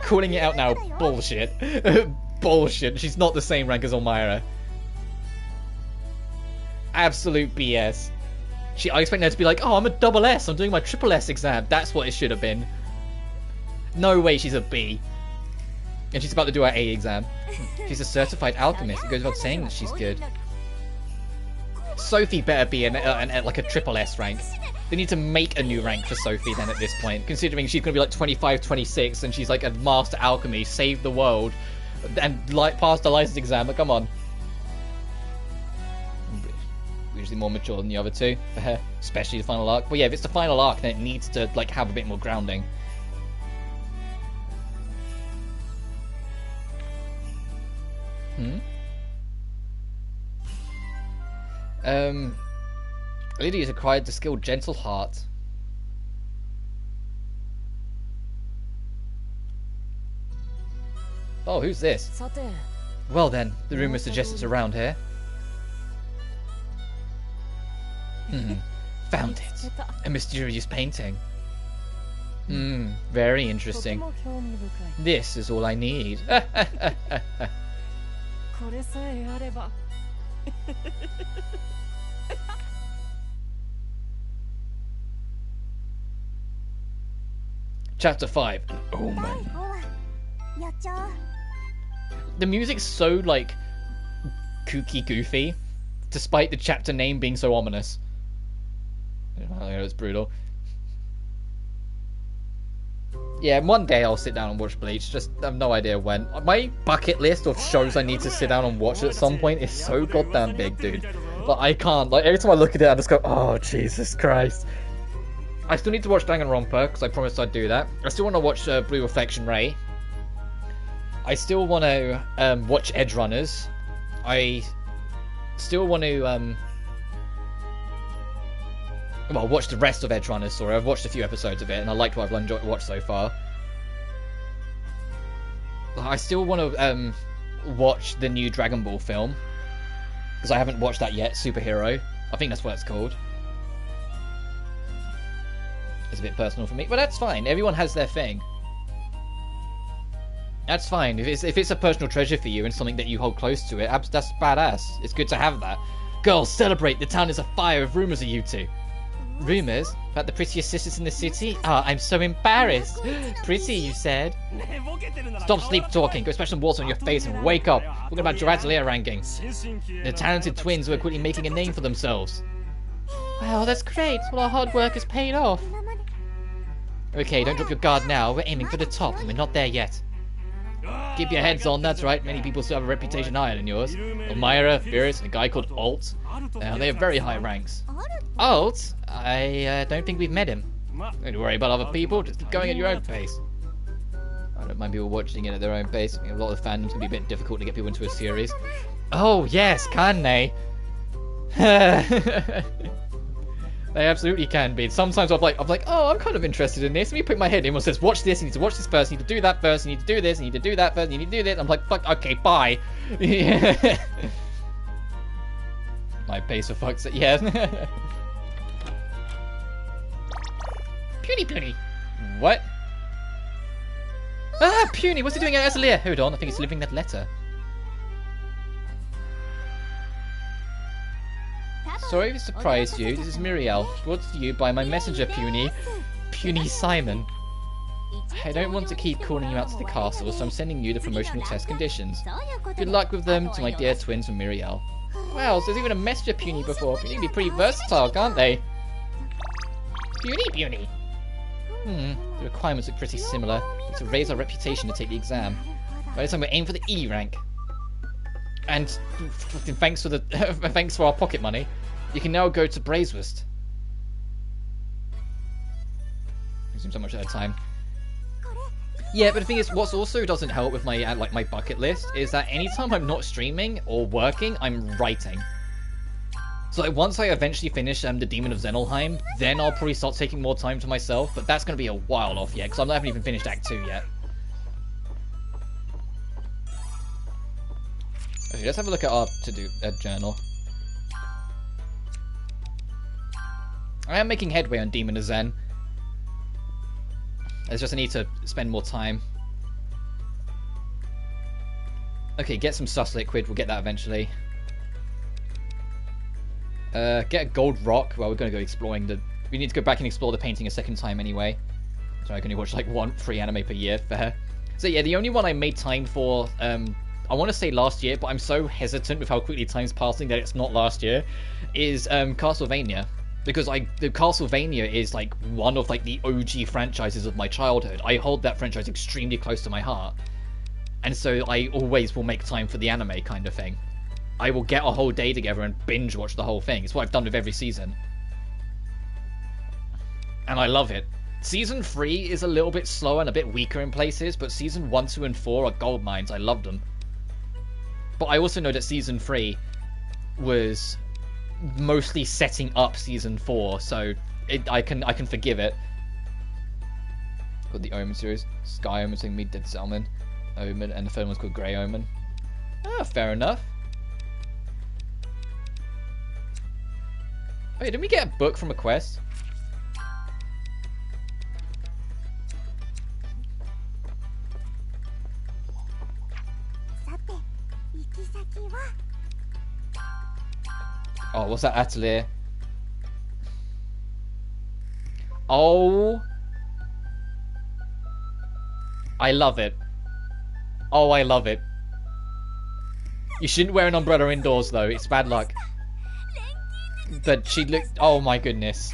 Calling it out now. Bullshit. Bullshit. She's not the same rank as Elmira. Absolute BS. I expect her to be like, oh, I'm a double S. I'm doing my triple S exam. That's what it should have been. No way she's a B. And she's about to do her A exam. She's a certified alchemist. It goes without saying that she's good. Sophie better be like a triple S rank. They need to make a new rank for Sophie then at this point, considering she's going to be like 25, 26, and she's like a master alchemy, save the world, and pass the license exam. But come on. Usually more mature than the other 2, especially the final arc. But yeah, if it's the final arc, then it needs to like have a bit more grounding. Lydie has acquired the skill Gentle Heart. Oh, who's this? Well then, the rumour suggests it's around here. Found it. A mysterious painting. Very interesting. This is all I need. Chapter 5, An Omen. The music's so like kooky goofy despite the chapter name being so ominous. It's brutal. Yeah, one day I'll sit down and watch Bleach. Just I have no idea when. My bucket list of shows I need to sit down and watch at some point is so goddamn big, dude. Like, I can't. Like, every time I look at it, I just go, oh, Jesus Christ. I still need to watch Danganronpa, because I promised I'd do that. I still want to watch Blue Reflection Ray. I still want to watch Edge Runners. I still want to well, watch the rest of Edge Runners. Sorry, I've watched a few episodes of it, and I liked what I've watched so far. I still want to watch the new Dragon Ball film, because I haven't watched that yet. Superhero, I think that's what it's called. It's a bit personal for me, but that's fine. Everyone has their thing. That's fine. If it's a personal treasure for you and something that you hold close to it, that's badass. It's good to have that. Girls, celebrate! The town is afire with rumors of you two. Rumors? About the prettiest sisters in the city? Ah, I'm so embarrassed. Pretty, you said. Stop sleep talking. Go splash some water on your face and wake up. Talking about your Atelier ranking. The talented twins who are quickly making a name for themselves. Wow, that's great. All our hard work has paid off. Okay, don't drop your guard now. We're aiming for the top, and we're not there yet. Keep your heads on, that's right. Many people still have a reputation higher than yours. Elmira, Firis, and a guy called Alt. They have very high ranks. Alt? I don't think we've met him. Don't worry about other people, just keep going at your own pace. I don't mind people watching it at their own pace. I mean, a lot of fandoms can be a bit difficult to get people into a series. Oh, yes, can they? They absolutely can be. Sometimes I'm like, oh, I'm kind of interested in this. Let me put my head in. It says, watch this. You need to watch this first. You need to do that first. You need to do this. You need to do that first. You need to do this. I'm like, fuck. Okay, bye. My pace for fuck's sake. Yeah. Puny. What? Ah, Puny. What's he doing at Atelier? Hold on. I think he's delivering that letter. Sorry if it surprised you. This is Muriel, brought to you by my messenger, Puny Simon. I don't want to keep calling you out to the castle, so I'm sending you the promotional test conditions. Good luck with them, to my dear twins from Muriel. Wow, so there's even a messenger Puny before. Puny can be pretty versatile, can't they? Puny. The requirements look pretty similar. We need to raise our reputation to take the exam. By this time we're aiming for the E rank. And thanks for thanks for our pocket money. You can now go to Brazewurst. Consume so much at a time. Yeah, but the thing is, what also doesn't help with my my bucket list is that anytime I'm not streaming or working, I'm writing. So like, once I eventually finish the Demon of Zenelheim, then I'll probably start taking more time to myself. But that's going to be a while off yet, because I haven't even finished Act 2 yet. Okay, let's have a look at our to-do journal. I am making headway on Demon of Zen. It's just I need to spend more time. Okay, get some sus liquid. We'll get that eventually. Get a gold rock. Well, we're going to go exploring the... We need to go back and explore the painting a second time anyway. So I can only watch like one free anime per year. Fair. So yeah, the only one I made time for... I want to say last year, but I'm so hesitant with how quickly time's passing that it's not last year, is Castlevania. Because the Castlevania is like one of like the OG franchises of my childhood. I hold that franchise extremely close to my heart. And so I always will make time for the anime kind of thing. I will get a whole day together and binge watch the whole thing. It's what I've done with every season. And I love it. Season 3 is a little bit slower and a bit weaker in places, but Season 1, 2, and 4 are gold mines. I love them. But I also know that Season 3 was mostly setting up Season 4, so I can forgive it. Got the Omen series. Sky Omen, saying me, Dead Salmon, Omen, and the third one's called Grey Omen. Ah, fair enough. Wait, didn't we get a book from a quest? Oh, what's that Atelier? Oh. I love it. Oh, I love it. You shouldn't wear an umbrella indoors, though. It's bad luck. But she looked... Oh my goodness.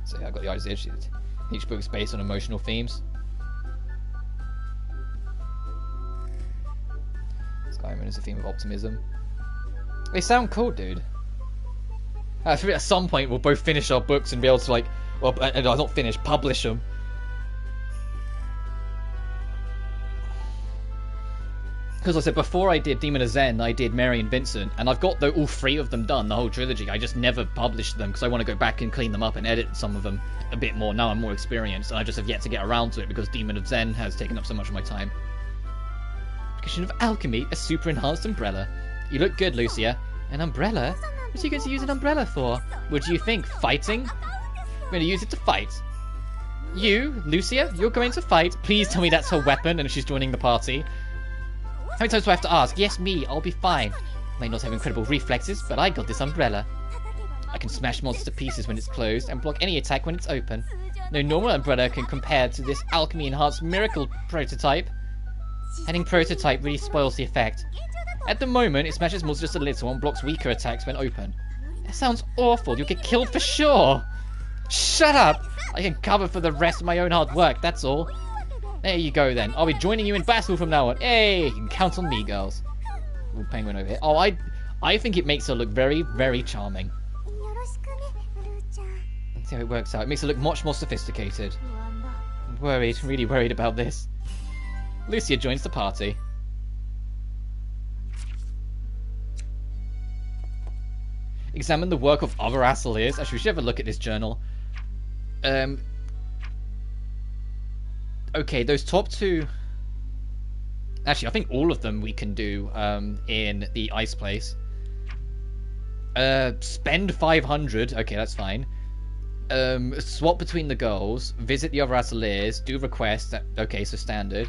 So yeah, I got the idea. Each book is based on emotional themes. Skyrim is a theme of optimism. They sound cool, dude. I feel at some point we'll both finish our books and be able to, like... Well, not finish, publish them. Because I said, before I did Demon of Zen, I did Mary and Vincent, and I've got all 3 of them done, the whole trilogy. I just never published them because I want to go back and clean them up and edit some of them a bit more. Now I'm more experienced, and I just have yet to get around to it because Demon of Zen has taken up so much of my time. Application of alchemy, a super enhanced umbrella. You look good, Lucia. An umbrella? What are you going to use an umbrella for? What do you think? Fighting? I'm going to use it to fight. You, Lucia, you're going to fight. Please tell me that's her weapon and she's joining the party. How many times do I have to ask? Yes, me, I'll be fine. I may not have incredible reflexes, but I got this umbrella. I can smash monsters to pieces when it's closed and block any attack when it's open. No normal umbrella can compare to this alchemy-enhanced miracle prototype. Adding prototype really spoils the effect. At the moment, it smashes monsters just a little and blocks weaker attacks when open. That sounds awful. You'll get killed for sure. Shut up! I can cover for the rest of my own hard work, that's all. There you go then. I'll be joining you in battle from now on. Hey, you can count on me, girls. Ooh, penguin over here. Oh, I think it makes her look very, very charming. Let's see how it works out. It makes her look much more sophisticated. I'm worried, really worried about this. Lucia joins the party. Examine the work of other Ateliers. Actually, we should have a look at this journal. Okay, those top 2... Actually, I think all of them we can do in the ice place. Spend 500. Okay, that's fine. Swap between the girls. Visit the other Ateliers. Do requests. Okay, so standard.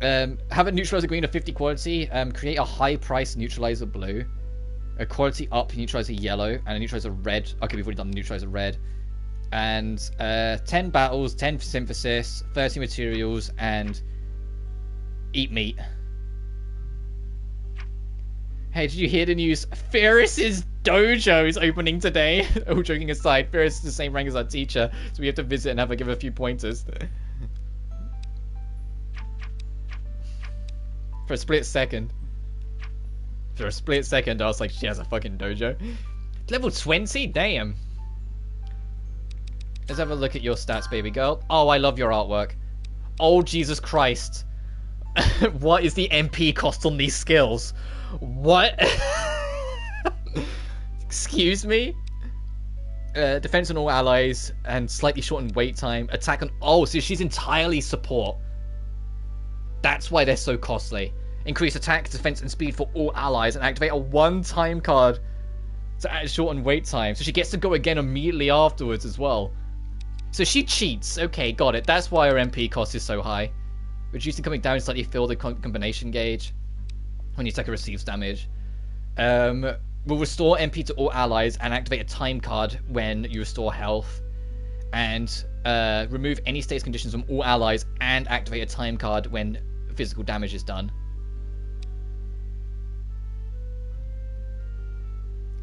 Have a neutralizer green of 50 quality. Create a high price neutralizer blue. A quality up neutralizer yellow. And a neutralizer red. Okay, we've already done the neutralizer red. And 10 battles, 10 synthesis, 30 materials, and eat meat. Hey, did you hear the news? Firis' dojo is opening today. All joking aside, Firis is the same rank as our teacher, so we have to visit and give her a few pointers. For a split second. I was like, she has a fucking dojo. Level 20? Damn. Let's have a look at your stats, baby girl. Oh, I love your artwork. Oh, Jesus Christ. What is the MP cost on these skills? What? Excuse me? Defense on all allies and slightly shortened wait time. Attack on... Oh, so she's entirely support. That's why they're so costly. Increase attack, defense, and speed for all allies and activate a one-time card to add shortened wait time. So she gets to go again immediately afterwards as well. So she cheats. Okay, got it. That's why her MP cost is so high. Reducing coming down slightly fill the combination gauge when your attacker receives damage. Will restore MP to all allies and activate a time card when you restore health. And remove any status conditions from all allies and activate a time card when physical damage is done.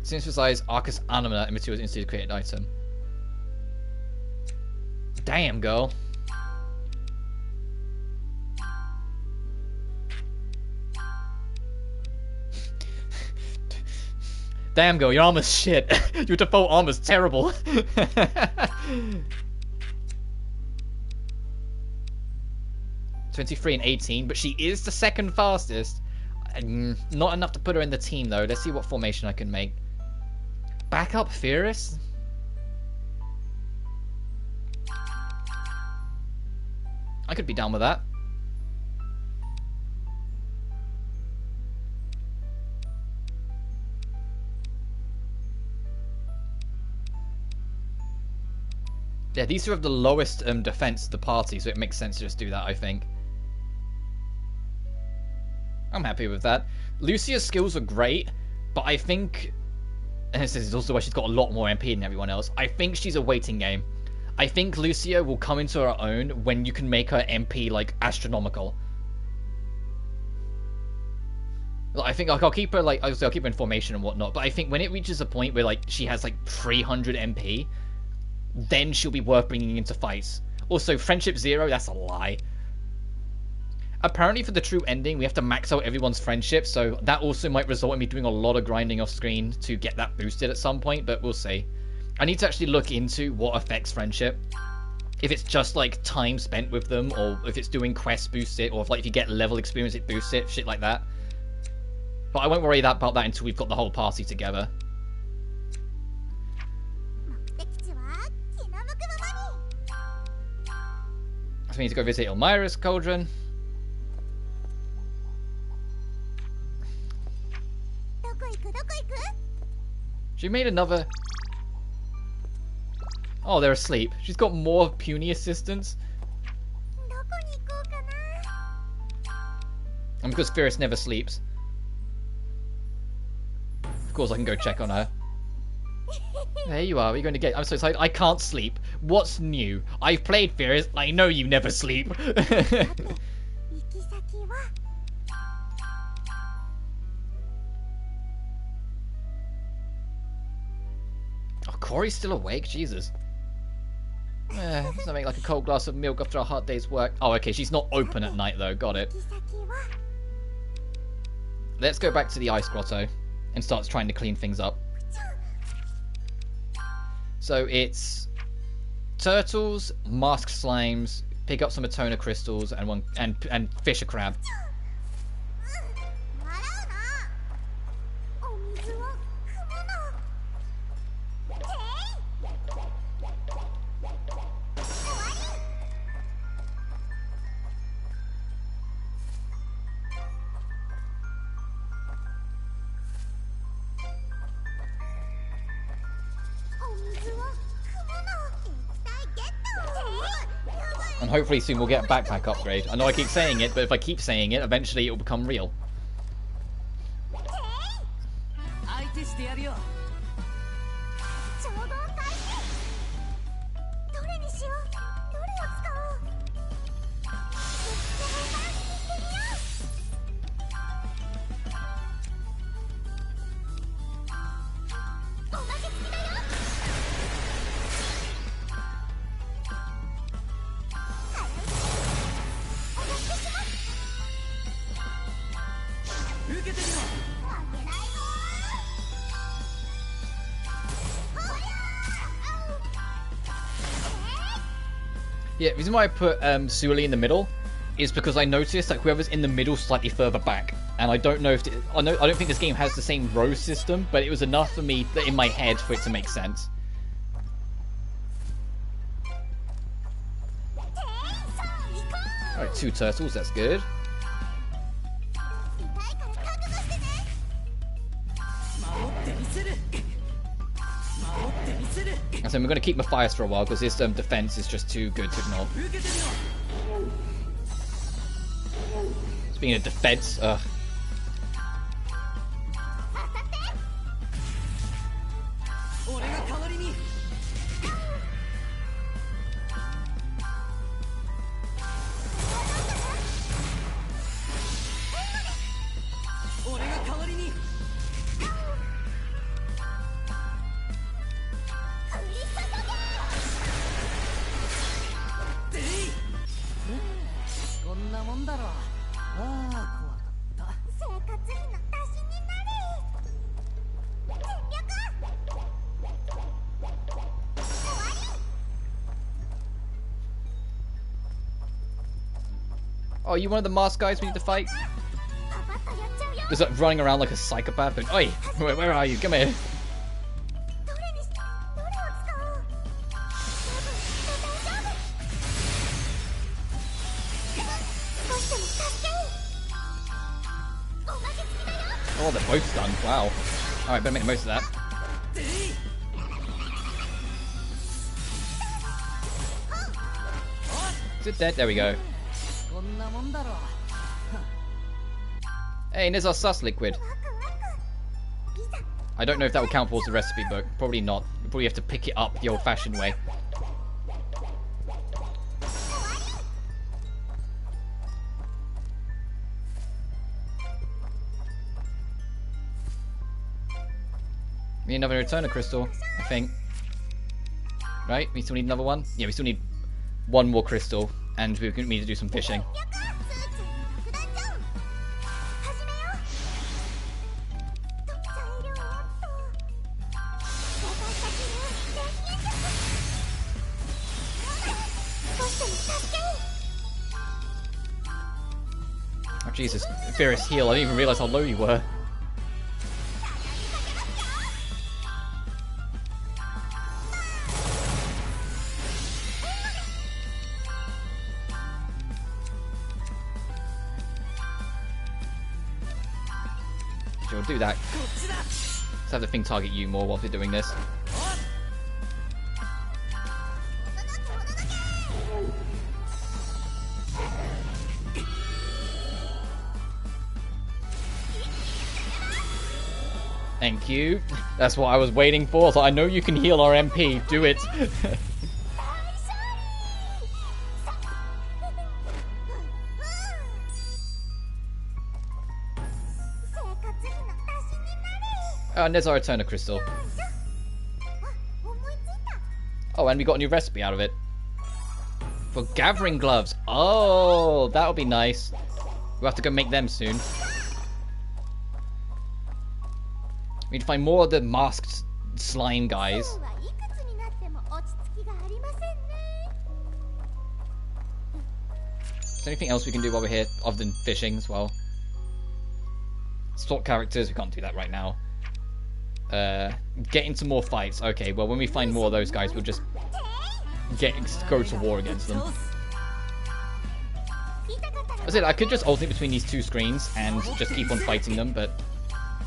Synthesize Arcus Anima and materials instantly create an item. Damn, girl. Damn, girl, your armor's shit. Your default armor's terrible. 23 and 18, but she is the second fastest. Not enough to put her in the team, though. Let's see what formation I can make. Backup Firis? I could be down with that. Yeah, these are of the lowest defense of the party, so it makes sense to just do that, I think. I'm happy with that. Lucia's skills are great, but I think... And this is also why she's got a lot more MP than everyone else. I think she's a waiting game. I think Lucia will come into her own when you can make her MP, like, astronomical. I think like, I'll keep her like obviously I'll keep her in formation and whatnot, but I think when it reaches a point where like she has like 300 MP, then she'll be worth bringing into fights. Also, friendship 0, that's a lie. Apparently for the true ending, we have to max out everyone's friendship, so that also might result in me doing a lot of grinding off screen to get that boosted at some point, but we'll see. I need to actually look into what affects friendship. If it's just like time spent with them, or if it's doing quests boost it, or if like if you get level experience it boosts it, shit like that. But I won't worry about that until we've got the whole party together. So we need to go visit Elmira's cauldron. She made another... Oh, they're asleep. She's got more puny assistants. And because Firis never sleeps. Of course I can go check on her. There you are. What are you going to get? I'm so excited. I can't sleep. What's new? I've played Firis. I know you never sleep. Oh, Corey's still awake? Jesus. Something like a cold glass of milk after a hard day's work. Oh, okay. She's not open at night, though. Got it. Let's go back to the ice grotto and start trying to clean things up. So it's turtles, masked slimes, pick up some Atona crystals, and fish a crab. And hopefully soon we'll get a backpack upgrade. I know I keep saying it, but if I keep saying it, eventually it will become real. Yeah, the reason why I put Suelle in the middle is because I noticed that whoever's in the middle slightly further back, and I don't know if I don't think this game has the same row system, but it was enough for me in my head for it to make sense. Alright, 2 turtles, that's good. And so we're going to keep Matthias for a while because his defense is just too good to ignore. Speaking of defense, ugh. Oh, you one of the masked guys we need to fight? Just like running around like a psychopath. And, oi, where are you? Come here. Oh, they're both stunned. Wow. Alright, better make the most of that. Is it dead? There we go. Hey, and there's our sus liquid. I don't know if that would count towards the recipe book. Probably not. You probably have to pick it up the old-fashioned way. We need another returner crystal, I think. Right? We still need another one? Yeah, we still need one more crystal, and we need to do some fishing. Oh Jesus, Firis, heal. I didn't even realise how low you were. Sure, do that. Let's have the thing target you more while we're doing this. Thank you. That's what I was waiting for. So I know you can heal our MP. Do it. Oh, and there's our Eterna Crystal. Oh, and we got a new recipe out of it. For gathering gloves. Oh, that'll be nice. We'll have to go make them soon. We need to find more of the masked slime guys. Is there anything else we can do while we're here other than fishing as well? Sort characters, we can't do that right now. Get into more fights. Okay, well when we find more of those guys, we'll just go to war against them. That's it, I could just alternate between these two screens and just keep on fighting them, but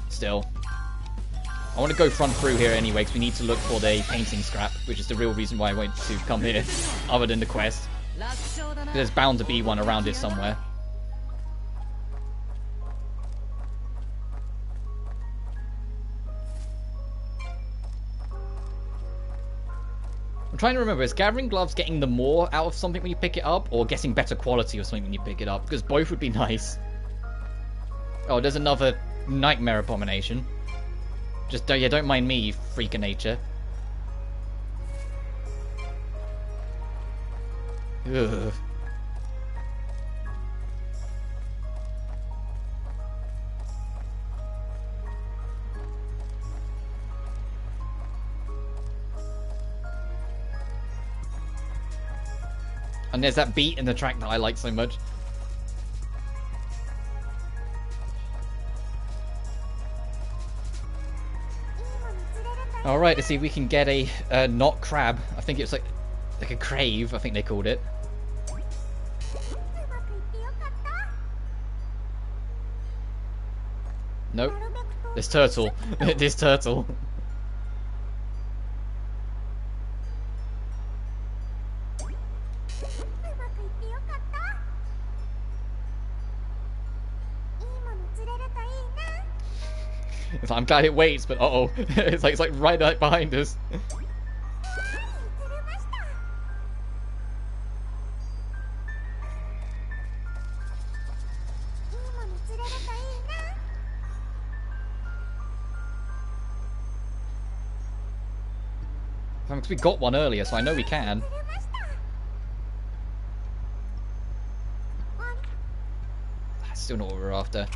still. I want to go front through here anyway, because we need to look for the painting scrap, which is the real reason why I wanted to come here, other than the quest. There's bound to be one around here somewhere. I'm trying to remember, is gathering gloves getting the more out of something when you pick it up, or getting better quality of something when you pick it up? Because both would be nice. Oh, there's another nightmare abomination. Just don't mind me, you freak of nature. Ugh. And there's that beat in the track that I like so much. Alright, let's see if we can get a not crab. I think it was like a crave, I think they called it. Nope. This turtle. This turtle. I'm glad it waits, but uh-oh. it's like right behind us. Because we got one earlier, so I know we can. That's still not what we're after.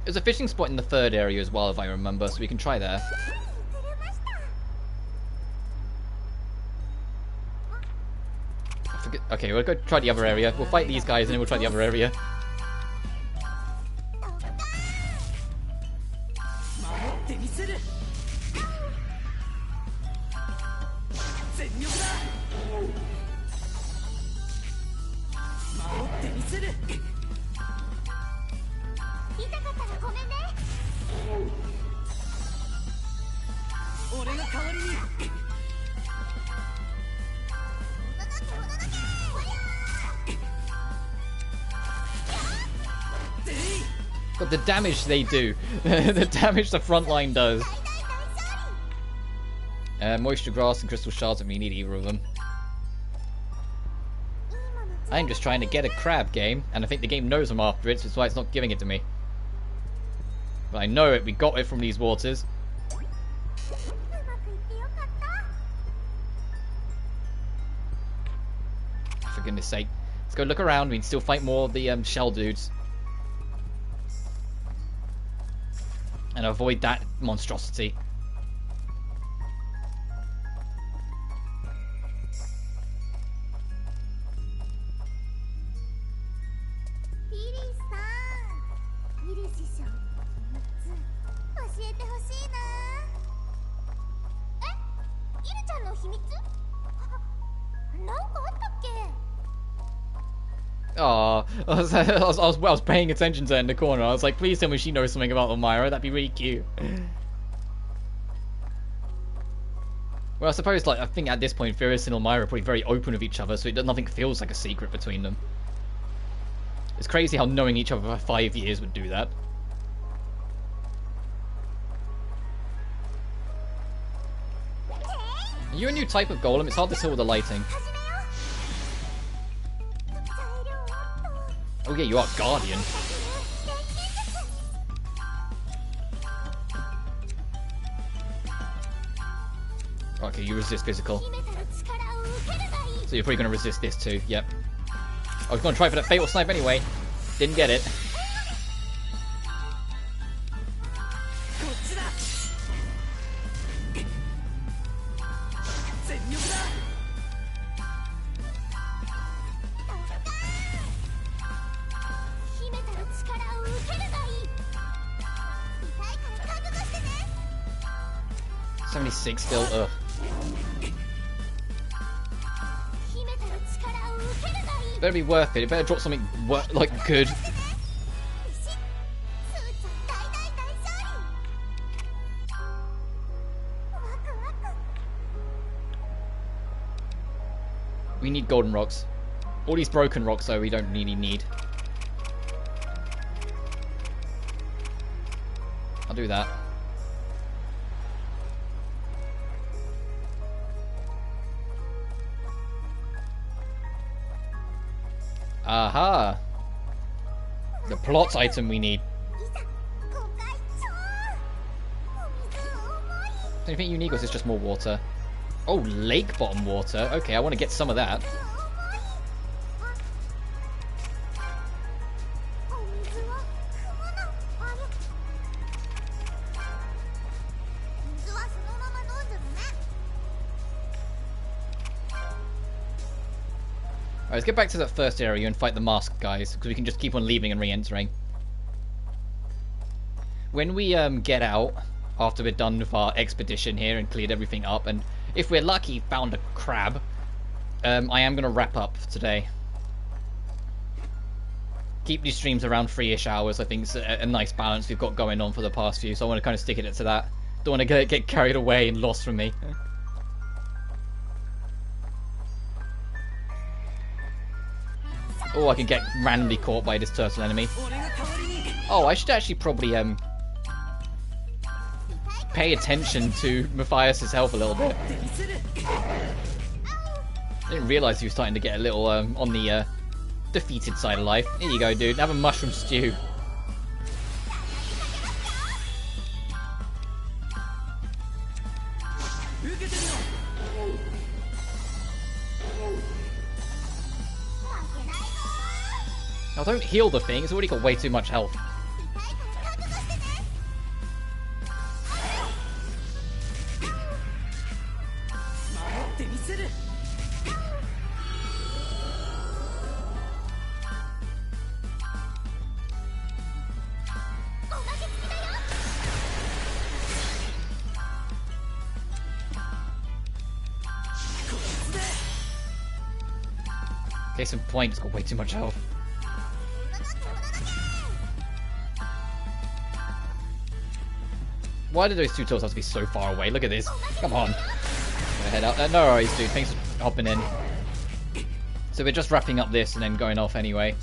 There's a fishing spot in the third area as well, if I remember, so we can try there. Okay, we'll go try the other area. We'll fight these guys and then we'll try the other area. But the damage they do, the damage the front line does. Moisture grass and crystal shards, and we need either of them. I'm just trying to get a crab, game, and I think the game knows I'm after it, so that's why it's not giving it to me. But I know it, we got it from these waters. For goodness sake. Let's go look around, we can still fight more of the shell dudes. And avoid that monstrosity. Oh, I was paying attention to her in the corner. I was like, please tell me she knows something about Elmira. That'd be really cute. Well, I suppose, like, I think at this point, Firis and Elmira are probably very open with each other, so nothing feels like a secret between them. It's crazy how knowing each other for 5 years would do that. Are you a new type of golem? It's hard to tell with the lighting. Oh yeah, you are Guardian. Okay, you resist physical. So you're probably going to resist this too, yep. I was going to try for that Fatal Snipe anyway. Didn't get it. Still, ugh. Better be worth it. It better drop something like good. We need golden rocks. All these broken rocks, though, we don't really need. I'll do that. Aha! The plot item we need. Anything unique, or is this just more water? Oh, lake bottom water. Okay, I want to get some of that. Alright, let's get back to that first area and fight the masked guys, because we can just keep on leaving and re-entering. When we get out, after we're done with our expedition here and cleared everything up, and if we're lucky, found a crab, I am going to wrap up today. Keep these streams around 3-ish hours, I think is a nice balance we've got going on for the past few, so I want to kind of stick it to that. Don't want to get carried away and lost from me. Oh, I can get randomly caught by this turtle enemy. Oh, I should actually probably pay attention to Matthias's health a little bit. I didn't realise he was starting to get a little on the defeated side of life. Here you go, dude. Have a mushroom stew. Now don't heal the thing, it's already got way too much health. Case in point, it's got way too much health. Why did those two turtles have to be so far away? Look at this. Come on. Go head out. No worries, dude. Thanks for hopping in. So we're just wrapping up this and then going off anyway.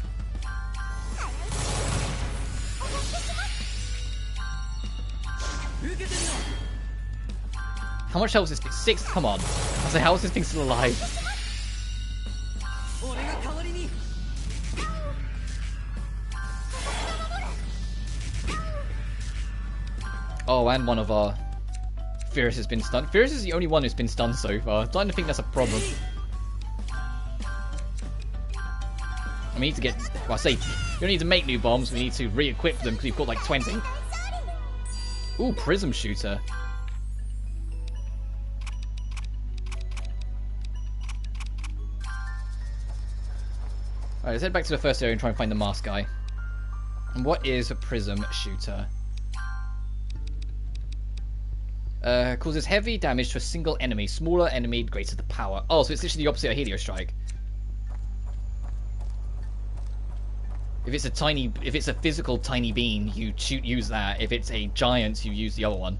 How much health is this thing? 6? Come on. I was like, how is this thing still alive? Oh, and one of our Firis has been stunned. Firis is the only one who's been stunned so far. I'm starting to think that's a problem. We need to get... Well, I say, we don't need to make new bombs. We need to re-equip them because we've got like 20. Ooh, prism shooter. Alright, let's head back to the first area and try and find the mask guy. And what is a prism shooter? Causes heavy damage to a single enemy. Smaller enemy, greater the power. Oh, so it's literally the opposite of Helio Strike. If it's a physical tiny bean, you use that. If it's a giant, you use the other one.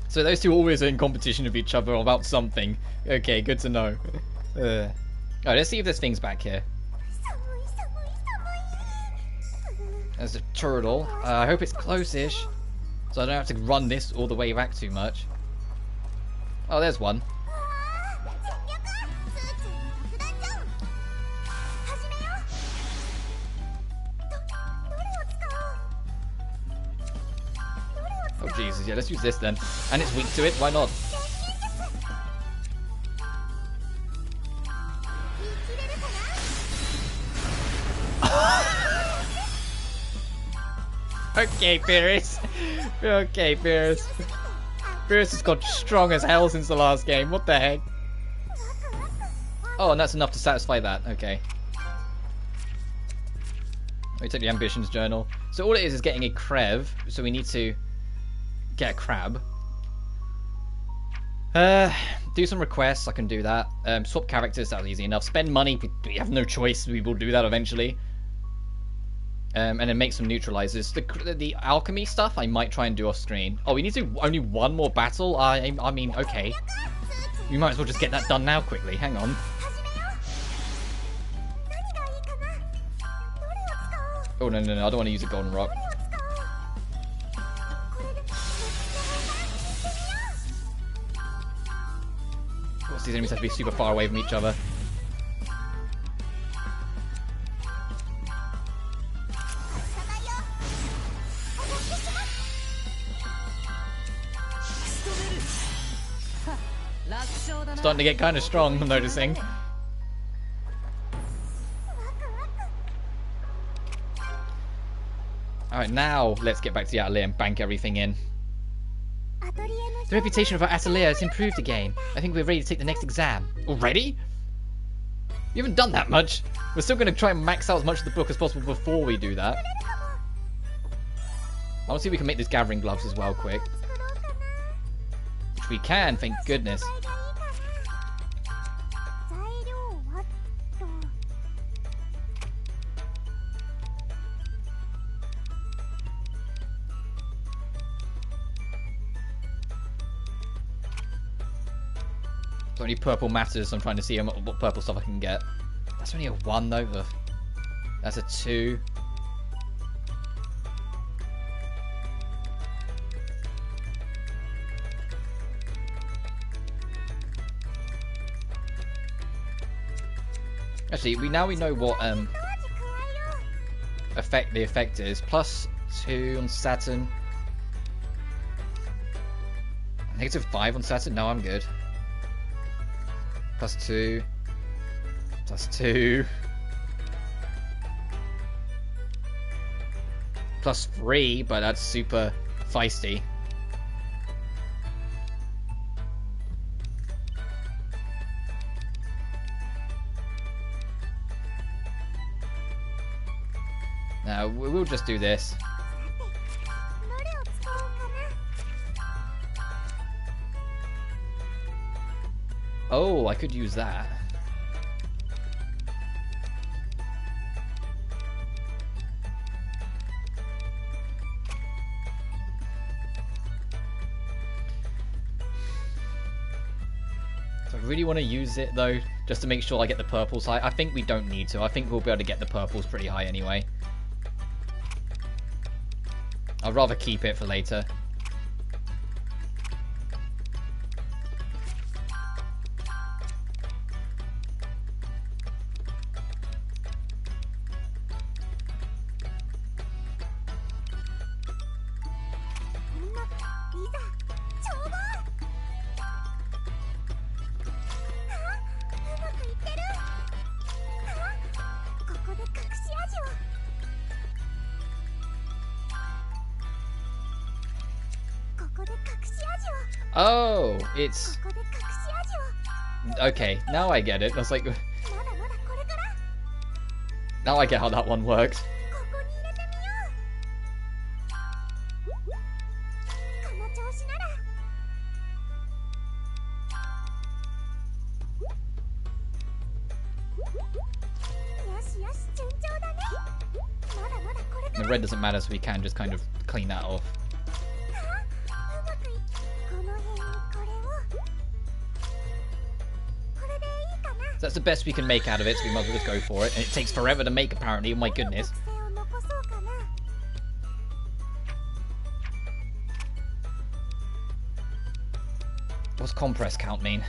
So those two always are in competition with each other about something. Okay, good to know. Alright, let's see if there's things back here. There's a turtle. I hope it's close-ish, so I don't have to run this all the way back too much. Oh, there's one. Oh Jesus, yeah, let's use this then. And it's weak to it, why not? Okay, Firis. Okay, Firis. Firis has got strong as hell since the last game. What the heck? Oh, and that's enough to satisfy that. Okay. Let me take the ambitions journal. So all it is getting a Krev. So we need to get a crab. Do some requests. I can do that. Swap characters. That's easy enough. Spend money. We have no choice. We will do that eventually. And then make some neutralizers. The alchemy stuff I might try and do off screen. Oh, we need to do only one more battle? I mean, okay. We might as well just get that done now quickly. Hang on. Oh, no, I don't want to use a golden rock. Of course, these enemies have to be super far away from each other. Starting to get kind of strong, I'm noticing. Alright, now let's get back to the Atelier and bank everything in. The reputation of our Atelier has improved again. I think we're ready to take the next exam. Already? You haven't done that much. We're still going to try and max out as much of the book as possible before we do that. I want to see if we can make these gathering gloves as well quick. Which we can, thank goodness. Only purple matters, so I'm trying to see what purple stuff I can get. That's only a 1 though. Ugh. That's a 2. Actually, we know what the effect is. +2 on Saturn. -5 on Saturn. No, I'm good. +2. +2. +3, but that's super feisty. Now, we'll just do this. Oh, I could use that. So I really want to use it though, just to make sure I get the purples high. I think we don't need to. I think we'll be able to get the purples pretty high anyway. I'd rather keep it for later. Oh, it's... Okay, now I get it. I was like... Now I get how that one works. The red doesn't matter, so we can just kind of clean that off. So that's the best we can make out of it, so we might as well just go for it. And it takes forever to make, apparently. Oh my goodness. What's compress count mean?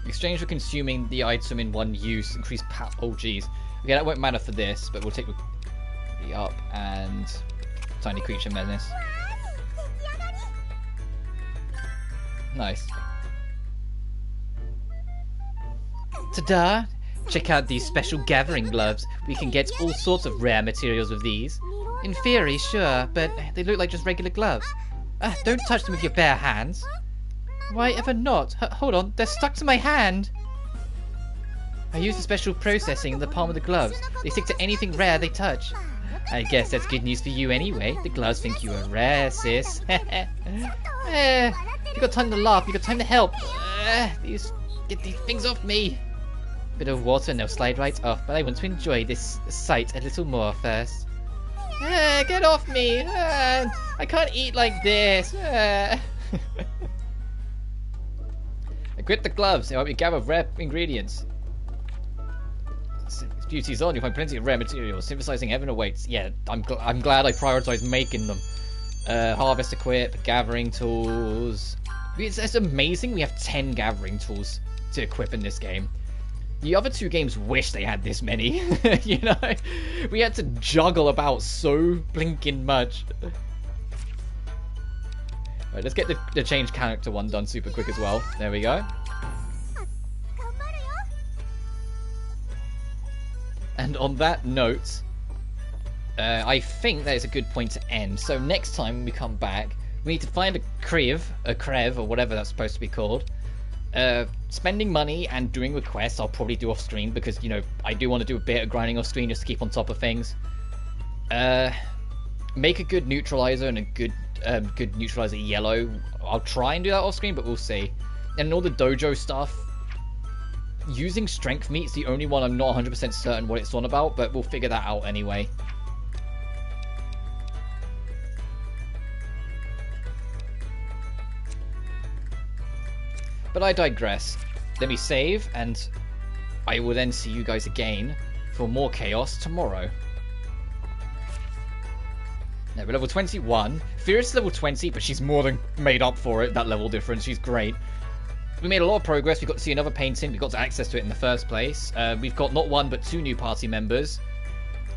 Exchange for consuming the item in one use. Increase oh jeez. Okay, that won't matter for this, but we'll take the up and tiny creature menace. Nice. Ta-da! Check out these special gathering gloves. We can get all sorts of rare materials with these. In theory, sure, but they look like just regular gloves. Don't touch them with your bare hands. Why ever not? Hold on, they're stuck to my hand! I use a special processing in the palm of the gloves. They stick to anything rare they touch. I guess that's good news for you anyway. The gloves think you are rare, sis. You got time to laugh, you got time to help. Get these things off me. Bit of water and they'll slide right off, but I want to enjoy this sight a little more first. Get off me! I can't eat like this. Equip the gloves. They help you gather rare ingredients. Duty's on. You'll find plenty of rare materials. Synthesizing heaven awaits. Yeah, I'm glad I prioritized making them. Harvest equip, gathering tools. It's amazing we have 10 gathering tools to equip in this game. The other two games wish they had this many. You know, we had to juggle about so blinking much. Right, let's get the change character one done super quick as well. There we go. And on that note, I think that is a good point to end. So next time when we come back, we need to find a Krev, or whatever that's supposed to be called. Spending money and doing requests I'll probably do off screen, because, you know, I do want to do a bit of grinding off screen just to keep on top of things. Make a good neutralizer and a good neutralizer yellow. I'll try and do that off screen, but we'll see. And all the dojo stuff, using strength meat's the only one I'm not 100% certain what it's on about, but we'll figure that out anyway. But I digress. Let me save, and I will then see you guys again for more chaos tomorrow. Now, we're level 21. Firis is level 20, but she's more than made up for it, that level difference. She's great. We made a lot of progress. We got to see another painting. We got to access to it in the first place. We've got not one, but 2 new party members.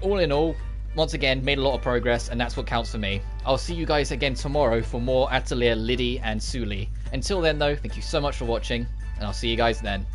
All in all, once again, made a lot of progress, and that's what counts for me. I'll see you guys again tomorrow for more Atelier Lydie and Suelle. Until then, though, thank you so much for watching, and I'll see you guys then.